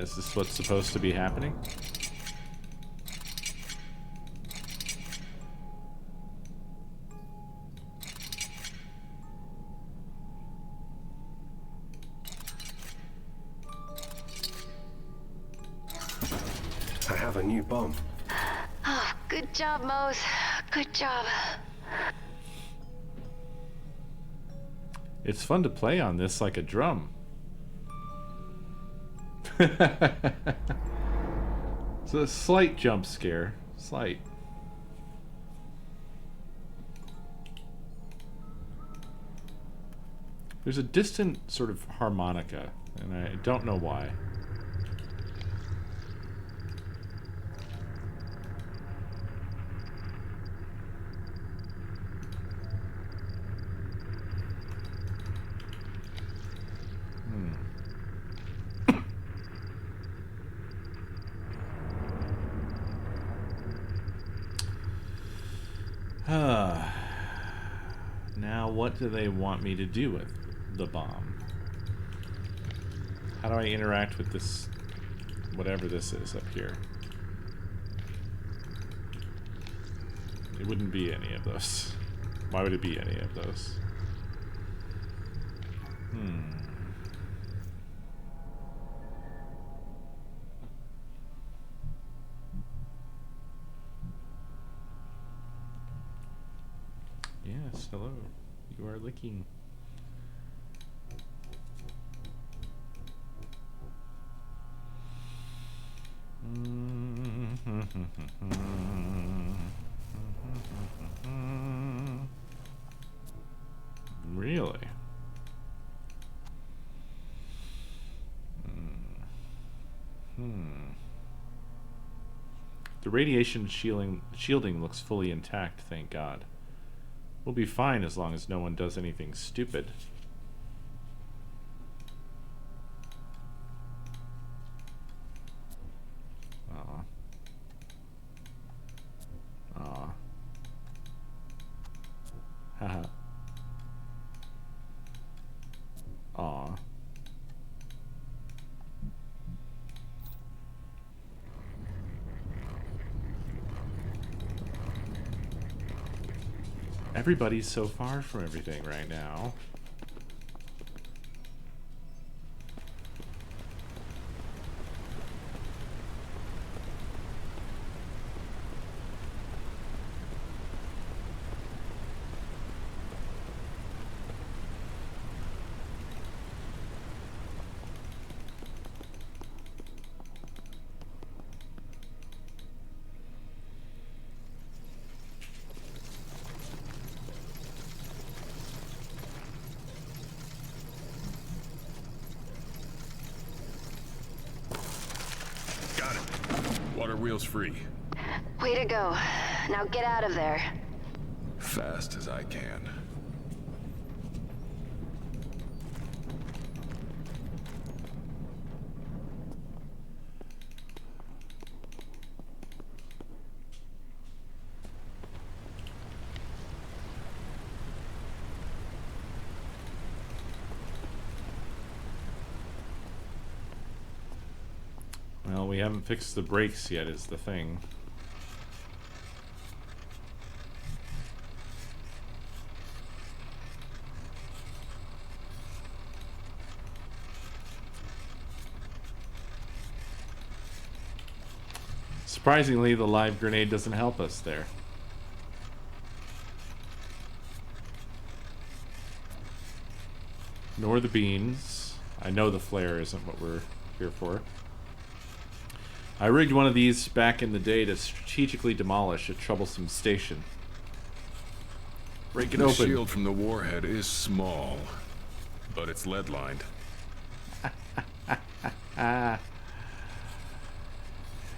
Is this what's supposed to be happening? I have a new bomb. Oh, good job, Mose. Good job. It's fun to play on this like a drum. It's a slight jump scare. Slight. There's a distant sort of harmonica, and I don't know why. Now, what do they want me to do with the bomb? How do I interact with this, whatever this is up here? It wouldn't be any of those. Why would it be any of those? Yes, hello. You are licking. Really? The radiation shielding looks fully intact, thank God. We'll be fine as long as no one does anything stupid. Aw. Aw. Haha. Aw. Everybody's so far from everything right now. Water wheels free. Way to go. Now get out of there. Fast as I can. Well, we haven't fixed the brakes yet, is the thing. Surprisingly, the live grenade doesn't help us there. Nor the beans. I know the flare isn't what we're here for. I rigged one of these back in the day to strategically demolish a troublesome station. Break it the open. The shield from the warhead is small, but it's lead-lined.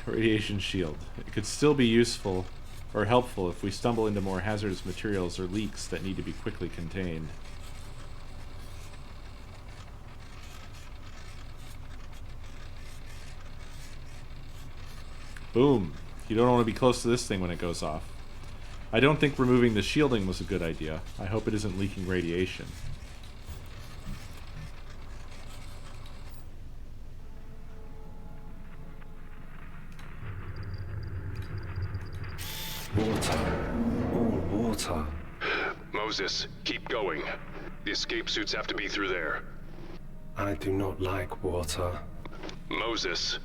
Radiation shield. It could still be useful or helpful if we stumble into more hazardous materials or leaks that need to be quickly contained. Boom. You don't want to be close to this thing when it goes off. I don't think removing the shielding was a good idea. I hope it isn't leaking radiation. Water. All water. Moses, keep going. The escape suits have to be through there. I do not like water. Moses.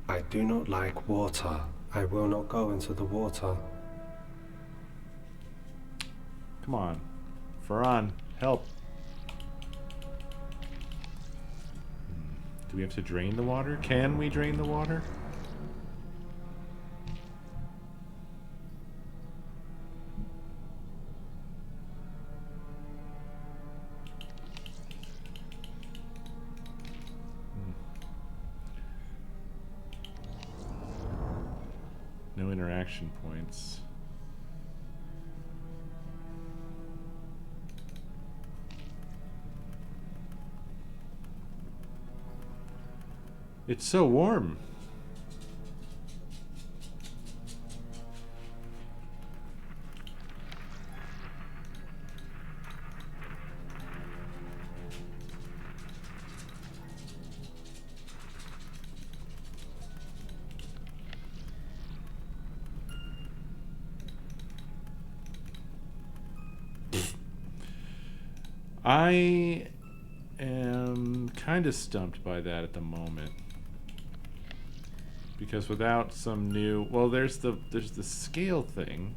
I do not like water. I will not go into the water. Come on. Farhan, help. Do we have to drain the water? Can we drain the water? No interaction points. It's so warm. I am kind of stumped by that at the moment. Because without some new, well, there's the scale thing.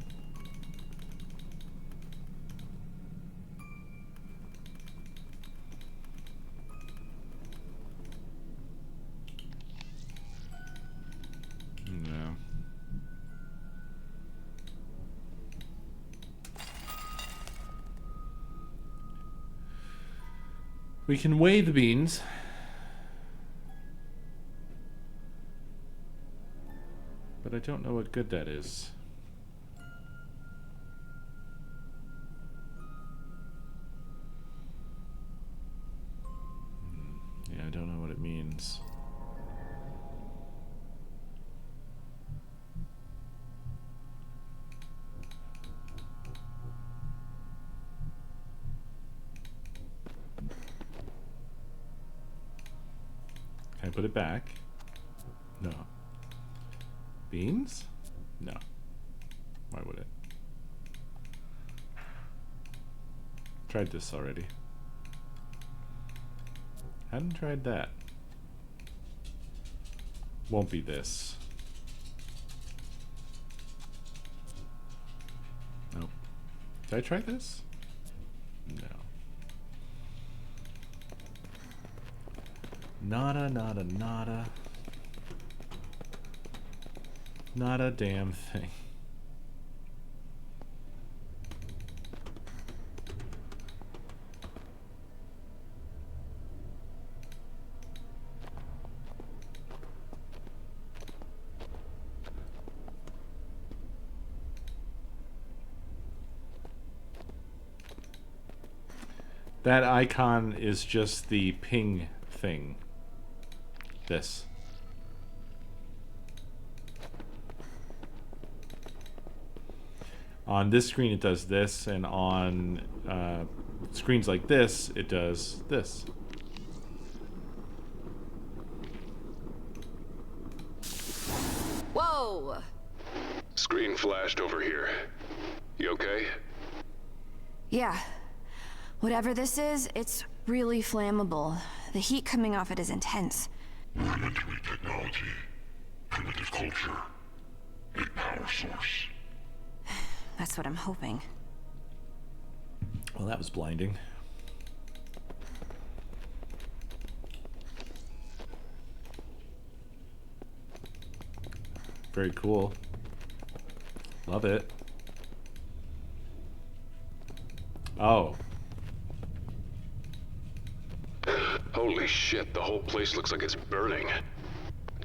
No. We can weigh the beans. But I don't know what good that is. Yeah, I don't know what it means. Can I put it back? No. Beans? No. Why would it? Tried this already. Hadn't tried that. Won't be this. Nope. Did I try this? No. Nada, nada, nada. Not a damn thing. That icon is just the ping thing. This. On this screen it does this, and on screens like this, it does this. Whoa! Screen flashed over here. You okay? Yeah. Whatever this is, it's really flammable. The heat coming off it is intense. Rudimentary technology, primitive culture, power source. That's what I'm hoping. Well, that was blinding. Very cool. Love it. Oh. Holy shit, the whole place looks like it's burning.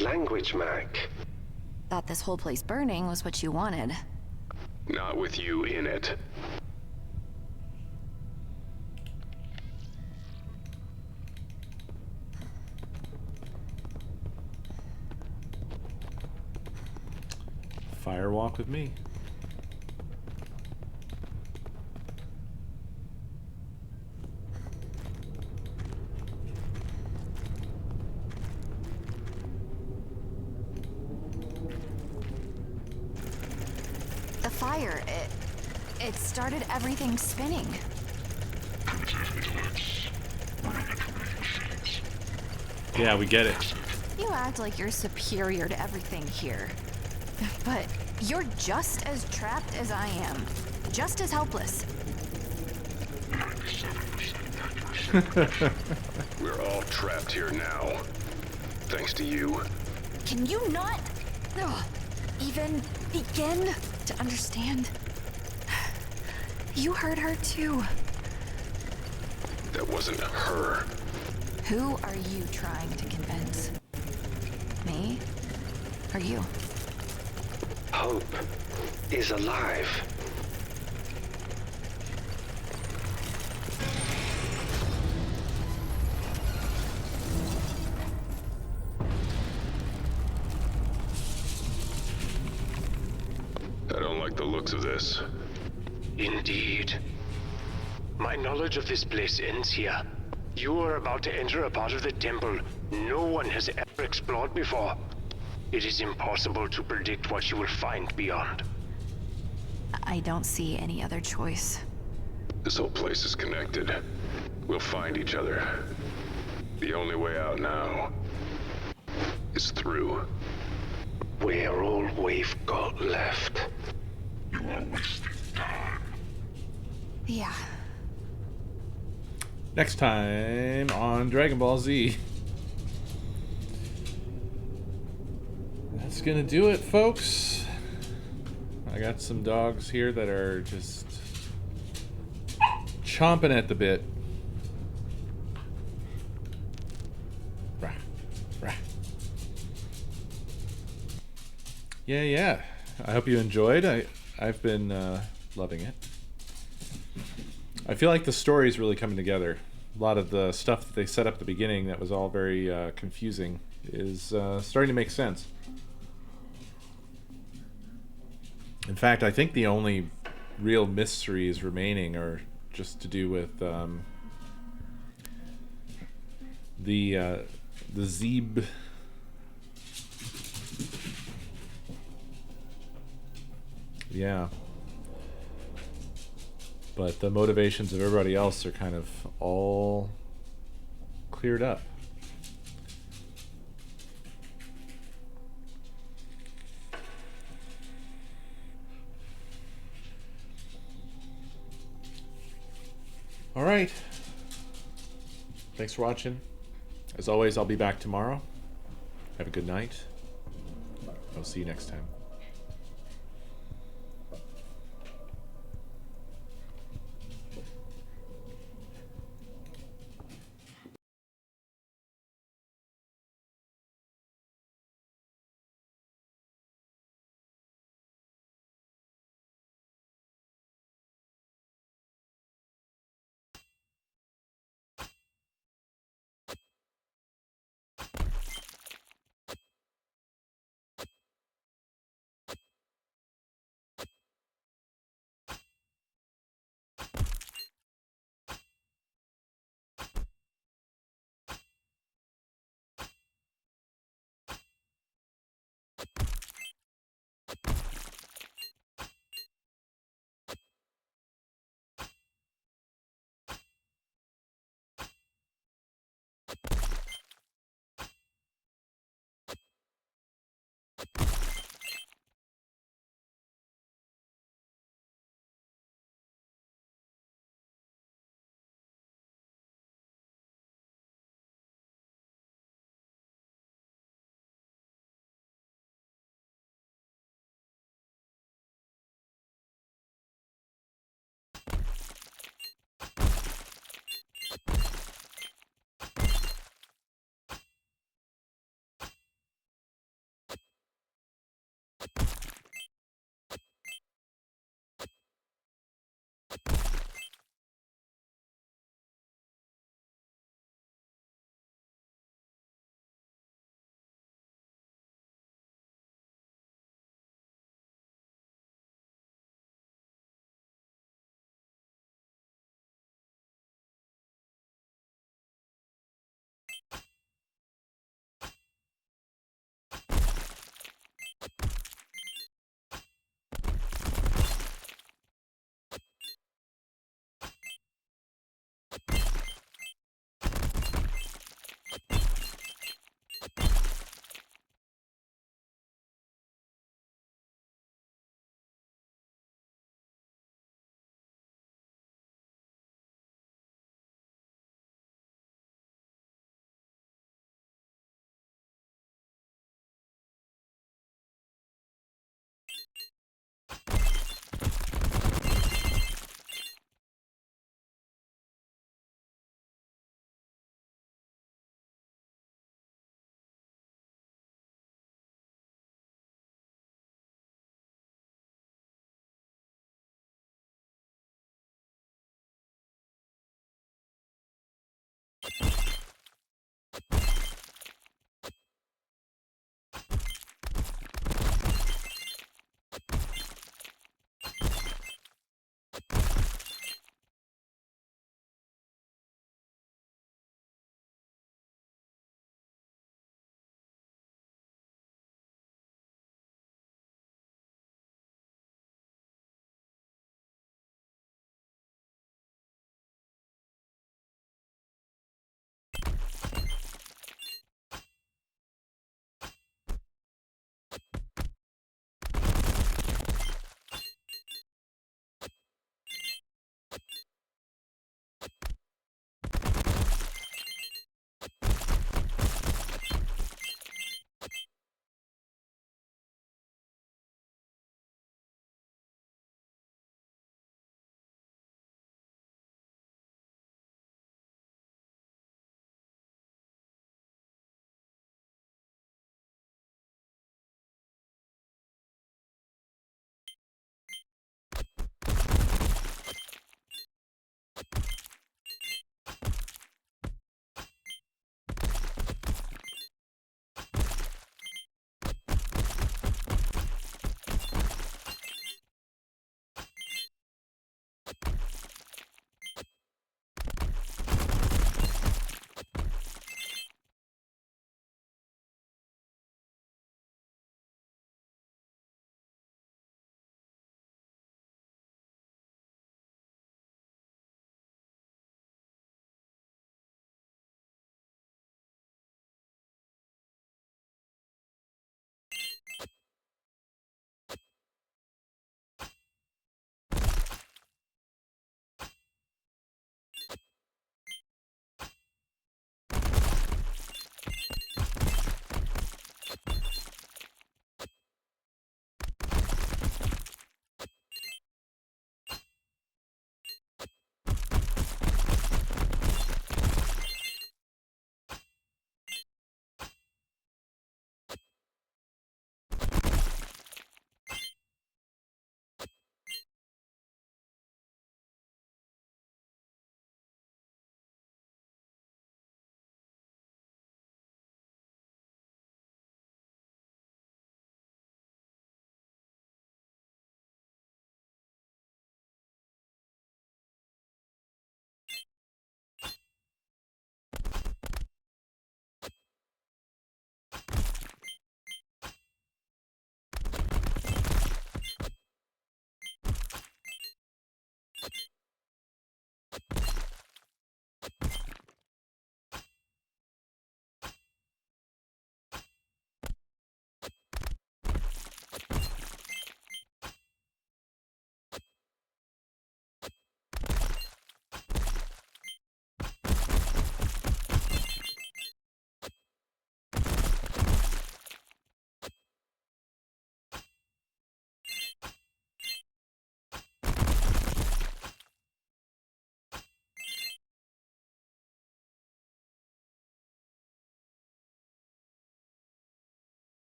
Language, Mac. Thought this whole place burning was what you wanted. Not with you in it. Fire walk with me. The fire, it started everything spinning. Yeah, we get it. You act like you're superior to everything here. But you're just as trapped as I am. Just as helpless. We're all trapped here now. Thanks to you. Can you not even begin to understand? You hurt her too. That wasn't her. Who are you trying to convince? Me? Or you? Hope is alive. I don't like the looks of this. Indeed. My knowledge of this place ends here. You are about to enter a part of the temple no one has ever explored before. It is impossible to predict what you will find beyond. I don't see any other choice. This whole place is connected. We'll find each other. The only way out now is through. We're all we've got left. You are wasting time. Yeah. Next time on Dragon Ball Z. That's gonna do it, folks. I got some dogs here that are just chomping at the bit. Rah, rah. Yeah. I hope you enjoyed. I've been loving it. I feel like the story is really coming together. A lot of the stuff that they set up at the beginning that was all very confusing is starting to make sense. In fact, I think the only real mysteries remaining are just to do with the Zeeb. Yeah. But the motivations of everybody else are kind of all cleared up. All right. Thanks for watching. As always, I'll be back tomorrow. Have a good night. I'll see you next time.